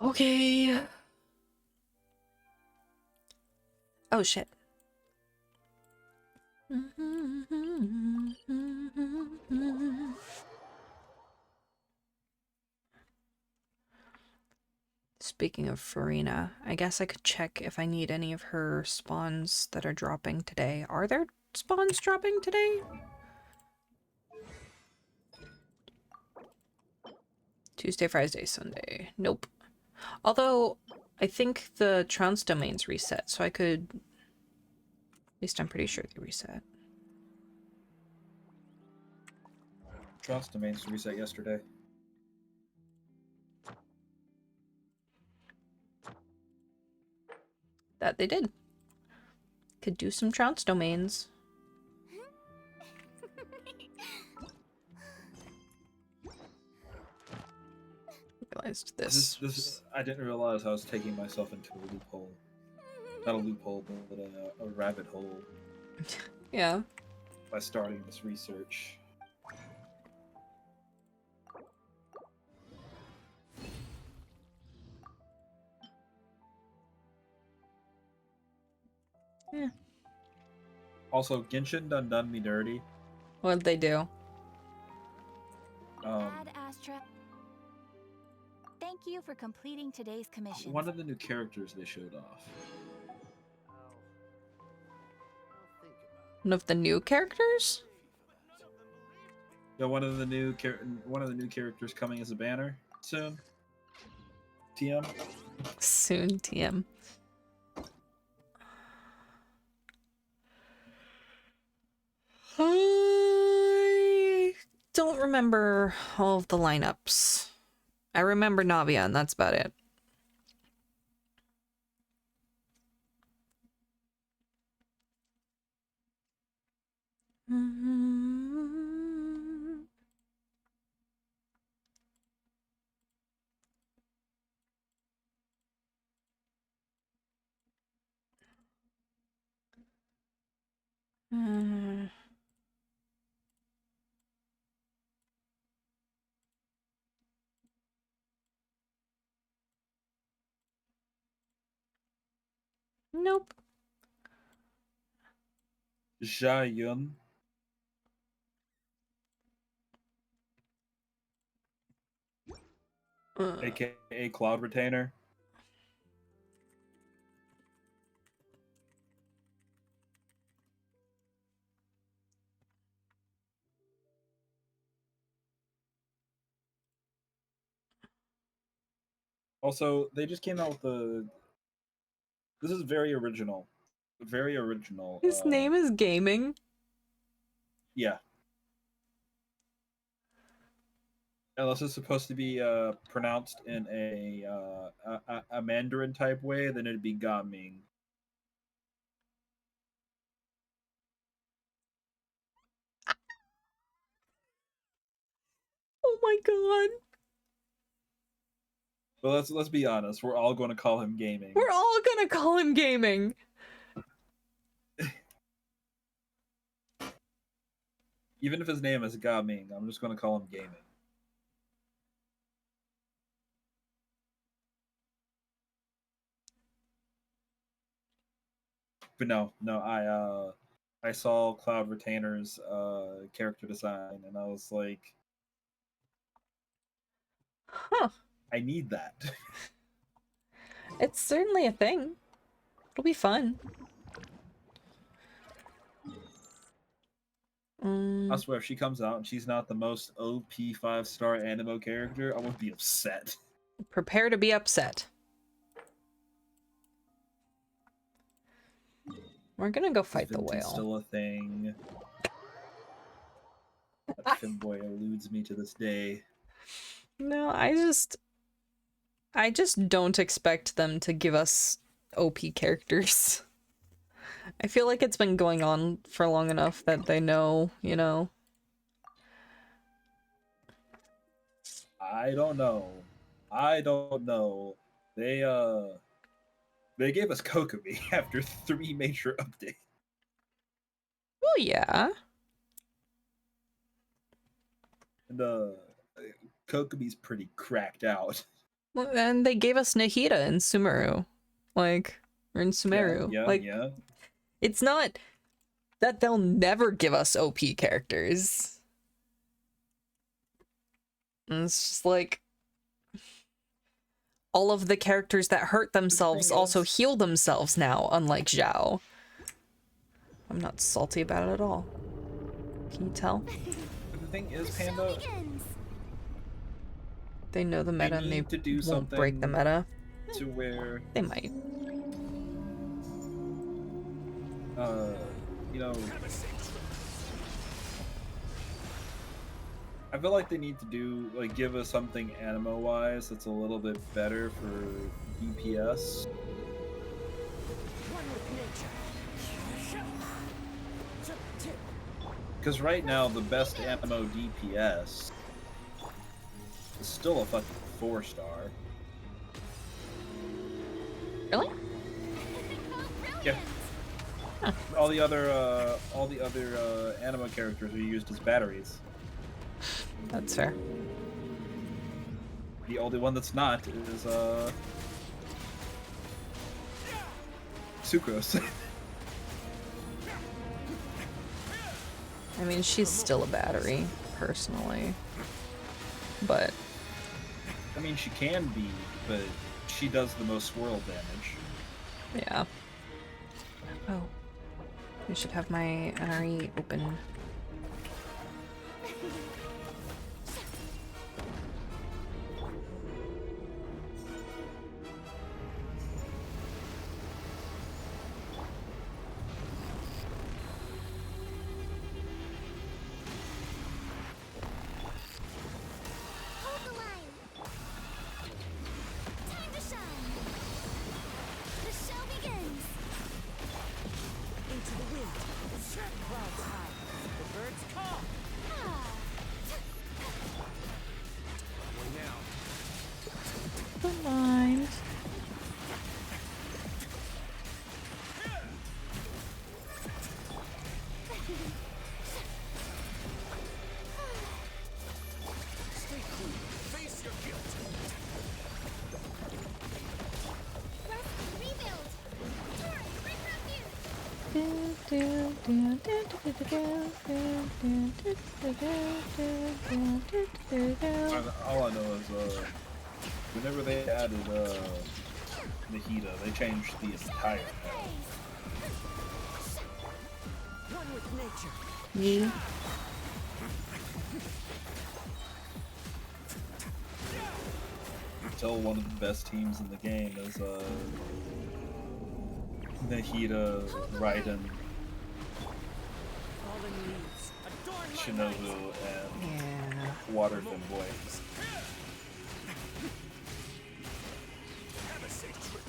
Okay. Oh shit. Speaking of Farina, I guess I could check if I need any of her spawns that are dropping today. Are there spawns dropping today? Tuesday, Friday, Sunday. Nope. Although, I think the Trounce domain's reset, so I could... At least I'm pretty sure they reset. Trounce domains reset yesterday. That they did. Could do some Trounce domains. Realized this. I didn't realize I was taking myself into a loophole. Not a loophole, but a rabbit hole. Yeah. By starting this research. Yeah. Also, Genshin done me dirty. What'd they do? Bad Astra. Thank you for completing today's commission. One of the new characters they showed off. One of the new characters? Yeah, one of the new characters coming as a banner soon. TM. Soon, TM. I don't remember all of the lineups. I remember Navia, and that's about it. Nope. Jia Yun. AKA Cloud Retainer. Also, they just came out with the. This is very original. Very original. His name is Gaming. Yeah. Unless it's supposed to be pronounced in a Mandarin type way, then it'd be Gaming. Oh my god. But let's be honest, we're all going to call him Gaming. We're all gonna call him Gaming. Even if his name is Gaming, I'm just going to call him Gaming. But no, I saw Cloud Retainer's character design, and I was like, huh. I need that. It's certainly a thing. It'll be fun. I swear, if she comes out and she's not the most OP 5-star anime character, I would be upset. Prepare to be upset. We're gonna go fight the Vinton's whale. Still a thing. That Finboy eludes me to this day. No, I just don't expect them to give us OP characters. I feel like it's been going on for long enough that they know, you know. I don't know. They gave us Kokomi after 3 major updates. Oh yeah. And Kokomi's pretty cracked out. Well, and they gave us Nahida in Sumeru. Like, or in Sumeru. Yeah. It's not that they'll never give us OP characters. And it's just like all of the characters that hurt themselves also heal themselves now, unlike Zhao. I'm not salty about it at all. Can you tell? The thing is, Panda, they know the meta and they need to do won't break the meta. to where They might. you know, I feel like they need to do, like, give us something animo-wise that's a little bit better for DPS. Because right now, the best animo DPS is still a fucking 4-star. Really? Yeah. Huh. All the other animo characters are used as batteries. That's fair. The only one that's not is Sucrose. I mean, she's still a battery, personally. But mean, she can be, but she does the most swirl damage. Yeah. Oh. I should have my NRE open. Hold the line. Time to shine. The show begins. Into the wind. Clouds high. The birds call. Way now. Don't mind. Stay cool. Face your guilt. Rest and rebuild. Turn, bring refuge. All I know is, whenever they added, Nahida, they changed the entire map. One with nature. Yeah. Still one of the best teams in the game is, Nahida, Raiden, Fallen leaves. Adorn my Shinobu, and Yeah. Water Femboy. Have a safe trip.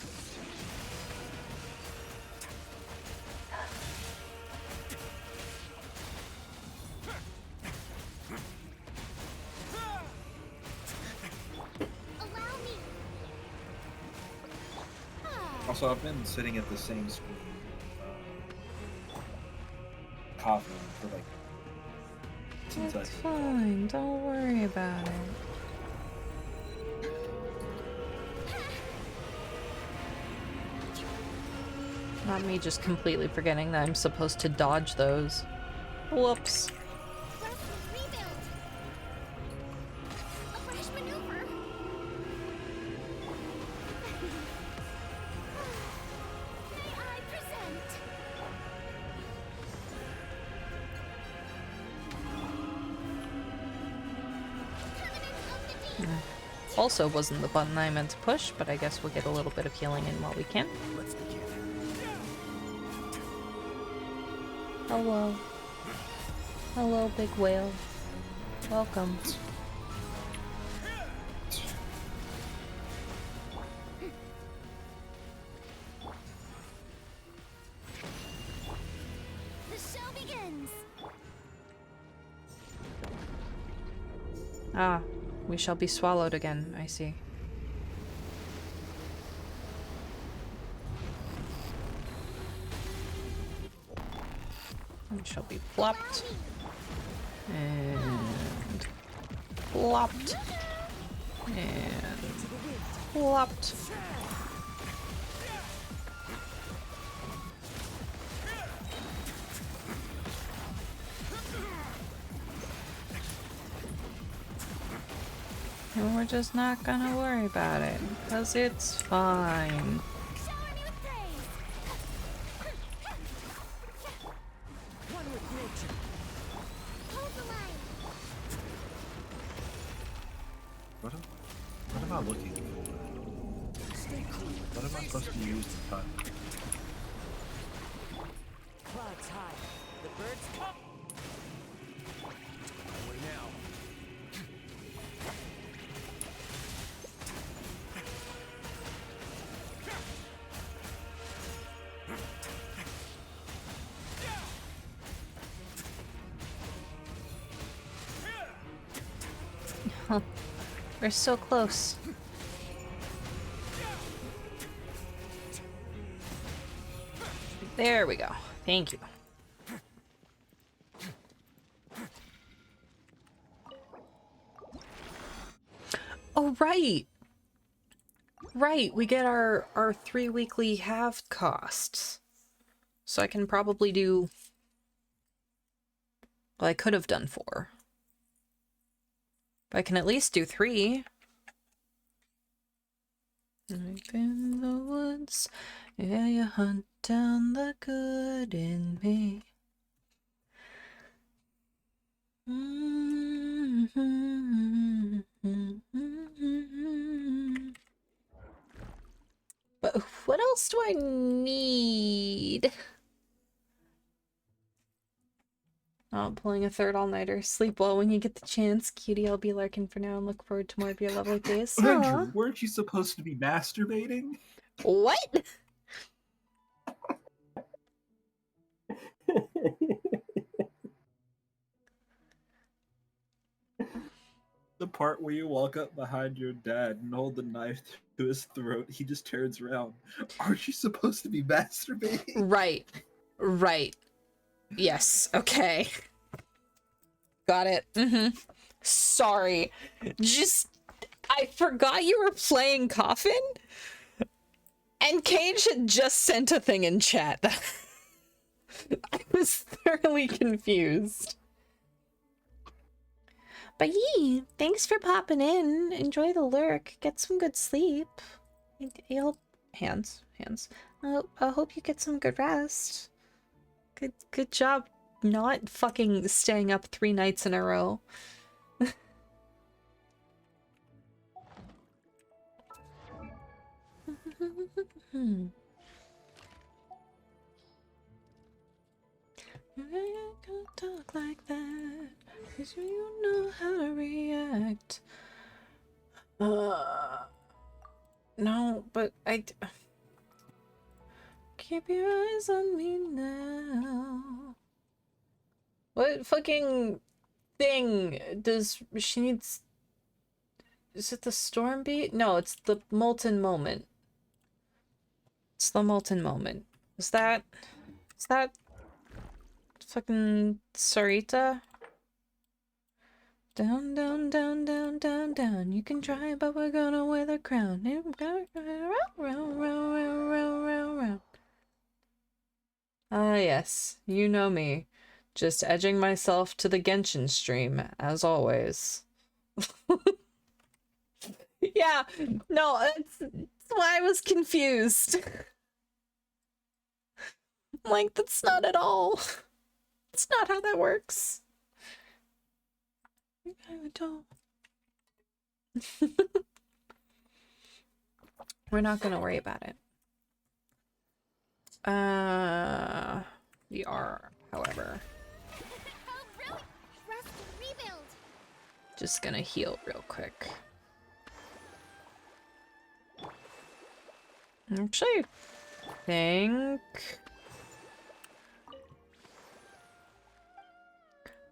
Allow me. Also, I've been sitting at the same screen, coughing for like since It's fine. Don't worry about it. Not me just completely forgetting that I'm supposed to dodge those. Whoops. Rest and rebuild. A fresh maneuver. May I present? Covenant of the Deep. Also wasn't the button I meant to push, but I guess we'll get a little bit of healing in while we can. Let's begin. Hello. Hello, big whale. Welcome. The show begins. Ah, we shall be swallowed again, I see. We shall be plopped. And plopped. And plopped. And we're just not gonna worry about it, because it's fine. Shower me with praise. One with nature. Hold the line. What am I looking for? Stay cool. What am I supposed to use this time? Clouds high. The birds call. Way now. We're so close. There we go. Thank you. Oh, right. Right, we get our 3 weekly halved costs. So I can probably do... Well, I could have done 4. But I can at least do 3. Like in the woods, yeah, you hunt down the good in me. But what else do I need? Not pulling a third all-nighter. Sleep well when you get the chance. Cutie, I'll be lurking for now and look forward to more of your lovely face. Andrew, weren't you supposed to be masturbating? What? The part where you walk up behind your dad and hold the knife to his throat, he just turns around. Aren't you supposed to be masturbating? Right. Right. Yes. Okay. Got it. Sorry. I forgot you were playing Coffin? And Cage had just sent a thing in chat. I was thoroughly confused. But yee, thanks for popping in. Enjoy the lurk. Get some good sleep. Hands. I hope you get some good rest. Good job not fucking staying up 3 nights in a row. You can't talk like that, 'cause you know how to react. No, but keep your eyes on me now. What fucking thing does she needs? Is it the storm beat? No, it's the molten moment. It's the molten moment. Is that fucking Sarita? Down, down, down, down, down, down. You can try, but we're gonna wear the crown. Ah, yes. You know me. Just edging myself to the Genshin stream, as always. Yeah, no, that's why I was confused. Like, that's not at all. It's not how that works. I don't. We're not gonna worry about it. We are, however. Just gonna heal real quick. Actually, I think...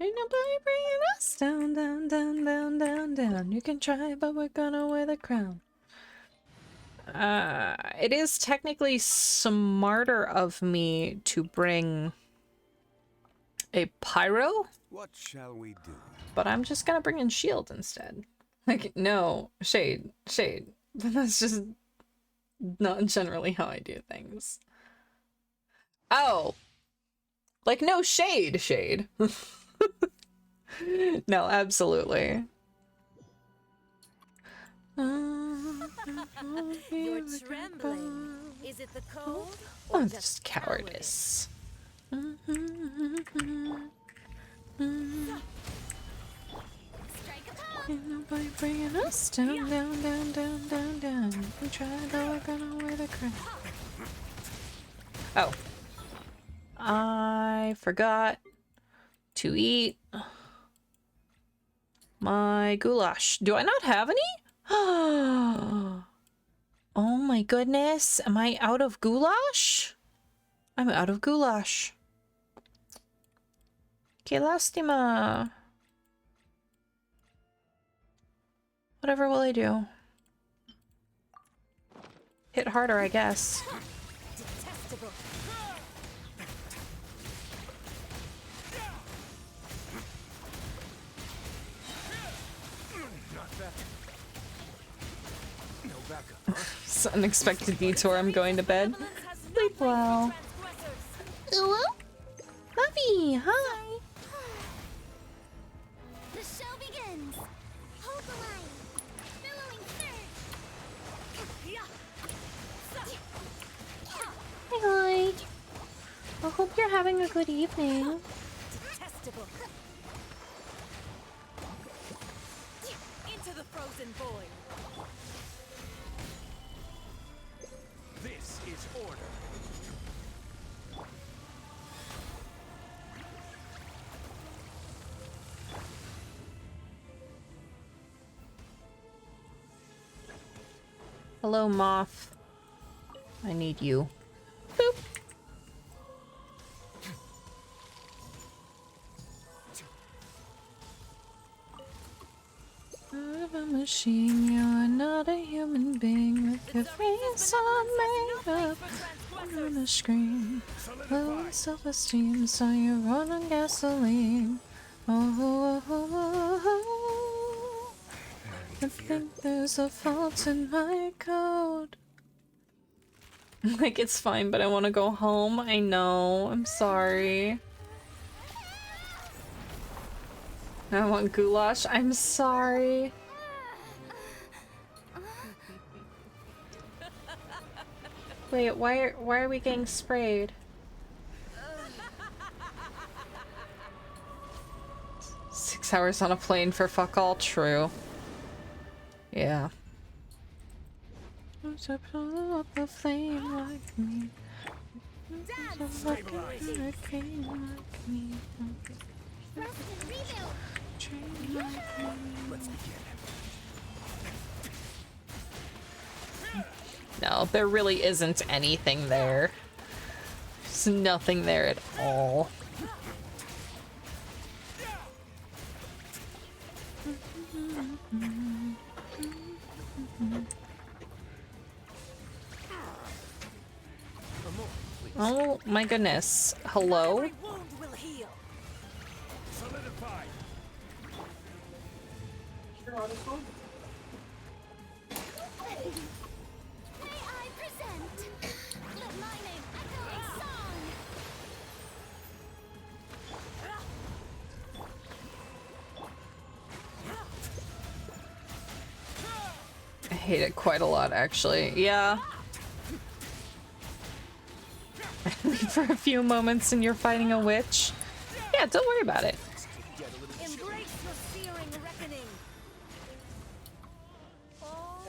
Ain't nobody bringing us down, down, down, down, down, down. You can try, but we're gonna wear the crown. It is technically smarter of me to bring a pyro. What shall we do? But I'm just gonna bring in shield instead. Like, no, shade. But that's just not generally how I do things. Oh. Like, no shade. No, absolutely. You're trembling. Is it the cold? Oh, it's just cowardice. Ain't nobody bringing us down, down, down, down, down, down. We try, but we're gonna wear the crown. Oh. I forgot to eat my goulash. Do I not have any? Oh my goodness. Am I out of goulash? I'm out of goulash. Que lastima. Whatever will I do? Hit harder, I guess. Detestable. It's an unexpected detour. I'm going to bed. Sleep well. Hello? Lovey, hi. The show begins. Hold the line. Billowing surge. Hi. I hope you're having a good evening. Detestable. Into the frozen void. This is order. Hello, Moth. I need you. Boop. Out of a machine, you're not a human being with your face all made up on a screen. Low self-esteem, so you run on gasoline. Oh, I think there's a fault in my code. Like, it's fine, but I want to go home. I know. I'm sorry. I want goulash. I'm sorry. Wait, why are we getting sprayed? 6 hours on a plane for fuck all. True. Yeah. To blow up a flame like me. Like a hurricane like me. Train like me. Let's begin. No, there really isn't anything there. There's nothing there at all. Oh my goodness. Hello? Every wound will heal. Solidify. May I present? Let my name echo in song. I hate it quite a lot, actually. Yeah. For a few moments and you're fighting a witch. Yeah, don't worry about it. Embrace the searing reckoning. All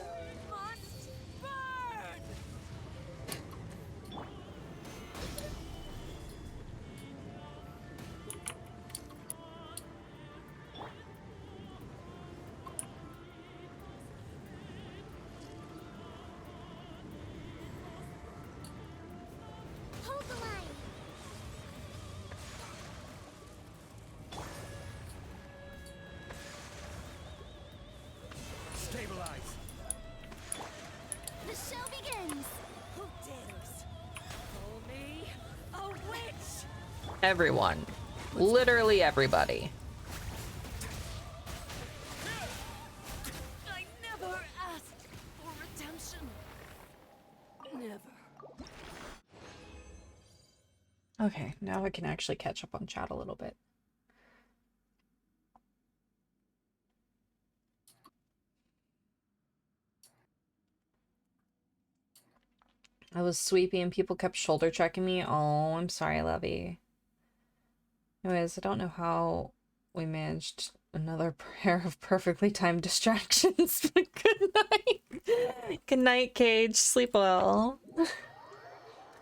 must burn. Hold the line. Stabilize. The show begins. Who dares call me a witch? Everyone. Literally everybody. I never asked for redemption. Never. Okay, now I can actually catch up on chat a little bit. I was sweepy and people kept shoulder checking me. Oh, I'm sorry, Lovey. Anyways, I don't know how we managed another pair of perfectly timed distractions, but good night. Good night, Cage. Sleep well.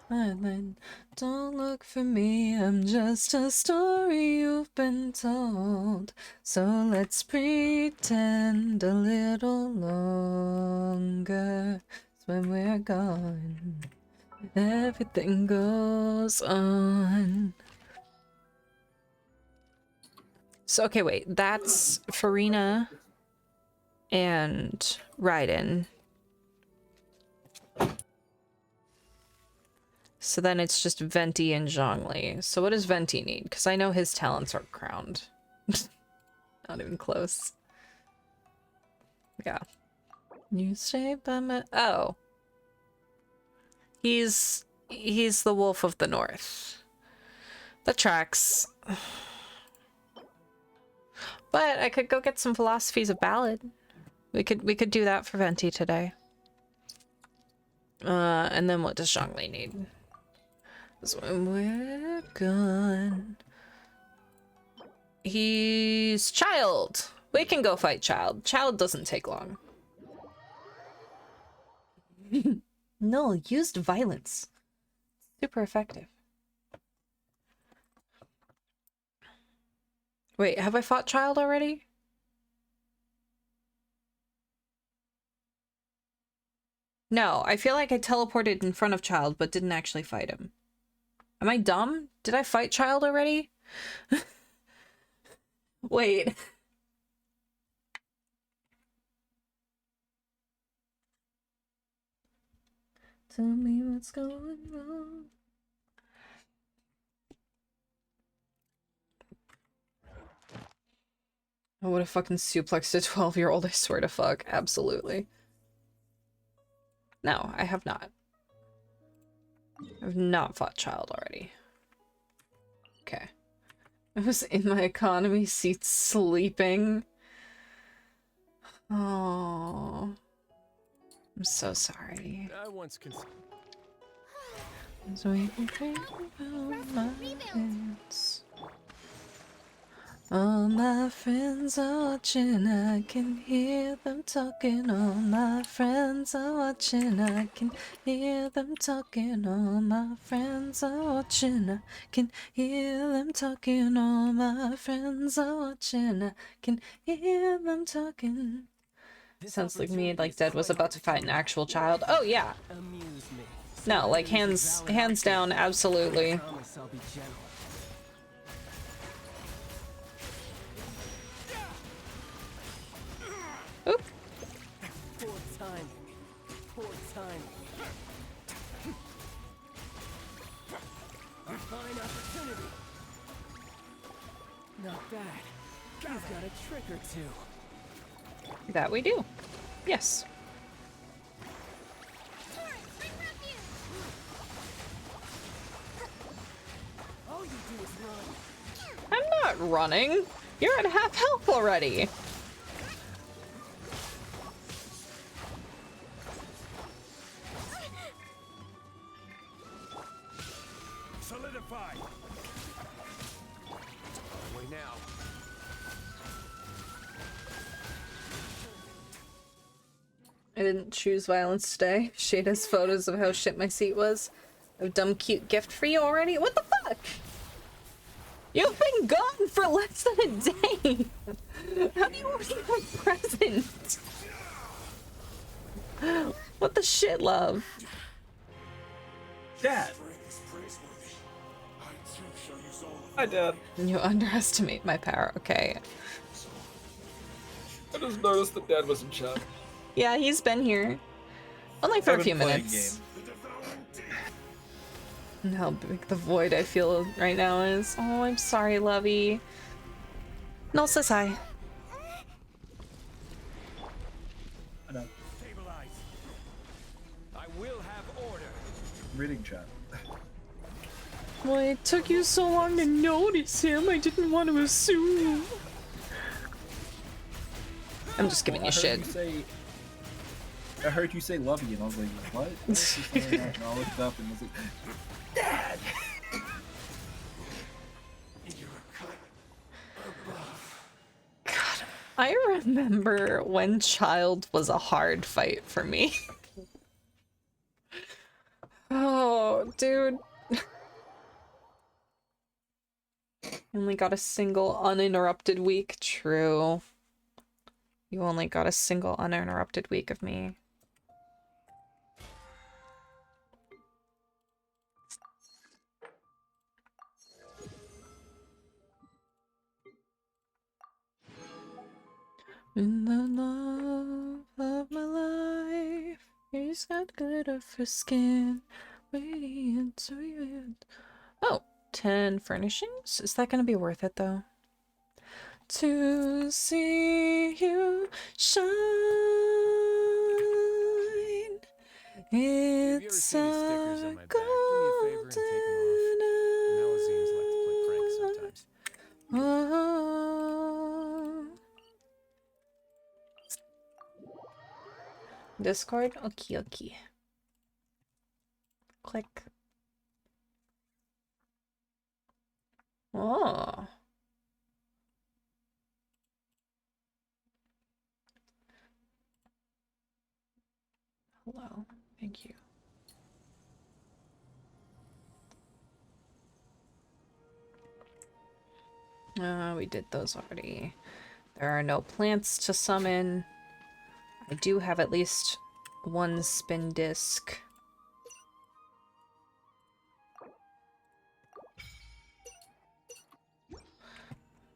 And then, don't look for me, I'm just a story you've been told. So let's pretend a little longer. When we're gone, everything goes on. So, okay, wait, that's Farina and Raiden. So then it's just Venti and Zhongli. So what does Venti need? Because I know his talents are crowned. Not even close. Yeah. You stay by my... Oh. He's the Wolf of the North. That tracks. But I could go get some Philosophies of Ballad. We could do that for Venti today. And then what does Zhongli need? 'Cause when we're gone. He's Child. We can go fight Child. Child doesn't take long. No, used violence. Super effective. Wait, have I fought Child already? No, I feel like I teleported in front of Child, but didn't actually fight him. Am I dumb? Did I fight Child already? Wait. Tell me what's going wrong. I would have fucking suplexed a 12-year-old, I swear to fuck. Absolutely. No, I have not. I've not fought Child already. Okay. I was in my economy seat sleeping. Oh, I'm so sorry. I once So we can think about my friends. All my friends are watching, I can hear them talking. All my friends are watching, I can hear them talking. All my friends are watching, I can hear them talking. All my friends are watching, I can hear them talking. Sounds like me, like Dead was about to fight an actual Child. Oh yeah. No, like hands down, absolutely. Oop. Poor timing. Poor timing. A fine opportunity. Not bad. He's got a trick or two. That we do. Yes. All you do is run. I'm not running. You're at half health already. Solidify. Way now. I didn't choose violence today. Shade has photos of how shit my seat was. A dumb cute gift for you already? What the fuck? You've been gone for less than a day. How do you already have a present? What the shit, love? Dad. Hi, Dad. You underestimate my power. Okay. I just noticed that Dad was in chat. Yeah, he's been here. Only for a I've few been playing minutes. And how big the void I feel right now is. Oh, I'm sorry, Lovey. Null says hi. I know. I will have order. I'm reading chat. Why it took you so long to notice him? I didn't want to assume. I'm just giving you shit. I heard you say love you, and I was like, what? And I looked up and was like, Dad! God, I remember when Child was a hard fight for me. Oh, dude. Only got a single uninterrupted week. True. You only got a single uninterrupted week of me. In the love of my life, he's got glitter for skin, radiant to you. Oh, 10 furnishings? Is that gonna be worth it though? To see you shine, it's a golden oh. Discord? Okay, okay. Click. Oh. Hello. Thank you. We did those already. There are no plants to summon. I do have at least one spin disc.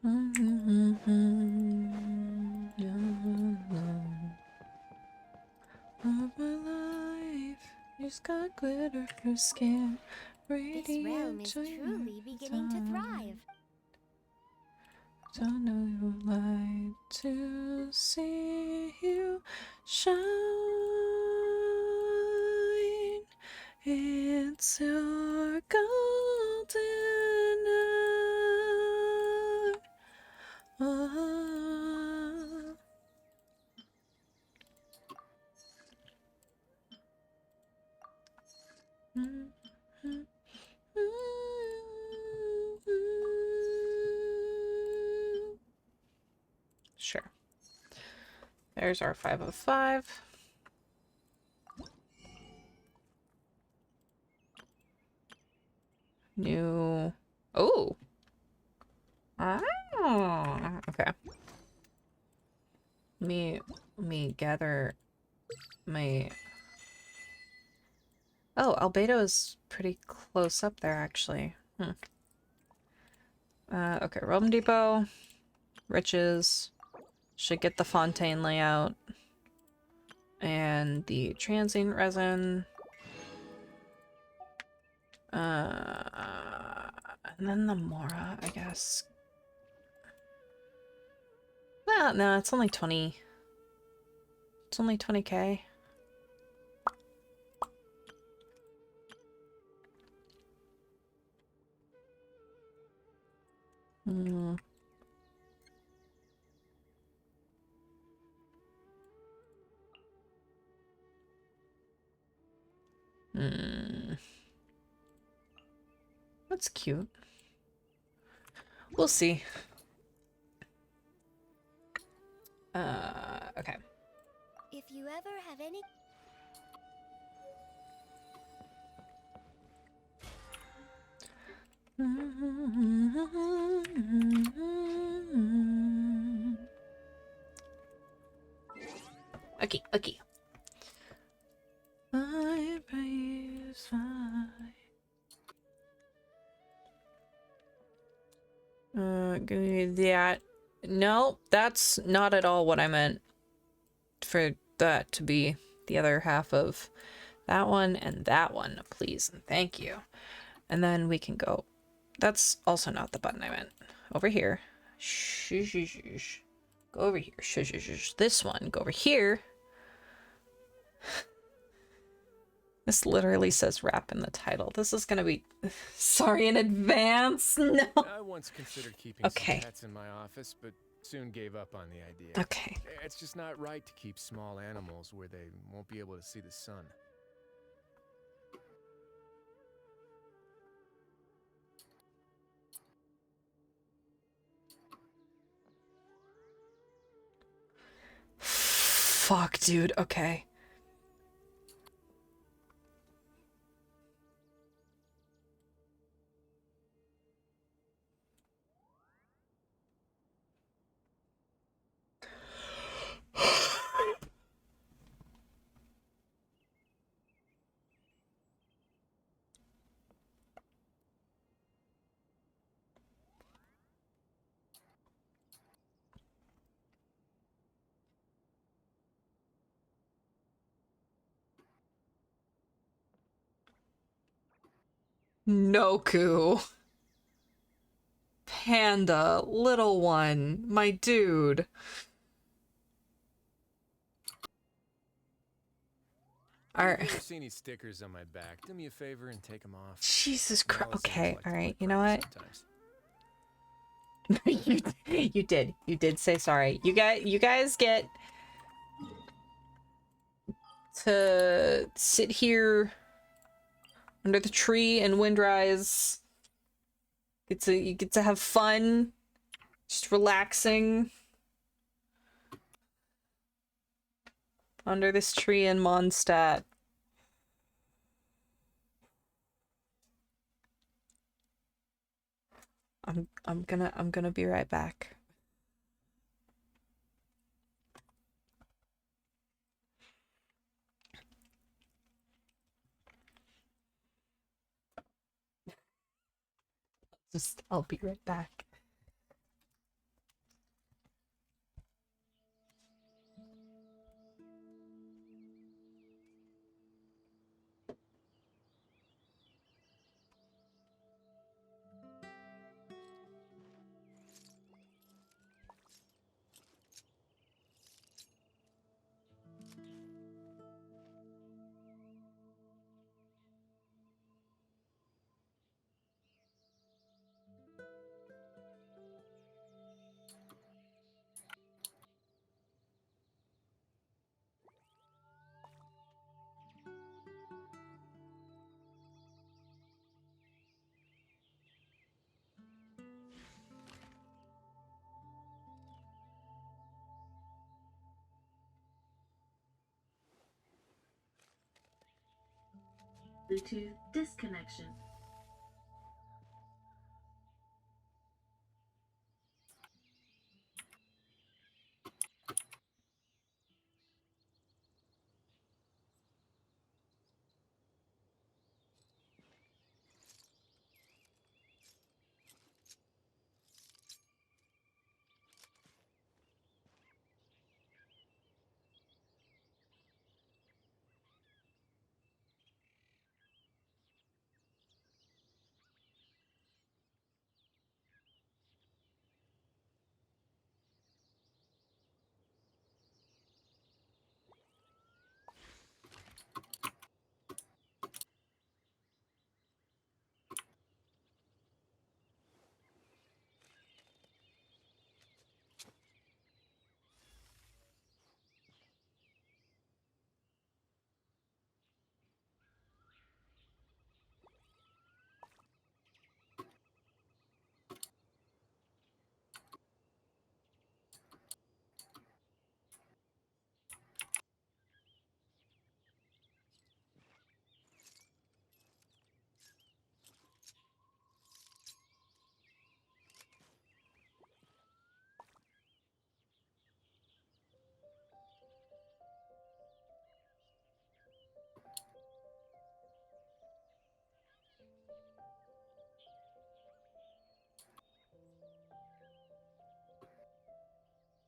Of my life, you've got glitter for skin. This realm is truly beginning to thrive. Don't know you would like to see you shine. It's your golden hour. Oh. Sure. There's our 5 of 5. New. Oh. Ah. Okay. Let me gather my. Oh, Albedo is pretty close up there, actually. Okay, Realm Depot. Riches. Should get the Fontaine layout. And the Transient Resin. And then the Mora, I guess. No, it's only 20. It's only 20k. That's cute. We'll see. Okay. If you ever have any... Okay, okay. I praise give me that. No, that's not at all what I meant for that to be the other half of that one and that one, please and thank you. And then we can go. That's also not the button I meant. Over here. Shh, shh, shh, shh. Go over here. Shh, shh, shh. This one. Go over here. This literally says rap in the title. This is gonna be... Sorry in advance. No. I once considered keeping some pets in my office, but soon gave up on the idea. Okay. It's just not right to keep small animals where they won't be able to see the sun. Fuck, dude. Okay. Noku. Panda, little one, my dude. If you ever see any stickers on my back, do me a favor and take them off. Jesus Christ. Malazans Okay, like to alright, play you know what? sometimes. You did say sorry. You guys get to sit here under the tree and Windrise You get to have fun, just relaxing under this tree in Mondstadt. I'm gonna be right back. I'll be right back. Bluetooth disconnection.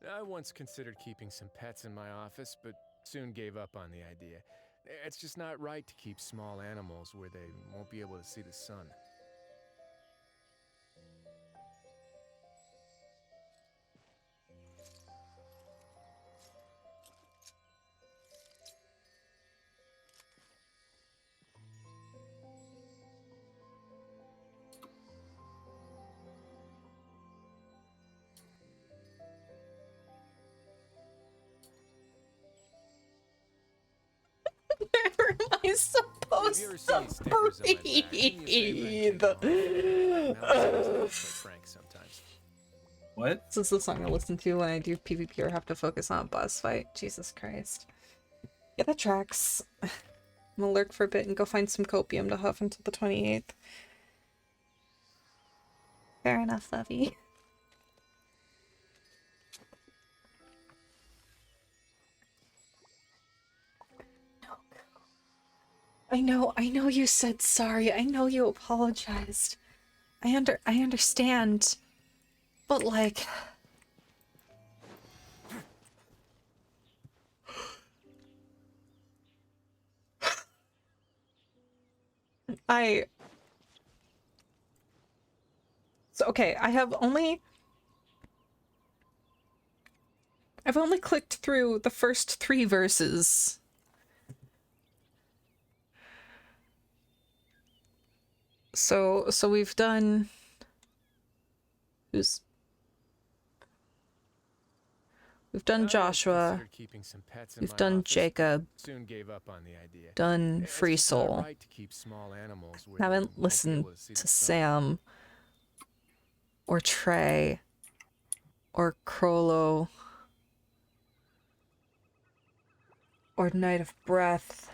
I once considered keeping some pets in my office, but soon gave up on the idea. It's just not right to keep small animals where they won't be able to see the sun. Where am I supposed to breathe? What? This is the song I listen to when I do PvP or have to focus on a boss fight. Jesus Christ. Yeah, that tracks. I'm gonna lurk for a bit and go find some copium to huff until the 28th. Fair enough, Lovey. I know you said sorry. I know you apologized. I understand. But like okay, I've only clicked through the first 3 verses. So we've done we've done Joshua, we've done Jacob, Soon gave up on the idea. done It's Free just not Soul. right to keep small animals where Haven't they won't be listened able to see to the sun. Sam. or Trey or Crollo or Knight of Breath.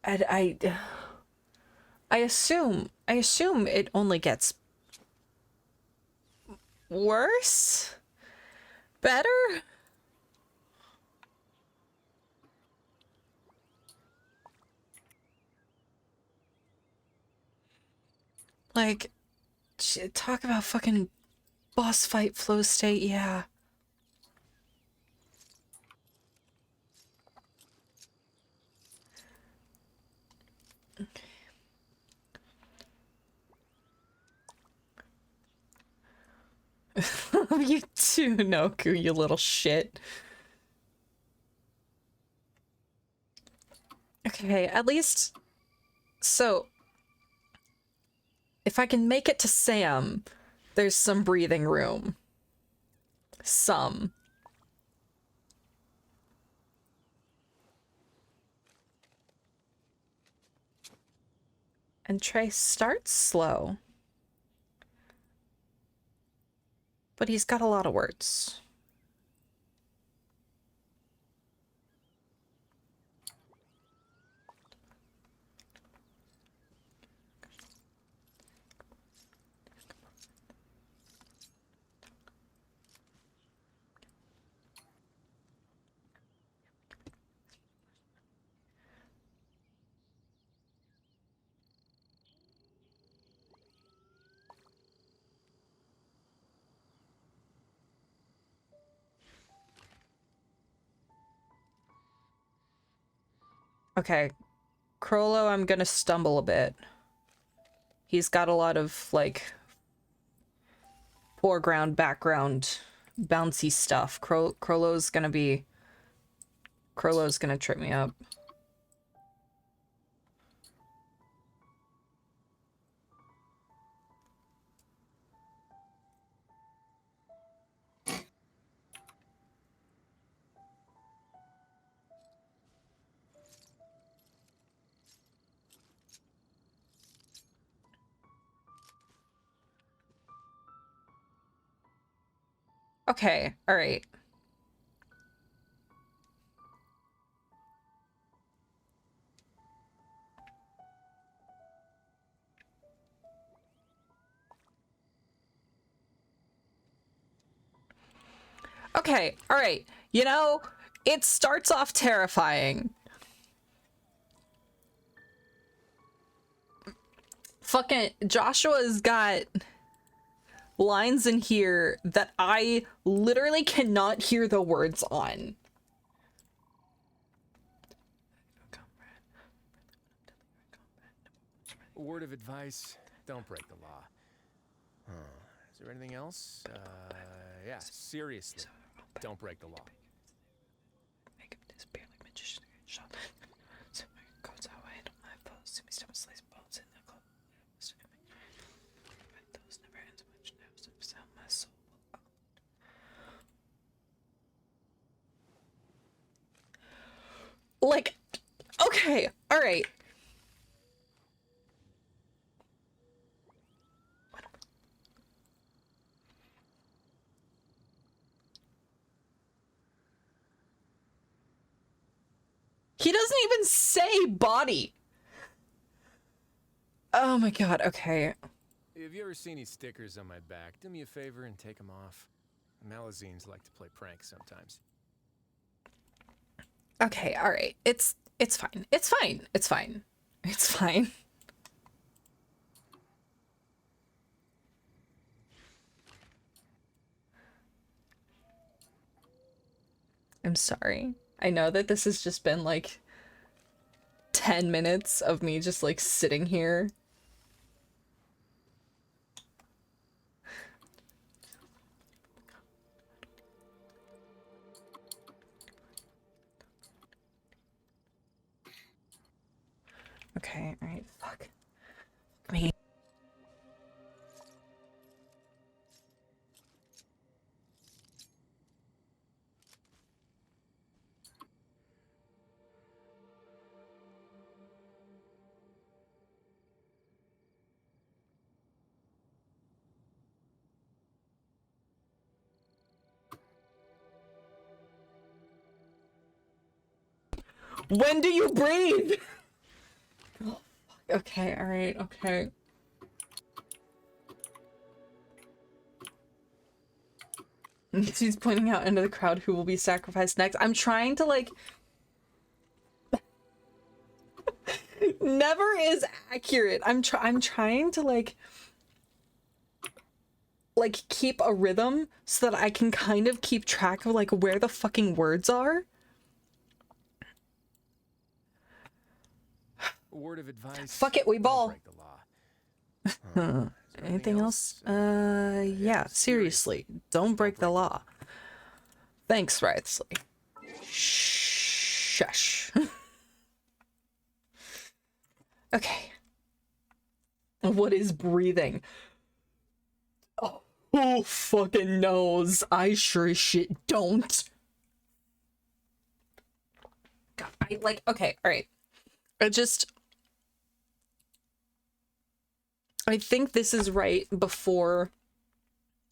And I assume it only gets worse? Better? Like, talk about fucking boss fight flow state, yeah. You too, Noku, you little shit. Okay, at least... So... If I can make it to Sam, there's some breathing room. Some. And Trey starts slow. But he's got a lot of words. Okay, Crollo, I'm gonna stumble a bit. He's got a lot of, like, foreground, background, bouncy stuff. Crollo's gonna trip me up. Okay, alright. Okay, alright. You know, it starts off terrifying. Fucking Joshua's got lines in here that I literally cannot hear the words on. A word of advice, don't break the law. Is there anything else? Yeah, seriously, don't break the law. Make him disappear like magician. Shot. Goes out and my foes. See me step and slice bones in the club. Those never ends much nerves of sound my soul will out. Like, okay, alright. He doesn't even say body. Oh my god, okay. If you ever see any stickers on my back, do me a favor and take them off. Malazines like to play pranks sometimes. Okay, alright. It's fine. It's fine. It's fine. It's fine. I'm sorry. I know that this has just been like 10 minutes of me just like sitting here. Okay, alright, fuck. Me. When do you breathe? Oh, okay, alright, okay. She's pointing out into the crowd who will be sacrificed next. I'm trying to, like... Never is accurate. I'm trying to, like, keep a rhythm so that I can kind of keep track of, like, where the fucking words are. A word of advice. Fuck it, we ball. Break the law. Anything else? Yeah, seriously. Don't break the law. Thanks, Wriothesley. Shush. Okay. What is breathing? Oh, who fucking knows? I sure as shit don't. God, okay, alright. I think this is right before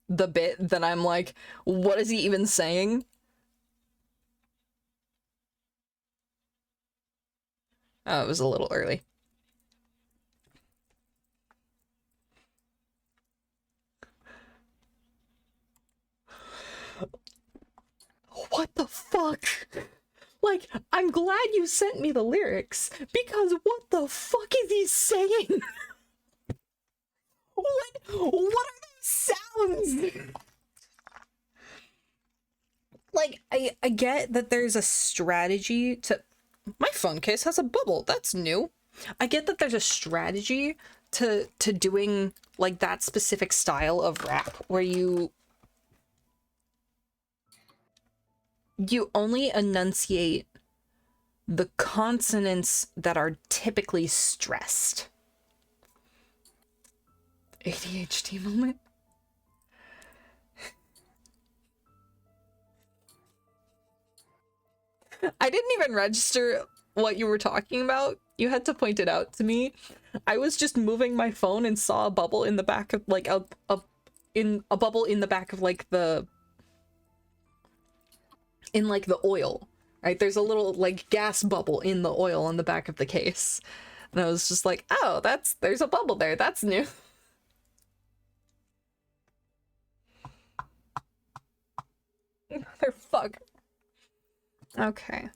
the bit that I'm like, what is he even saying? Oh, it was a little early. What the fuck? Like, I'm glad you sent me the lyrics, because what the fuck is he saying? What are those sounds? Like, I get that there's a strategy to... My phone case has a bubble. That's new. I get that there's a strategy to doing, like, that specific style of rap where you only enunciate the consonants that are typically stressed. ADHD moment. I didn't even register what you were talking about. You had to point it out to me. I was just moving my phone and saw a bubble in the back of, like, a bubble in the back of, like, the oil, right? There's a little, like, gas bubble in the oil on the back of the case. And I was just like, oh, there's a bubble there. That's new. Motherfucker. Okay.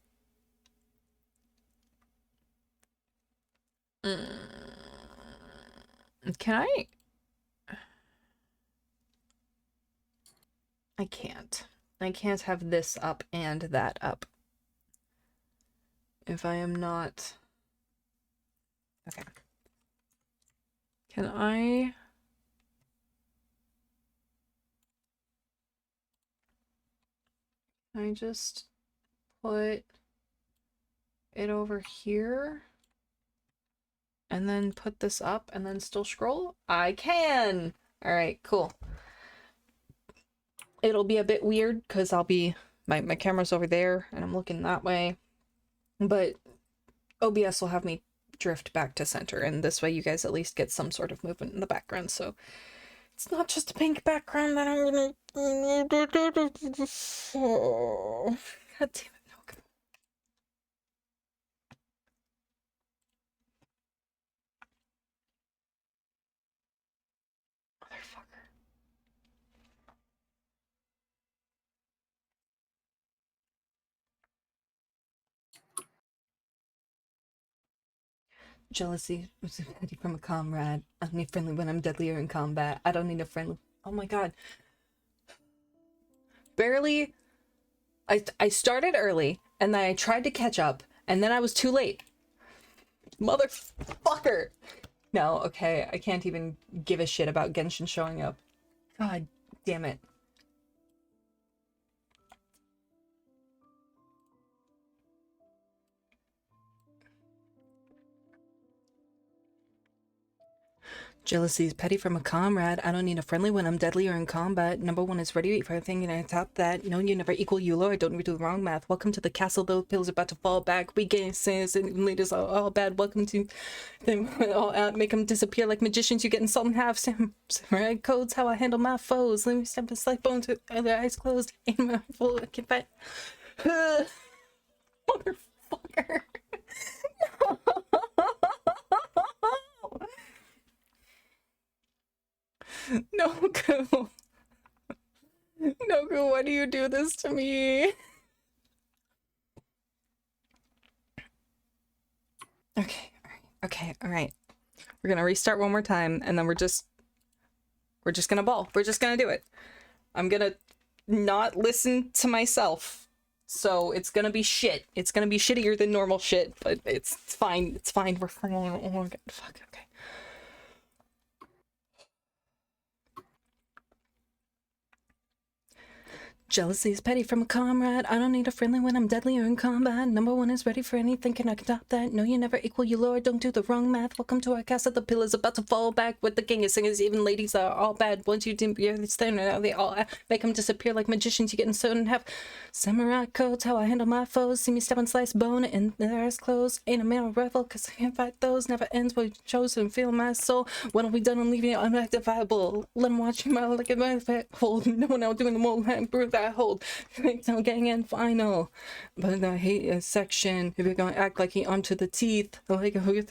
Can I? I can't. I can't have this up and that up. If I am not... Okay. Can I just put it over here and then put this up and then still scroll? I can! Alright, cool. It'll be a bit weird because I'll be... My camera's over there and I'm looking that way. But OBS will have me drift back to center, and this way you guys at least get some sort of movement in the background, so it's not just a pink background that I'm gonna... Oh, God damn it. Okay. Motherfucker. Jealousy was petty from a comrade. I'm only friendly when I'm deadlier in combat. I don't need a friend. Oh my god. Barely. I started early, and then I tried to catch up, and then I was too late. Motherfucker! No, okay, I can't even give a shit about Genshin showing up. God damn it. Jealousy is petty from a comrade. I don't need a friendly when I'm deadly or in combat. Number one is ready for everything, and I top that. No, you never equal Yulo. I don't do the wrong math. Welcome to the castle. Those pills are about to fall back. We gain sins and leaders are all bad. Welcome to them all out. Make them disappear like magicians. You get insult and half. Samurai codes how I handle my foes. Let me step a slight bone to their eyes closed. Aim my full. I can fight. Motherfucker. Noku! Noku, why do you do this to me? Okay, alright. We're gonna restart one more time, and then we're just gonna ball. We're just gonna do it. I'm gonna not listen to myself. So it's gonna be shit. It's gonna be shittier than normal shit, but it's fine. It's fine. We're fine. Oh my god. Fuck. Okay. Jealousy is petty from a comrade. I don't need a friendly when I'm deadly or in combat. Number one is ready for anything. Can I top that? No, you never equal you, Lord. Don't do the wrong math. Welcome to our castle. The pillars about to fall back. With the king is singers, even ladies are all bad. Once you didn't hear this thing, now they all make them disappear like magicians. You getting sewn in half. Samurai codes, how I handle my foes. See me step on sliced bone and their eyes closed. Ain't a man rival, cause I can't fight those. Never ends what you chose and feel my soul. When are we done and leaving it unrectifiable? Let them watch you mouth like a hold. No one out doing the mold and brew that hold. Tell gang and final. But I hate a section. If you're gonna act like he armed to the teeth, like who you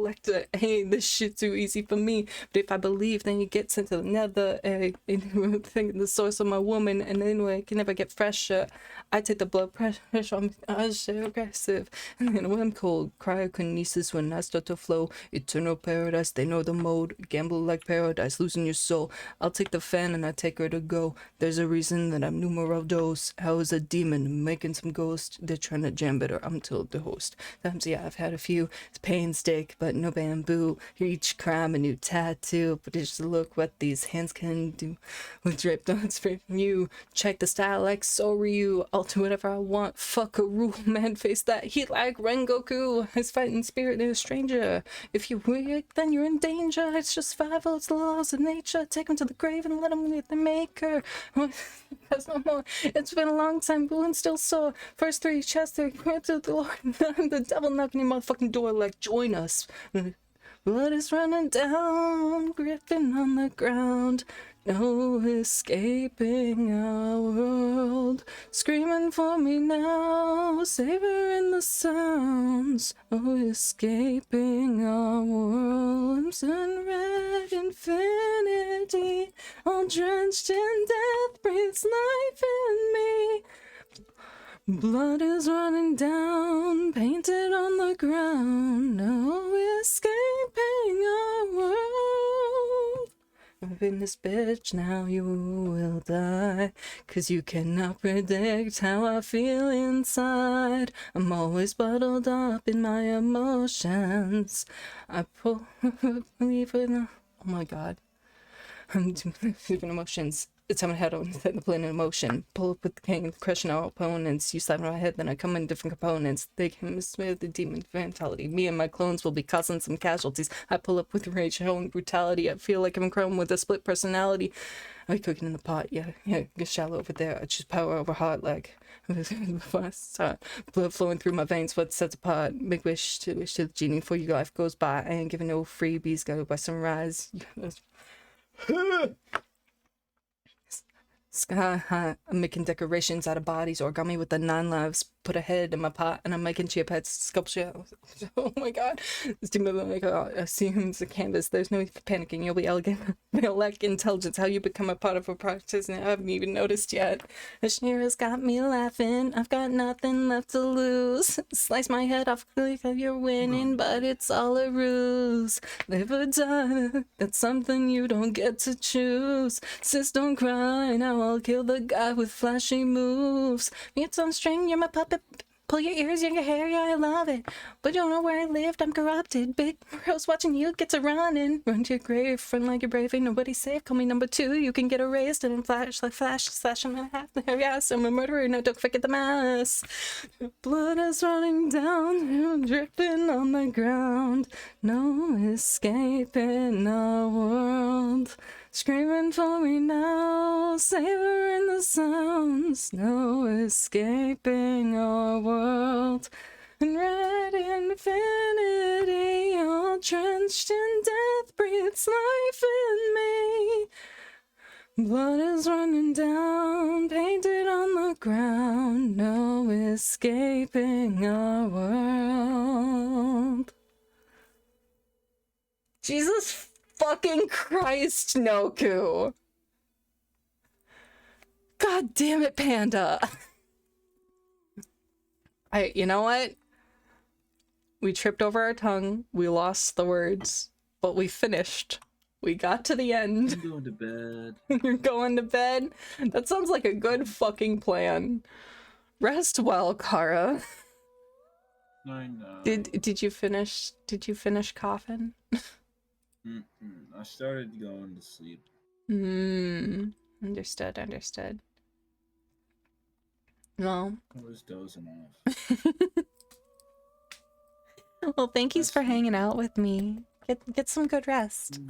like to, hey, this shit too easy for me. But if I believe, then you get sent to the nether. Thinking the source of my woman, and anyway, I can never get fresher. I take the blood pressure. I'm aggressive, and then when I'm cold, cryokinesis when I start to flow. Eternal paradise, they know the mode. Gamble like paradise, losing your soul. I'll take the fan and I take her to go. There's a reason that I'm numero dos. How is a demon making some ghost? They're trying to jam better. I'm told the host. Times, yeah, I've had a few. It's pain stick, but no bamboo. Each crime a new tattoo. But just look what these hands can do. With drip on straight from you. Check the style like Soryu. I'll do whatever I want. Fuck a rule, man. Face that heat like Rengoku. His fighting spirit is a stranger. If you're weak, then you're in danger. It's just survival. It's the laws of nature. Take him to the grave and let him meet the maker. There's no more. It's been a long time, but still sore. First three chests, to the Lord. The devil knocking your motherfucking door like, join us. Blood is running down, gripping on the ground. No escaping our world. Screaming for me now, savoring the sounds. Oh, escaping our world. Sunred infinity, all drenched in death, breathes life in me. Blood is running down, painted on the ground. No escaping our world. In this bitch, now you will die. Cause you cannot predict how I feel inside. I'm always bottled up in my emotions. I believe in. Oh my god. I'm different emotions. It's time I had on the plan in motion. Pull up with the king, crushing our opponents. You slap my head, then I come in different components. They can smooth the demon mentality. Me and my clones will be causing some casualties. I pull up with rage, showing brutality. I feel like I'm chrome with a split personality. I'm cooking in the pot, yeah, get shallow over there. I choose power over heart, like blood flowing through my veins, what sets apart. Make wish to the genie before your life goes by. I ain't giving no freebies, go by sunrise. Sky high, I'm making decorations out of bodies, origami with the 9 lives. Put a head in my pot, and I'm making chia pets sculpture. Oh my god, this demon like assumes the canvas. There's no panicking. You'll be elegant. They'll lack intelligence. How you become a part of a practice, and I haven't even noticed yet. Ashira's got me laughing. I've got nothing left to lose. Slice my head off, like you're winning, but it's all a ruse. Live or die. That's something you don't get to choose. Sis, don't cry. Now I'll kill the guy with flashy moves. It's on string. You're my puppet. Pull your ears, your hair, yeah, I love it. But you don't know where I lived, I'm corrupted. Big girls watching you get to running. Run to your grave, run like you're brave, ain't nobody safe. Call me number 2, you can get erased. And then flash, like flash, slash him in half. There, yes, I'm a murderer, no, don't forget the mass. Blood is running down, dripping on the ground. No escaping our world. Screaming for me now, savoring the sounds. No escaping our world. And red infinity, all drenched in death, breathes life in me. Blood is running down, painted on the ground. No escaping our world. Jesus fuck! fucking Christ, Noku. God damn it, Panda. You know what? We tripped over our tongue. We lost the words, but we finished. We got to the end. I'm going to bed. You're going to bed? That sounds like a good fucking plan. Rest well, Kara. I know. Did you finish coughing? I started going to sleep. Understood. Well. I was dozing off. Well, thank you for hanging out with me. Get some good rest.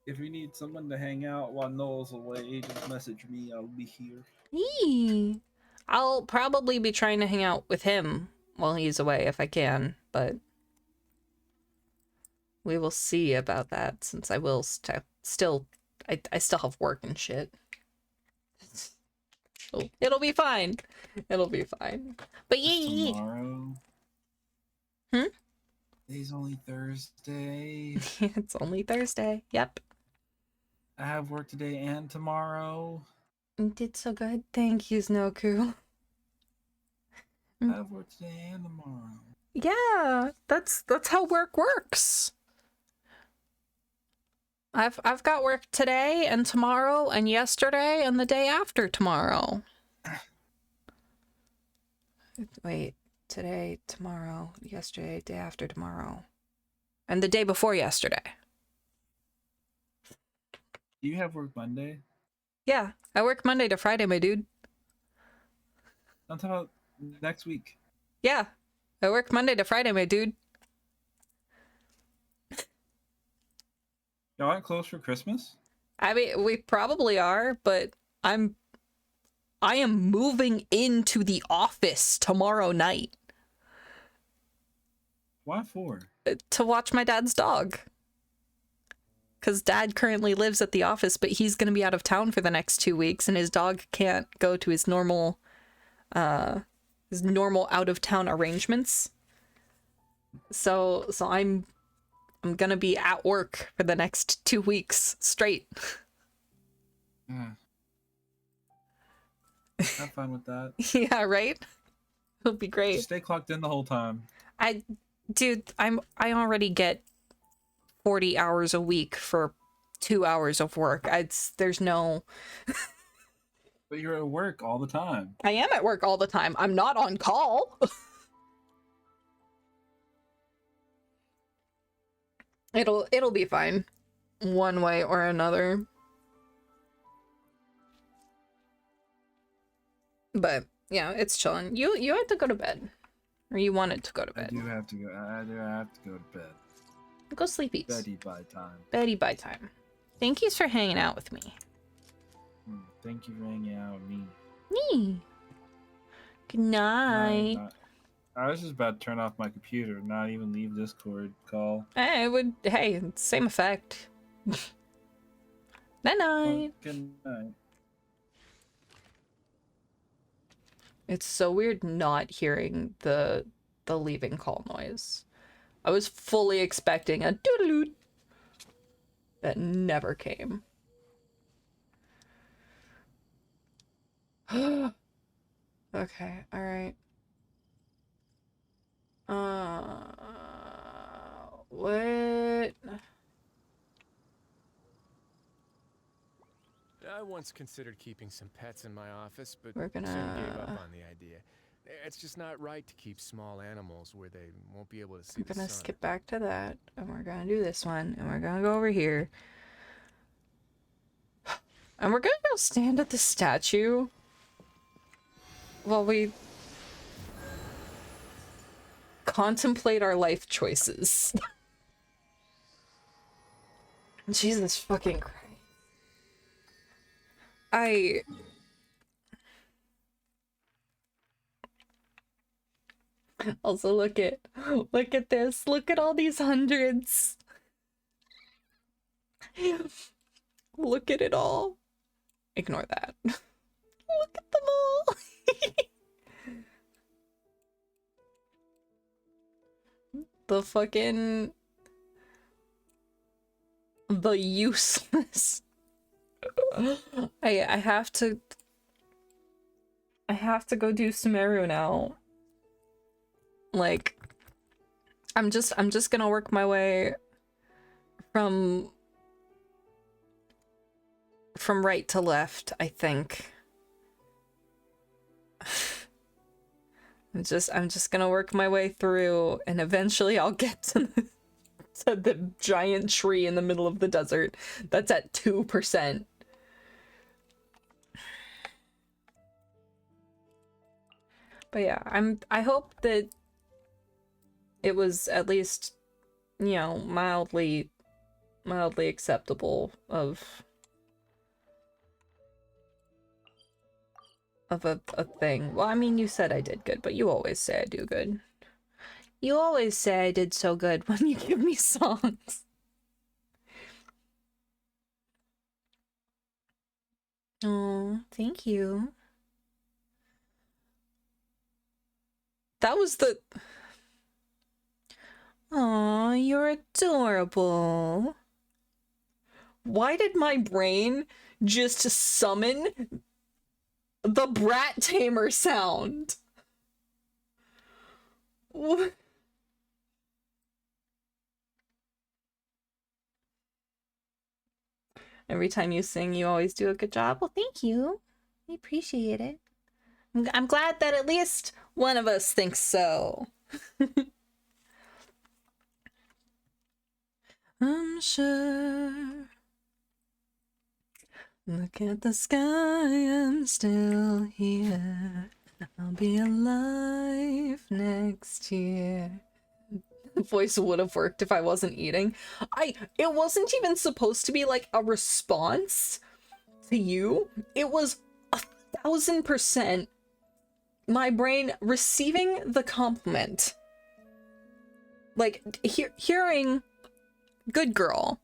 If you need someone to hang out while Noel's away, just message me. I'll be here. Eee. I'll probably be trying to hang out with him while he's away if I can, but we will see about that since I will still I still have work and shit. So it'll be fine. It'll be fine. But yeah. Tomorrow. Today's only Thursday. It's only Thursday. Yep. I have work today and tomorrow. You did so good. Thank you, Snoku. I have work today and tomorrow. Yeah, that's how work works. I've got work today and tomorrow and yesterday and the day after tomorrow. Wait, today, tomorrow, yesterday, day after tomorrow, and the day before yesterday. Do you have work Monday? Yeah, I work Monday to Friday, my dude. I'm talking about next week. Yeah, I work Monday to Friday, my dude. Y'all aren't closed for Christmas? I mean, we probably are, but I am moving into the office tomorrow night. Why for? To watch my dad's dog. Because Dad currently lives at the office, but he's going to be out of town for the next 2 weeks, and his dog can't go to his normal out-of-town arrangements. So I'm going to be at work for the next 2 weeks straight. Have fun with that. Yeah, right? It'll be great. Just stay clocked in the whole time. Dude, I already get 40 hours a week for 2 hours of work. There's no... But you're at work all the time. I am at work all the time. I'm not on call. It'll be fine. One way or another. But yeah, it's chilling. You had to go to bed. Or you wanted to go to bed. I do have to go to bed. Go sleepies. Beddy by time. Beddy by time. Thank you for hanging out with me. Thank you for hanging out with me. Me. Good night. I was just about to turn off my computer, not even leave Discord call. Hey, same effect. Night night. Good night. It's so weird not hearing the leaving call noise. I was fully expecting a doodaloo that never came. Okay, alright. What? I once considered keeping some pets in my office, but We're gonna- soon gave up on the idea. It's just not right to keep small animals where they won't be able to see I'm the gonna sun. skip back to that, and we're gonna do this one, and we're gonna go over here. And we're gonna go stand at the statue while we contemplate our life choices. Jesus fucking Christ. Also, look at this. Look at all these hundreds. Look at it all. Ignore that. Look at them all. The fucking The useless. I have to go do Sumeru now. Like, I'm just gonna work my way from right to left, I think. I'm just gonna work my way through, and eventually I'll get to the giant tree in the middle of the desert that's at 2%. But yeah, I hope that it was at least, you know, mildly acceptable of a thing. Well, I mean, you said I did good, but you always say I do good. You always say I did so good when you give me songs. Oh, thank you. That was the... Aw, you're adorable. Why did my brain just summon the Brat Tamer sound? What? Every time you sing, you always do a good job. Well, thank you. I appreciate it. I'm glad that at least one of us thinks so. I'm sure. Look at the sky, I'm still here. I'll be alive next year. Voice would have worked if I wasn't eating. It wasn't even supposed to be like a response to you. It was 1000% my brain receiving the compliment. Like hearing good girl,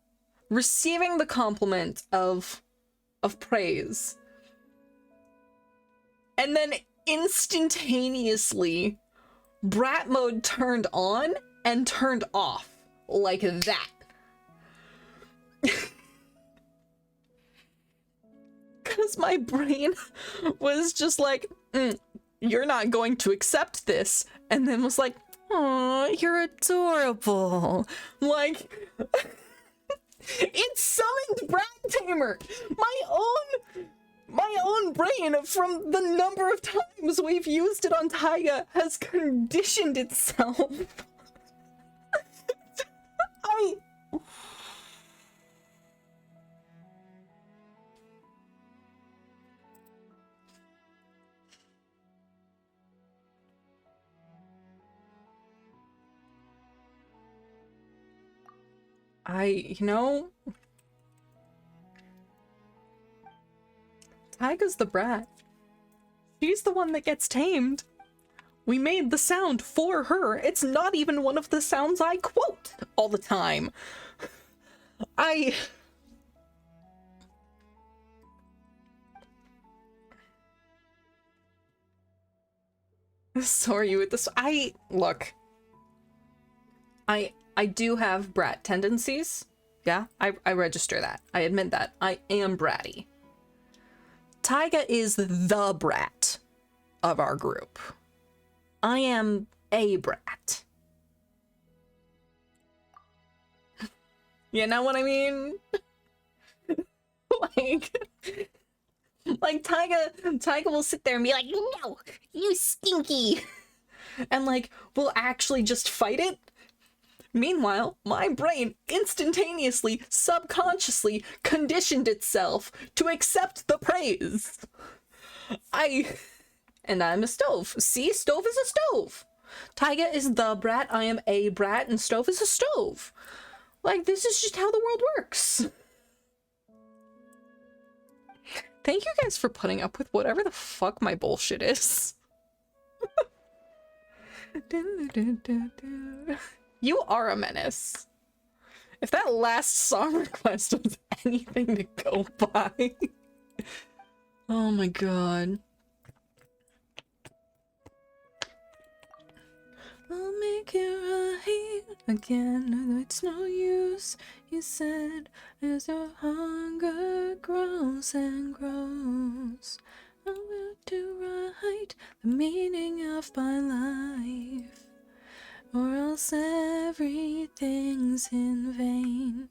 receiving the compliment of praise, and then instantaneously brat mode turned on and turned off like that. Because my brain was just like, you're not going to accept this, and then was like, oh, you're adorable. Like, it summoned Brat Tamer. My own brain, from the number of times we've used it on Taiga, has conditioned itself. you know, Taiga's the brat. She's the one that gets tamed. We made the sound for her. It's not even one of the sounds I quote all the time. So are you with this? Look. I do have brat tendencies. Yeah, I register that. I admit that. I am bratty. Taiga is the brat of our group. I am a brat. You know what I mean? like Taiga will sit there and be like, no, you stinky. And like, we'll actually just fight it. Meanwhile, my brain instantaneously, subconsciously conditioned itself to accept the praise. And I'm a stove. See, stove is a stove. Taiga is the brat, I am a brat, and stove is a stove. Like, this is just how the world works. Thank you guys for putting up with whatever the fuck my bullshit is. You are a menace. If that last song request was anything to go by. Oh my god. I'll make it right again. It's no use, you said, as your hunger grows and grows. I will do right the meaning of my life, or else everything's in vain.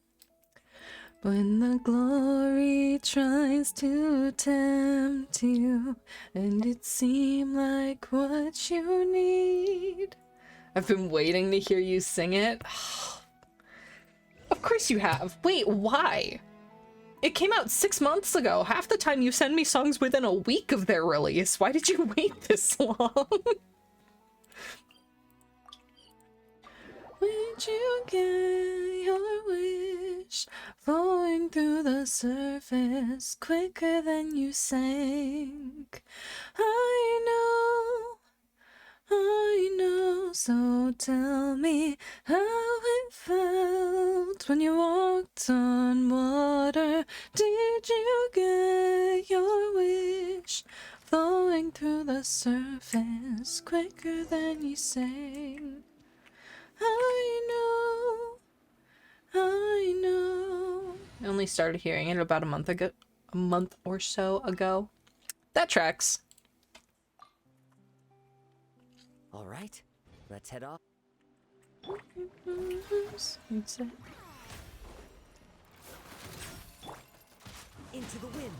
When the glory tries to tempt you, and it seems like what you need. I've been waiting to hear you sing it. Of course you have. Wait, why? It came out 6 months ago. Half the time you send me songs within a week of their release. Why did you wait this long? Would you get your wish flowing through the surface quicker than you sank? I know, so tell me how it felt when you walked on water. Did you get your wish flowing through the surface quicker than you sank? I know. I only started hearing it about a month or so ago. That tracks. All right, let's head off. Into the wind.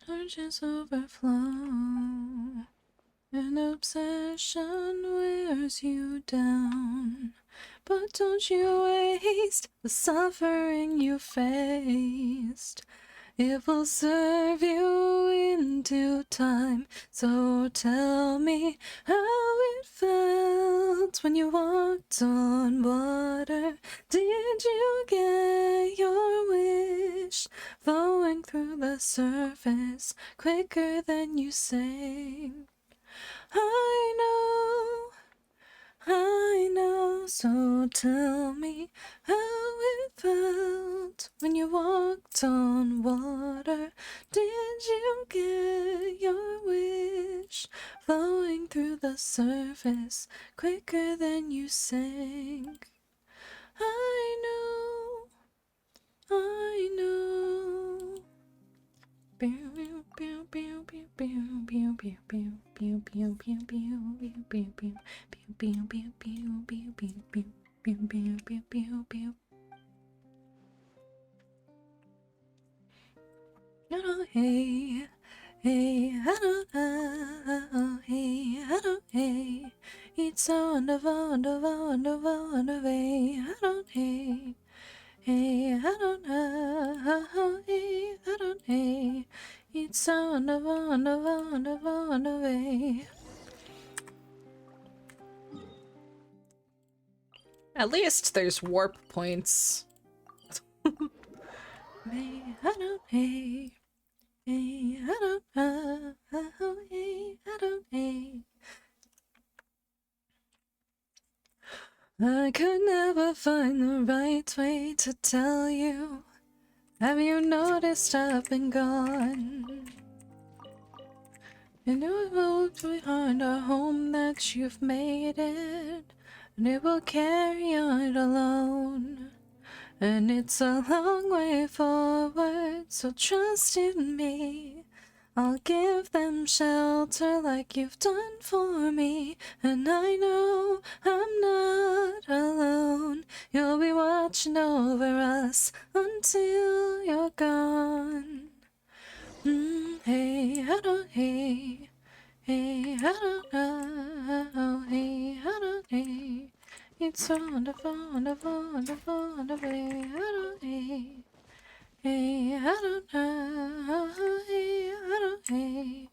Urges overflow. An obsession wears you down. But don't you waste the suffering you faced. It will serve you in due time. So tell me how it felt when you walked on water. Did you get your wish flowing through the surface quicker than you sank? I know, so tell me how it felt when you walked on water. Did you get your wish flowing through the surface quicker than you sank? I know. Hey, hey, hey, it's so wonderful, wonderful, wonderful, wonderful, hey. Hey, I don't know, hey, I don't hey. It's so wonderful, wonderful, wonderful, wonderful. At least there's warp points. Hey, I don't hey. Hey, I don't know, hey, I don't hey. I could never find the right way to tell you. Have you noticed I've been gone? And you moved behind a home that you've made it, and it will carry on alone. And it's a long way forward, so trust in me. I'll give them shelter like you've done for me. And I know I'm not alone. You'll be watching over us until you're gone. Hey, I don't, hey. Hey, I don't know. Hey, I don't, hey. It's so wonderful, wonderful, wonderful, wonderful. I don't, hey. Hey, I don't know. Hey, I don't, hey.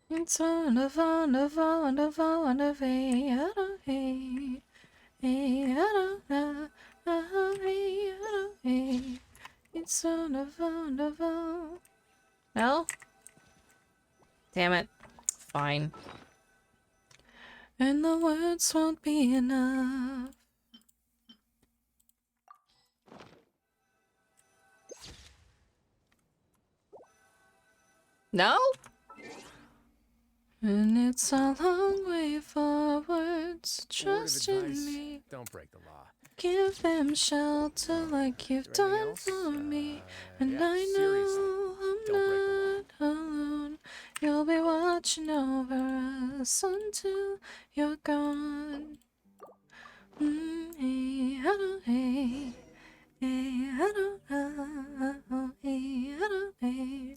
It's wonderful, wonderful, wonderful, wonderful. I don't, hey. Hey, I don't know. Hey, I don't, hey. It's wonderful, wonderful. No? Damn it. Fine. And the words won't be enough. No? And it's a long way forwards. Trust in me. Don't break the law. Give them shelter like you've done for me. And yeah, I know I'm not alone. You'll be watching over us until you're gone. Hey, I don't, hey, hey, I don't know, hey, I don't, hey.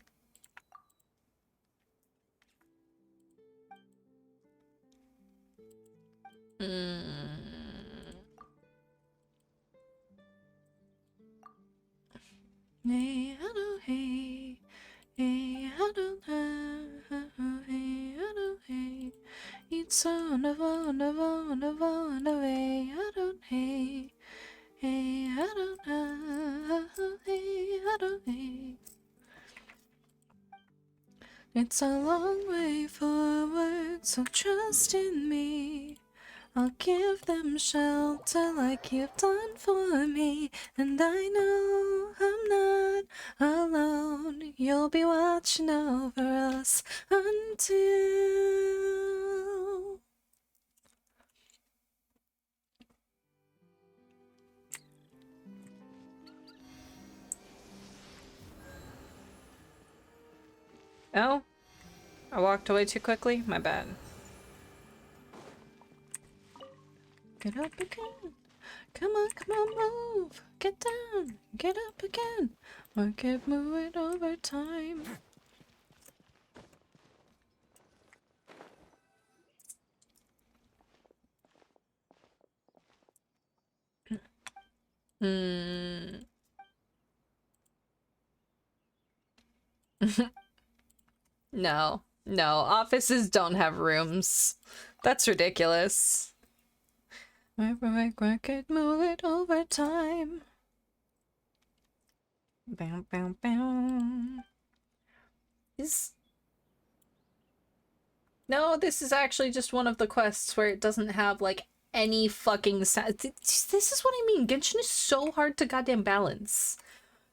Hey, I don't, hey, hey, I don't know, hey, I don't, hey. It's on a way, I don't, hey, hey, I don't know, hey, I don't, hey. It's a long way forward, so trust in me. I'll give them shelter like you've done for me. And I know I'm not alone. You'll be watching over us until... Oh? I walked away too quickly? My bad. Get up again. Come on, move. Get down. Get up again. Or keep moving over time. No. No, offices don't have rooms. That's ridiculous. Work it, move it over time. Bow, bow, bow. No, this is actually just one of the quests where it doesn't have, like, any fucking sound. This is what I mean. Genshin is so hard to goddamn balance.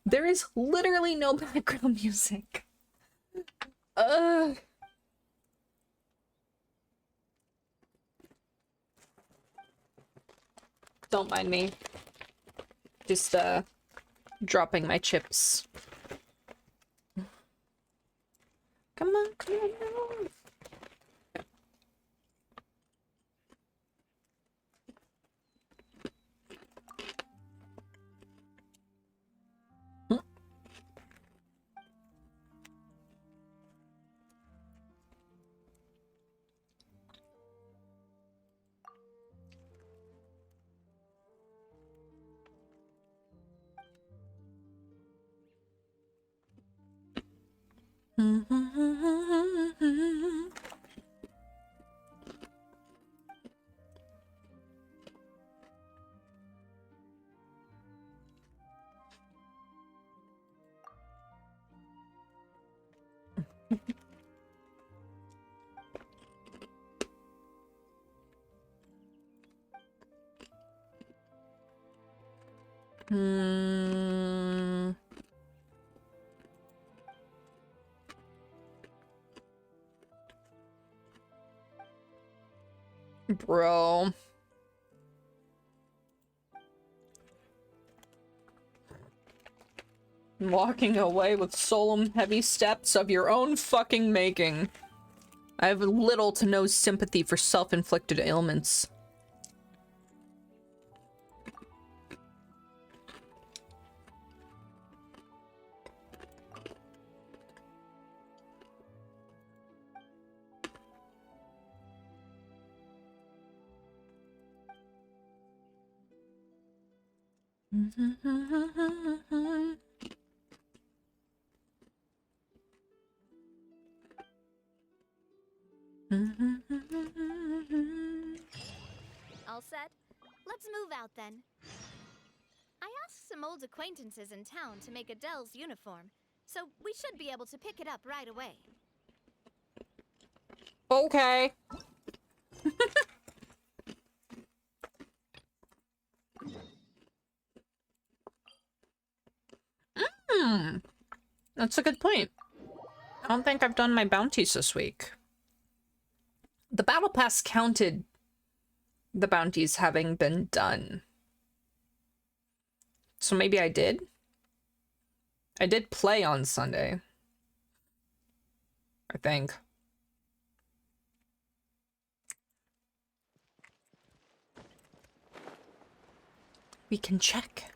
There is literally no background music. Ugh. Don't mind me. Just, dropping my chips. Come on, move. Bro. Walking away with solemn heavy steps of your own fucking making. I have little to no sympathy for self-inflicted ailments. All set? Let's move out then. I asked some old acquaintances in town to make Adele's uniform, so we should be able to pick it up right away. Okay. That's a good point. I don't think I've done my bounties this week. The battle pass counted the bounties having been done. So maybe I did? I did play on Sunday. I think. We can check.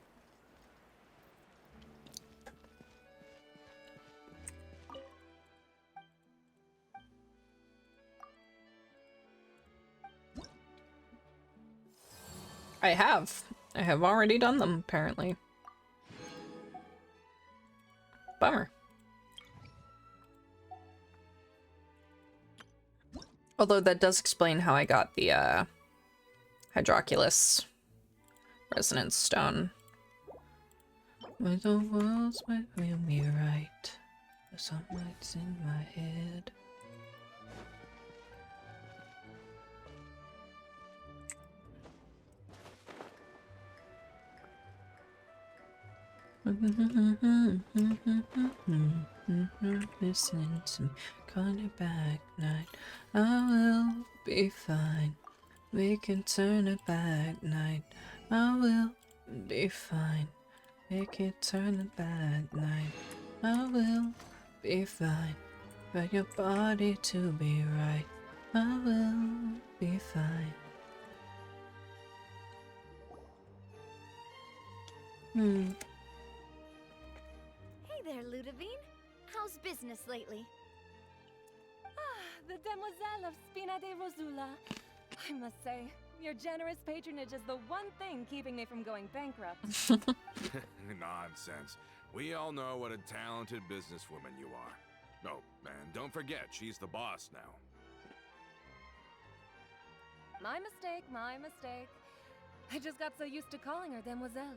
I have. I have already done them, apparently. Bummer. Although that does explain how I got the, Hydroculus Resonance Stone. With the world's might will be right. There's something that's in my head. Listen to me, call it back night. I will be fine. We can turn it back night. I will be fine. We can turn it back night. I will be fine. For your body to be right. I will be fine. Hey there, Ludovine. How's business lately? The Demoiselle of Spina de Rosula. I must say, your generous patronage is the one thing keeping me from going bankrupt. Nonsense. We all know what a talented businesswoman you are. Oh, and don't forget, she's the boss now. My mistake, my mistake. I just got so used to calling her Demoiselle.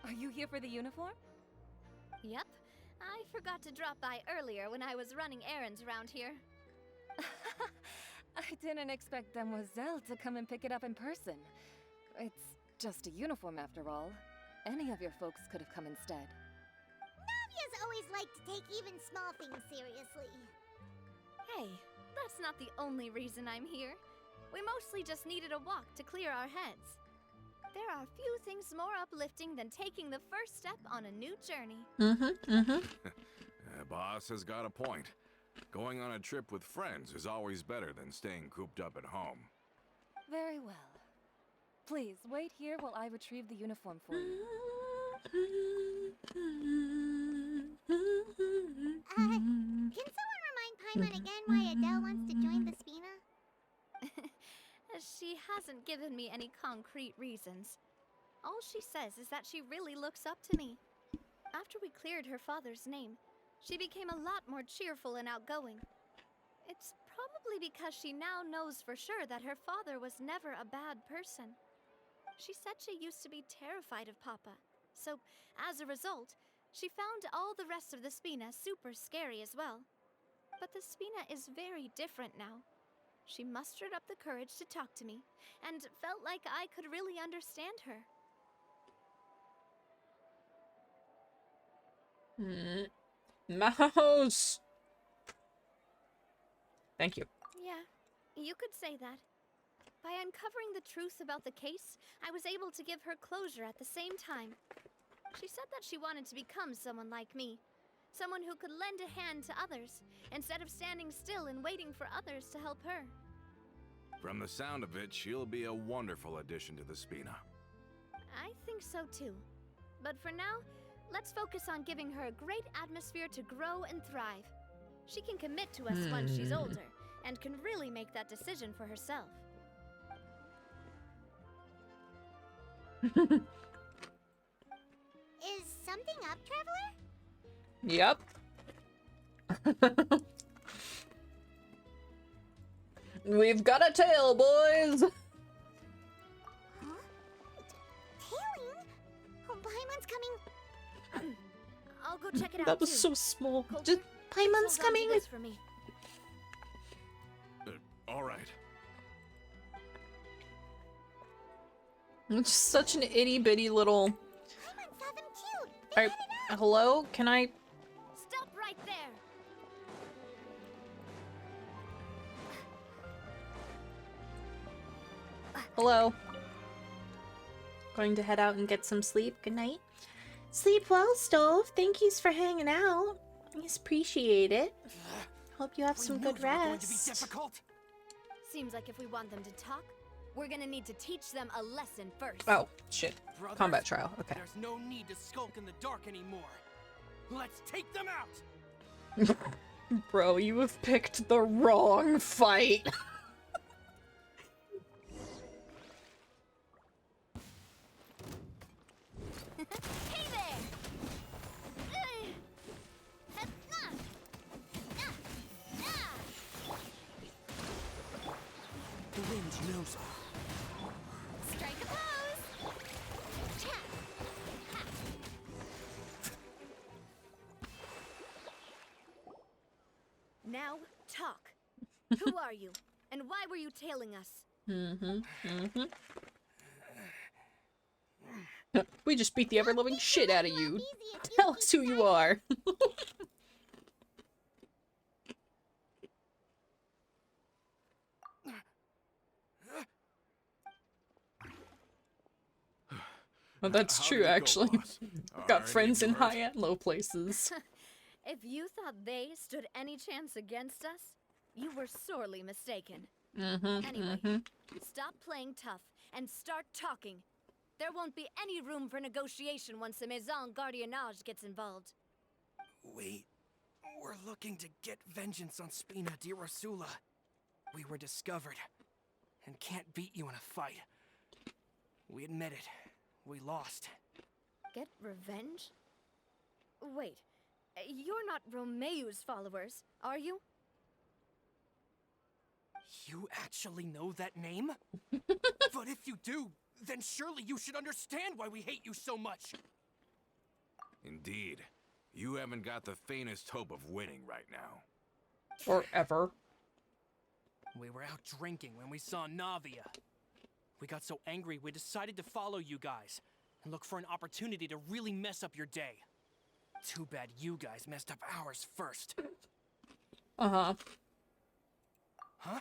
Are you here for the uniform? Yep. I forgot to drop by earlier when I was running errands around here. I didn't expect Demoiselle to come and pick it up in person. It's just a uniform after all. Any of your folks could have come instead. Navia's always liked to take even small things seriously. Hey, that's not the only reason I'm here. We mostly just needed a walk to clear our heads. There are few things more uplifting than taking the first step on a new journey. Boss has got a point. Going on a trip with friends is always better than staying cooped up at home. Very well. Please, wait here while I retrieve the uniform for you. Can someone remind Paimon again why Adele wants to join the Spina? She hasn't given me any concrete reasons. All she says is that she really looks up to me. After we cleared her father's name, she became a lot more cheerful and outgoing. It's probably because she now knows for sure that her father was never a bad person. She said she used to be terrified of Papa, so as a result, she found all the rest of the Spina super scary as well. But the Spina is very different now. She mustered up the courage to talk to me, and felt like I could really understand her. Mouse! Thank you. Yeah, you could say that. By uncovering the truth about the case, I was able to give her closure at the same time. She said that she wanted to become someone like me. Someone who could lend a hand to others, instead of standing still and waiting for others to help her. From the sound of it, she'll be a wonderful addition to the Spina. I think so too. But for now, let's focus on giving her a great atmosphere to grow and thrive. She can commit to us once she's older, and can really make that decision for herself. Is something up, Traveler? Yep. We've got a tail, boys! Huh? Tailing? Oh, Paimon's coming. I'll go check it out. That was too. so small. Coulter, Just Paimon's hold on to coming. this for me. All right. It's just such an itty bitty little. Paimon saw them too. Alright, hello? Can I? Stop right there. Hello? Going to head out and get some sleep. Good night. Sleep well, Stove. Thank yous for hanging out. I appreciate it. Hope you have some good rest. Seems like if we want them to talk, we're gonna need to teach them a lesson first. Oh, shit. Brothers, Combat trial. Okay. There's no need to skulk in the dark anymore. Let's take them out. Bro, you have picked the wrong fight. Hey there! The wind knows. Strike a pose! Now, talk. Who are you? And why were you tailing us? We just beat the ever-loving shit out of you. Tell us who you are. Well, that's How true, did it go, actually. boss? Are Got any friends of in you hurt? high and low places. If you thought they stood any chance against us, you were sorely mistaken. Anyway, stop playing tough and start talking. There won't be any room for negotiation once the Maison Gardiennage gets involved. We're looking to get vengeance on Spina di Rosula. We were discovered and can't beat you in a fight. We admit it. We lost. Get revenge? Wait, you're not Romeu's followers, are you? You actually know that name? But if you do, then surely you should understand why we hate you so much. Indeed. You haven't got the faintest hope of winning right now. Or ever. We were out drinking when we saw Navia. We got so angry we decided to follow you guys and look for an opportunity to really mess up your day. Too bad you guys messed up ours first. Uh-huh. Huh?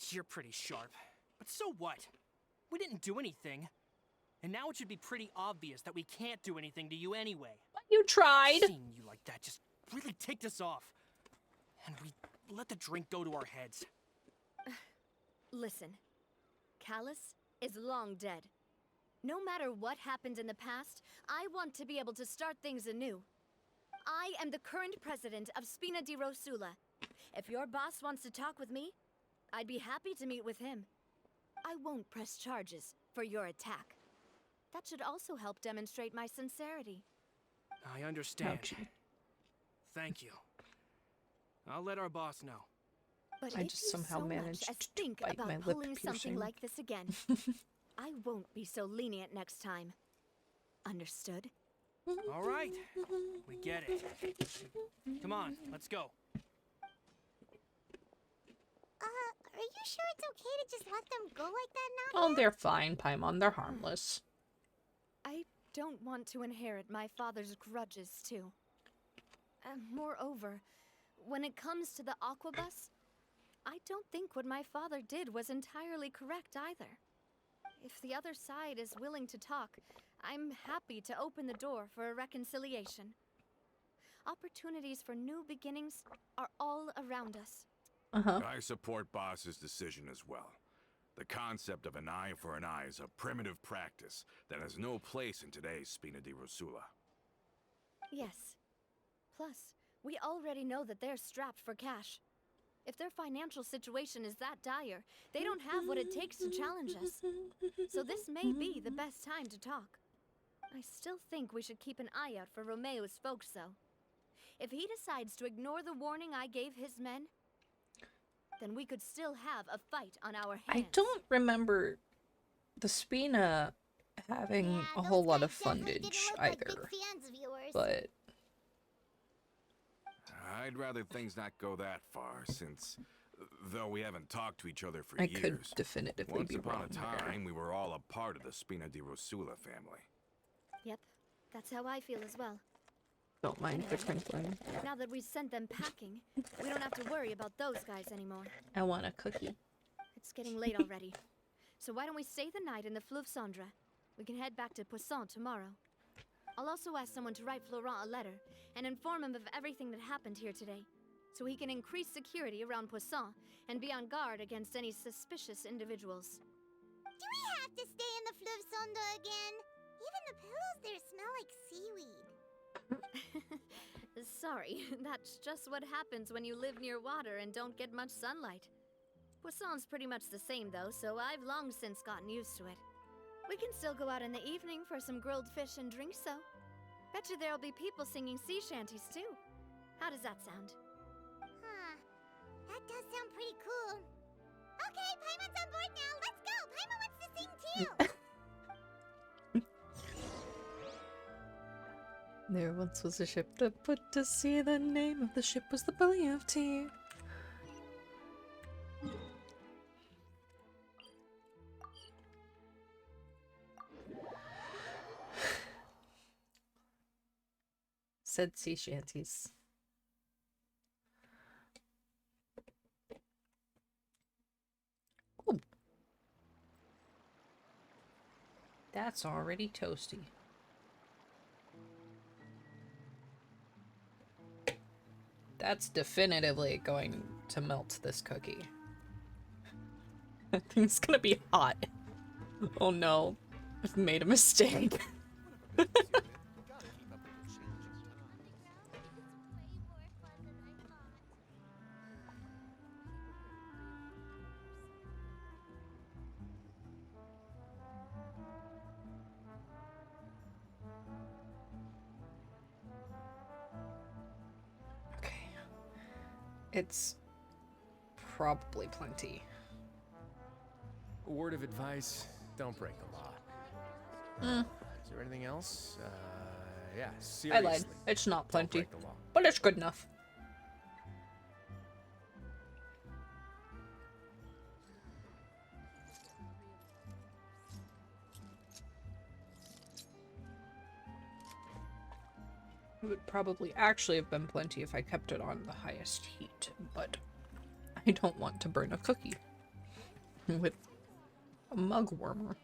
You're pretty sharp. But so what? We didn't do anything. And now it should be pretty obvious that we can't do anything to you anyway. You tried. Seeing you like that just really ticked us off. And we let the drink go to our heads. Listen, Callus is long dead. No matter what happened in the past, I want to be able to start things anew. I am the current president of Spina di Rosula. If your boss wants to talk with me, I'd be happy to meet with him. I won't press charges for your attack. That should also help demonstrate my sincerity. I understand. Ouch. Thank you. I'll let our boss know. But I if just you somehow so much managed as to think bite my about lip pulling something piercing. like this again, I won't be so lenient next time. Understood? All right. We get it. Come on, let's go. Are you sure it's okay to just let them go like that now? Oh, they're fine, Paimon. They're harmless. I don't want to inherit my father's grudges, too. Moreover, when it comes to the Aquabus, I don't think what my father did was entirely correct either. If the other side is willing to talk, I'm happy to open the door for a reconciliation. Opportunities for new beginnings are all around us. Uh-huh. I support Boss's decision as well. The concept of an eye for an eye is a primitive practice that has no place in today's Spina di Rosula. Yes. Plus, we already know that they're strapped for cash. If their financial situation is that dire, they don't have what it takes to challenge us. So this may be the best time to talk. I still think we should keep an eye out for Romeu's folks, though. If he decides to ignore the warning I gave his men, then we could still have a fight on our hands. I don't remember the Spina having a whole lot of fundage either. But I'd rather things not go that far, since though we haven't talked to each other for I years. could definitively Once be upon wrong a there. time, we were all a part of the Spina di Rosula family. Yep, that's how I feel as well. Don't mind the crinkling. Now that we've sent them packing, we don't have to worry about those guys anymore. I want a cookie. It's getting late already. So why don't we stay the night in the Fleuve Cendre? We can head back to Poisson tomorrow. I'll also ask someone to write Florent a letter and inform him of everything that happened here today, so he can increase security around Poisson and be on guard against any suspicious individuals. Do we have to stay in the Fleuve Cendre again? Even the pillows there smell like seaweed. Sorry, that's just what happens when you live near water and don't get much sunlight. Poisson's pretty much the same though, so I've long since gotten used to it. We can still go out in the evening for some grilled fish and drinks though. Bet you there'll be people singing sea shanties too. How does that sound? Huh. That does sound pretty cool. Okay, Paimon's on board now. Let's go. Paimon wants to sing too. There once was a ship that put to sea. The name of the ship was the Billy of Tea. Said sea shanties. Ooh. That's already toasty. That's definitively going to melt this cookie. That thing's gonna be hot. Oh no, I've made a mistake. It's probably plenty. A word of advice, don't break the law. Is there anything else? Yeah, I seriously. lied. It's not don't plenty, break the law. but it's good enough. It would probably actually have been plenty if I kept it on the highest heat, but I don't want to burn a cookie with a mug warmer.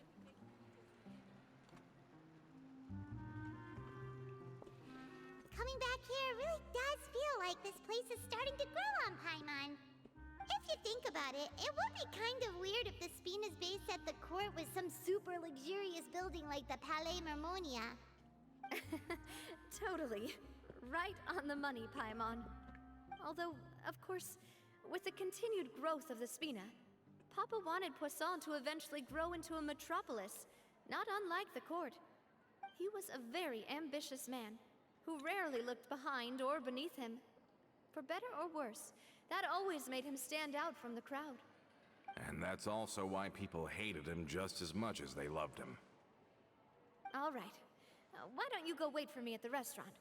Coming back here really does feel like this place is starting to grow on Paimon. If you think about it, it would be kind of weird if the Spina's base at the court was some super luxurious building like the Palais Mermonia. Totally. Right on the money, Paimon. Although, of course, with the continued growth of the Spina, Papa wanted Poisson to eventually grow into a metropolis, not unlike the court. He was a very ambitious man, who rarely looked behind or beneath him. For better or worse, that always made him stand out from the crowd. And that's also why people hated him just as much as they loved him. All right. Why don't you go wait for me at the restaurant?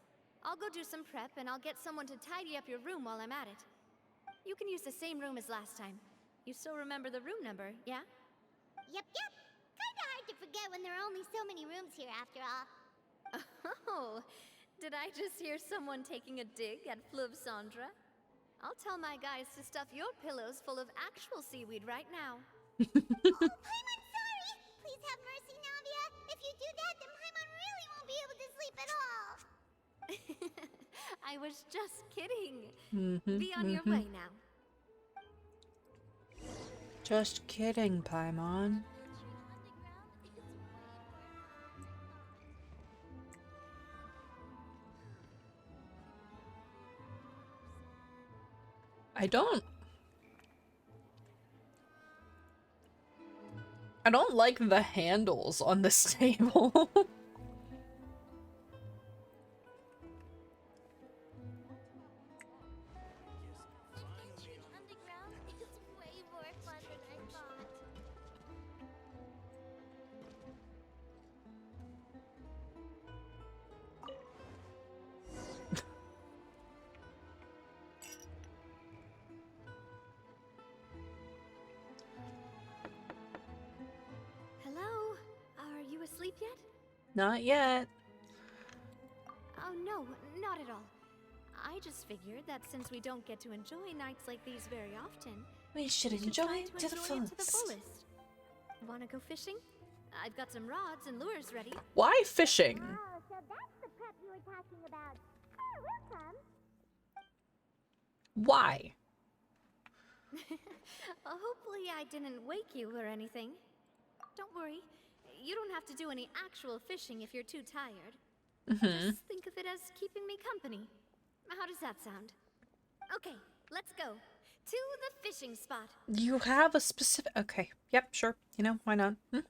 I'll go do some prep and I'll get someone to tidy up your room while I'm at it. You can use the same room as last time. You still remember the room number, yeah? Yep. Kinda hard to forget when there are only so many rooms here after all. Oh, did I just hear someone taking a dig at Fleuve Cendre? I'll tell my guys to stuff your pillows full of actual seaweed right now. Oh, Paimon, sorry! Please have mercy, Navia. If you do that, then Paimon really won't be able to sleep at all. I was just kidding. Be on your way now. Just kidding, Paimon. I don't like the handles on this table. Not yet. Oh no, not at all. I just figured that since we don't get to enjoy nights like these very often, We should we should enjoy try it to the enjoy it to the fullest. fullest. Wanna go fishing? I've got some rods and lures ready. Why fishing? Oh, so that's the prep you were talking about. Oh, we'll come. Why? Hopefully I didn't wake you or anything. Don't worry. You don't have to do any actual fishing if you're too tired. Mm-hmm. Just think of it as keeping me company. How does that sound? Okay, let's go. To the fishing spot. You have a specific... Okay. Yep, sure. You know, why not? Hmm?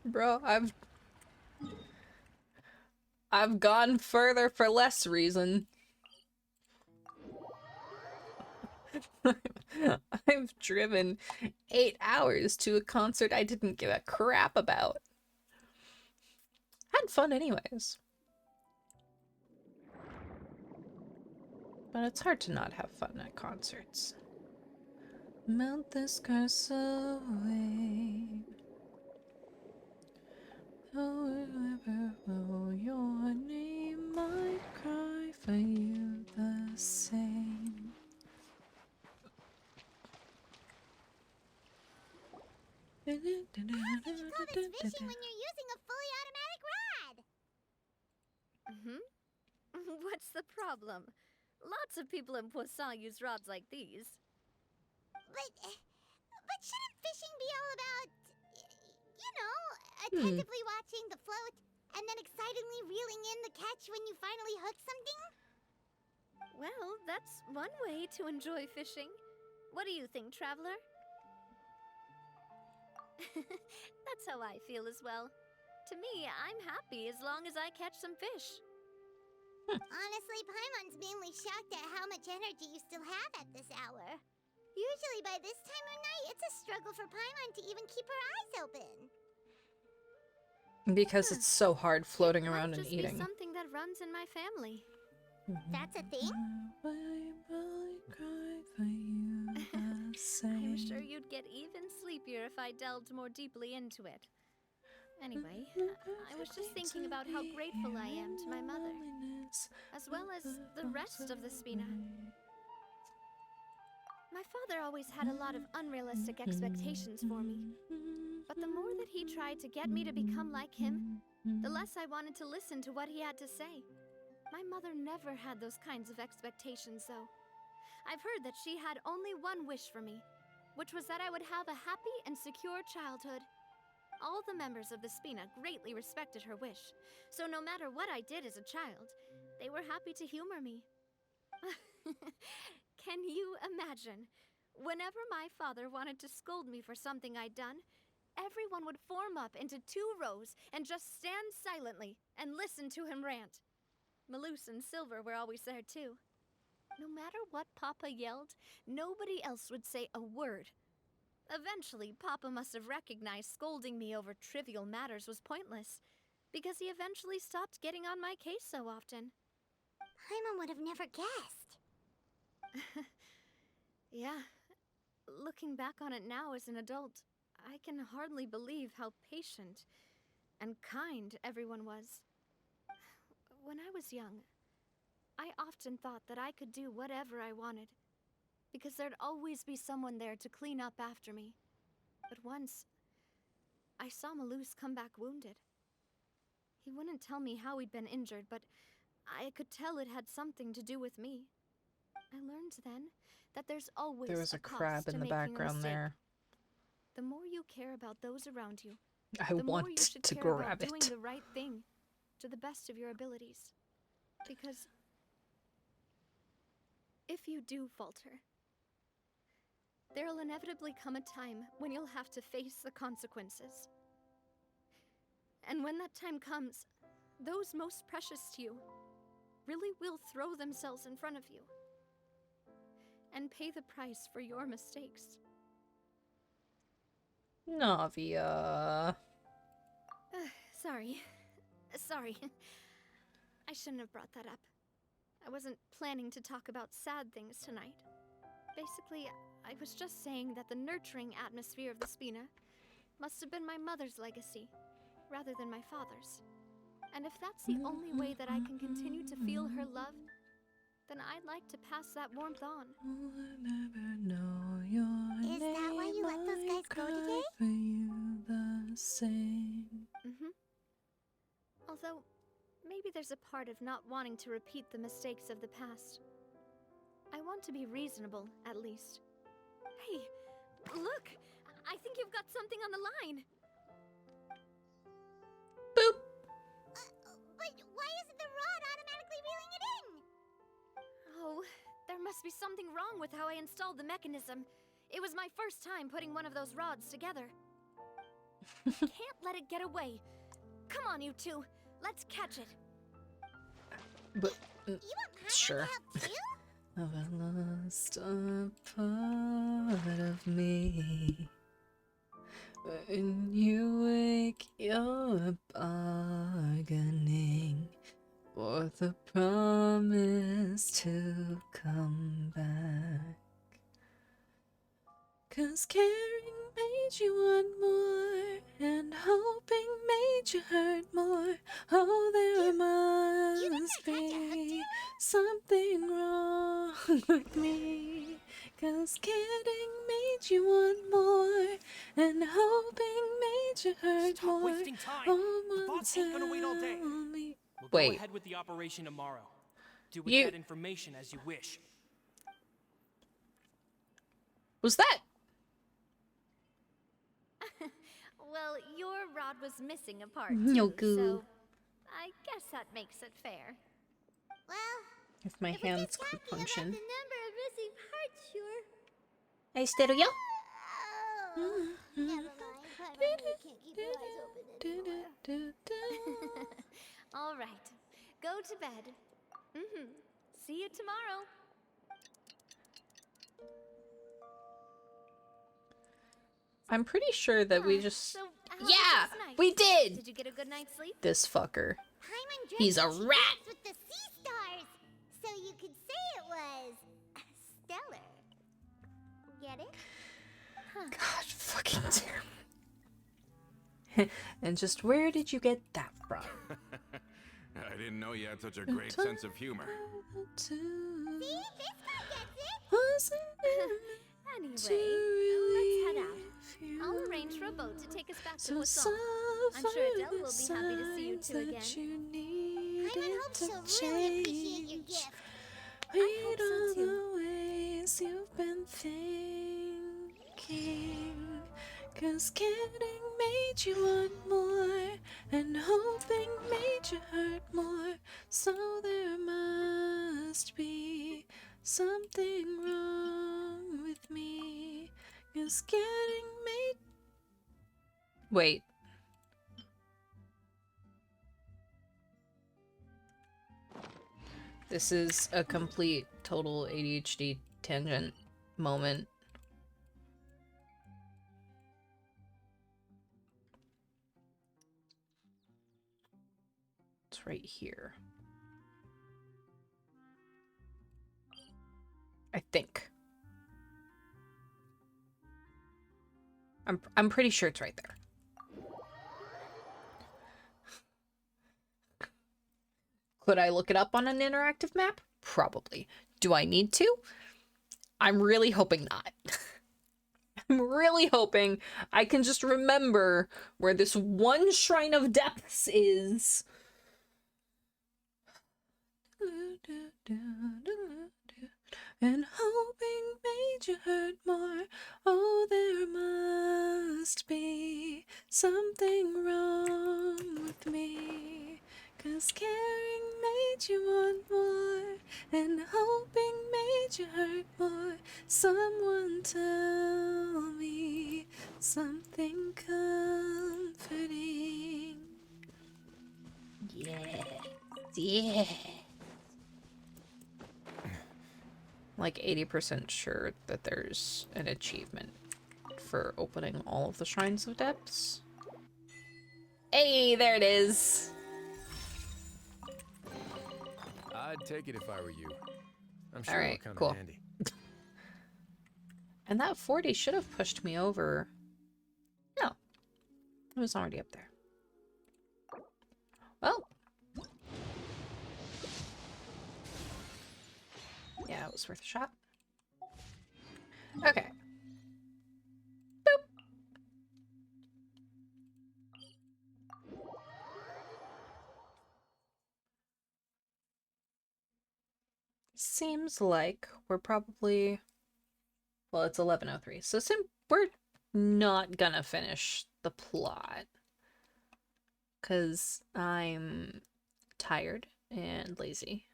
Bro, I've gone further for less reason. I've driven 8 hours to a concert I didn't give a crap about. Had fun anyways. But it's hard to not have fun at concerts. Melt this curse away. However, will your name might cry for you the same. How do you call this fishing when you're using a fully automatic rod? What's the problem? Lots of people in Poisson use rods like these. But shouldn't fishing be all about, you know, attentively watching the float and then excitedly reeling in the catch when you finally hook something? Well, that's one way to enjoy fishing. What do you think, Traveler? That's how I feel as well. To me, I'm happy as long as I catch some fish. Honestly, Paimon's mainly shocked at how much energy you still have at this hour. Usually by this time of night, it's a struggle for Paimon to even keep her eyes open. Because it's so hard floating around Might and just eating. be something that runs in my family. That's a thing? I'm sure you'd get even sleepier if I delved more deeply into it. Anyway, I was just thinking about how grateful I am to my mother, as well as the rest of the Spina. My father always had a lot of unrealistic expectations for me, but the more that he tried to get me to become like him, the less I wanted to listen to what he had to say. My mother never had those kinds of expectations, though. I've heard that she had only one wish for me, which was that I would have a happy and secure childhood. All the members of the Spina greatly respected her wish, so no matter what I did as a child, they were happy to humor me. Can you imagine? Whenever my father wanted to scold me for something I'd done, everyone would form up into 2 rows and just stand silently and listen to him rant. Malouse and Silver were always there too. No matter what Papa yelled, nobody else would say a word. Eventually, Papa must have recognized scolding me over trivial matters was pointless, because he eventually stopped getting on my case so often. Paimon would have never guessed. Yeah. Looking back on it now as an adult, I can hardly believe how patient and kind everyone was. When I was young, I often thought that I could do whatever I wanted, because there'd always be someone there to clean up after me. But once, I saw Malouse come back wounded. He wouldn't tell me how he'd been injured, but I could tell it had something to do with me. I learned then that there's always There was a cost crab to in the making a background mistake. there. The more you care about those around you, I the more you want should to care about grab doing it. the right thing to the best of your abilities. Because if you do falter, there'll inevitably come a time when you'll have to face the consequences. And when that time comes, those most precious to you really will throw themselves in front of you and pay the price for your mistakes. Navia. Sorry. I shouldn't have brought that up. I wasn't planning to talk about sad things tonight. Basically, I was just saying that the nurturing atmosphere of the Spina must have been my mother's legacy, rather than my father's. And if that's the only way that I can continue to feel her love, then I'd like to pass that warmth on. Is that why you let those guys go today? Mm-hmm. Although, maybe there's a part of not wanting to repeat the mistakes of the past. I want to be reasonable, at least. Hey, look! I think you've got something on the line! Boop! But why isn't the rod automatically reeling it in? Oh, there must be something wrong with how I installed the mechanism. It was my first time putting one of those rods together. Can't let it get away. Come on, you two. Let's catch it. But You want Paimon sure. to help too? Have I lost a part of me? When you wake, you're bargaining for the promise to come back. 'Cause caring made you want more, and hoping made you hurt more. Oh, there must be something wrong with me. 'Cause caring made you want more, and hoping made you hurt Stop more. wasting time. Oh, The boss ain't gonna wait all day. tell me. We'll Wait. go ahead with the operation tomorrow. Do with You- that information as you wish. Was that? Well, your rod was missing a part, No too, goo. so I guess that makes it fair. Well, If my if we hands get could talking about function. the number of missing parts, sure. Hey, stereo. Oh, never mind. Paimon really can't keep her eyes open anymore. All right, go to bed. See you tomorrow. I'm pretty sure that we just. So, how was Yeah, last night? we did. Did you get a good night's sleep? This fucker. Paimon dreamt He's a that she rat. danced with the sea stars, so you could say it was stellar. Get it? God, fucking terrible. And just where did you get that from? I didn't know you had such a great sense of humor. See, this guy gets it. Was it Anyway, to let's head out. relieve I'll you? arrange for a boat to take us back to So Poisson. I'm sure Adele will be happy to see you two signs again. that you Paimon needed hopes to she'll really appreciate your change. gift. Read so all too. the ways you've been thinking. 'Cause caring made you want more, and hoping made you hurt more. So there must be something wrong with me. 'Cause caring made. Wait. This is a complete, total ADHD tangent moment. It's right here. I think. I'm pretty sure it's right there. Could I look it up on an interactive map? Probably. Do I need to? I'm really hoping not. I'm really hoping I can just remember where this one Shrine of Depths is. And hoping made you hurt more. Oh, there must be something wrong with me. 'Cause caring made you want more, and hoping made you hurt more. Someone tell me something comforting. Yes, yes. Like 80% sure that there's an achievement for opening all of the Shrines of Depths. Hey, there it is. I'd take it if I were you. I'm All sure right, it'll come cool. in handy. And that 40 should have pushed me over. No. It was already up there. Well. Yeah, it was worth a shot. Okay. Boop. Seems like we're probably... Well, it's 11:03, so we're not gonna finish the plot. Because I'm tired and lazy.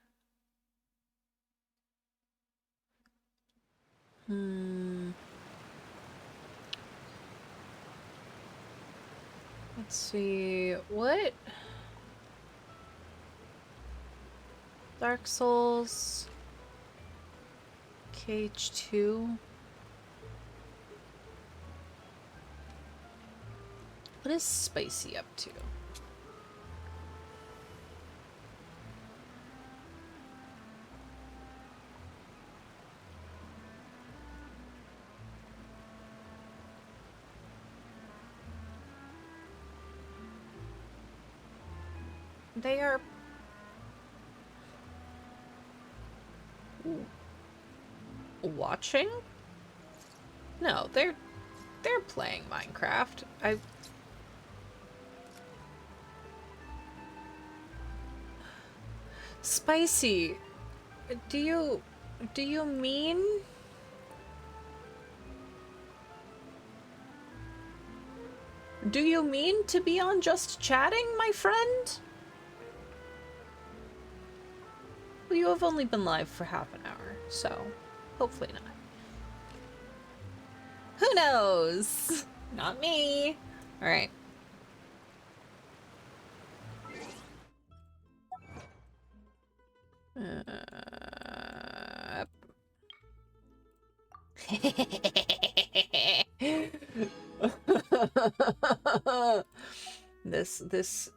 Let's see, what? Dark Souls... KH2... What is Spicy up to? They are... watching? No, they're playing Minecraft. Spicy, do you mean? Do you mean to be on Just Chatting, my friend? Well, you have only been live for half an hour, so hopefully not. Who knows? Not me. All right. This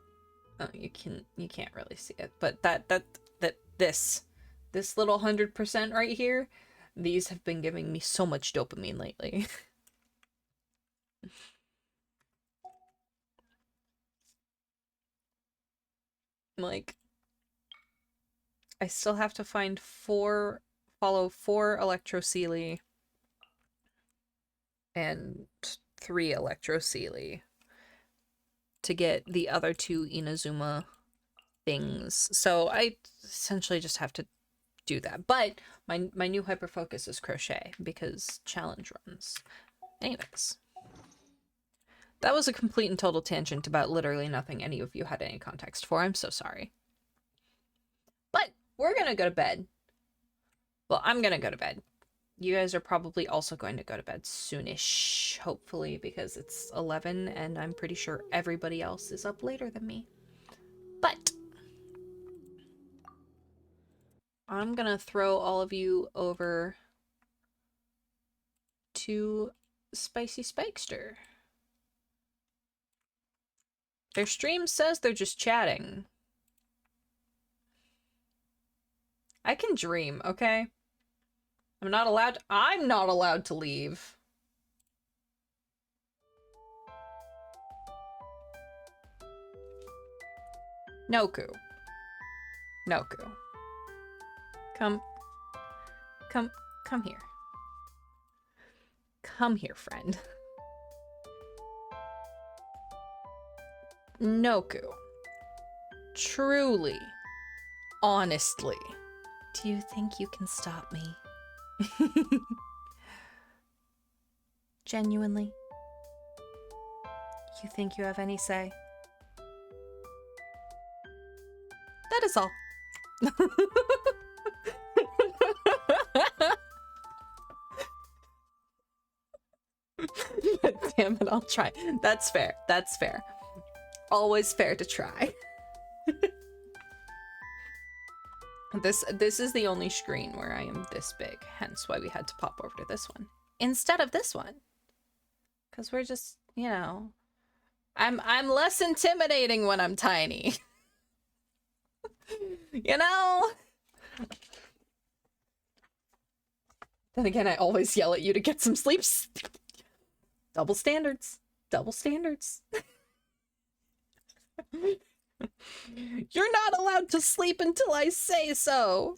oh, you can't really see it, but this little 100% right here, these have been giving me so much dopamine lately. Like, I still have to follow 4 Electrosealy and 3 Electrosealy to get the other 2 Inazuma things. So I essentially just have to do that. But my new hyperfocus is crochet because challenge runs. Anyways. That was a complete and total tangent about literally nothing any of you had any context for. I'm so sorry. But we're gonna go to bed. Well, I'm gonna go to bed. You guys are probably also going to go to bed soonish, hopefully, because it's 11 and I'm pretty sure everybody else is up later than me. But I'm gonna throw all of you over to Spicy Spikester. Their stream says they're just chatting. I can dream, okay? I'm not allowed to leave. Noku. Noku. Come here. Come here, friend. Noku. Truly. Honestly. Do you think you can stop me? Genuinely? You think you have any say? That is all. Damn it, I'll try. That's fair. That's fair. Always fair to try. This is the only screen where I am this big, hence why we had to pop over to this one instead of this one. Cause we're just, you know, I'm less intimidating when I'm tiny. You know? Then again, I always yell at you to get some sleep. Double standards. Double standards. You're not allowed to sleep until I say so.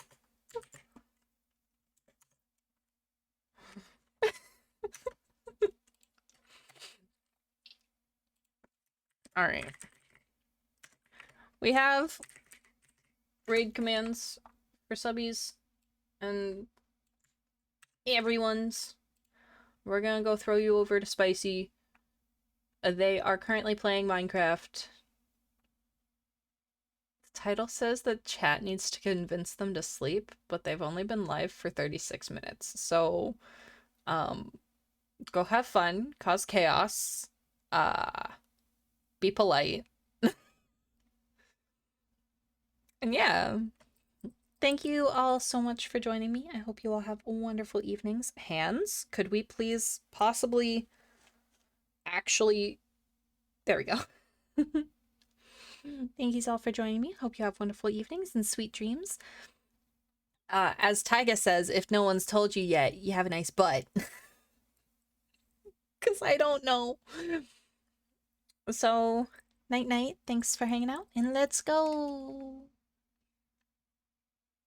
All right. We have raid commands for subbies and everyone's. We're gonna go throw you over to Spicy. They are currently playing Minecraft. The title says that chat needs to convince them to sleep, but they've only been live for 36 minutes. So, go have fun, cause chaos, be polite. And yeah, thank you all so much for joining me. I hope you all have wonderful evenings. Hands, could we please possibly actually... There we go. Thank you all for joining me. Hope you have wonderful evenings and sweet dreams. As Tyga says, if no one's told you yet, you have a nice butt. Because I don't know. So, night-night. Thanks for hanging out, and let's go.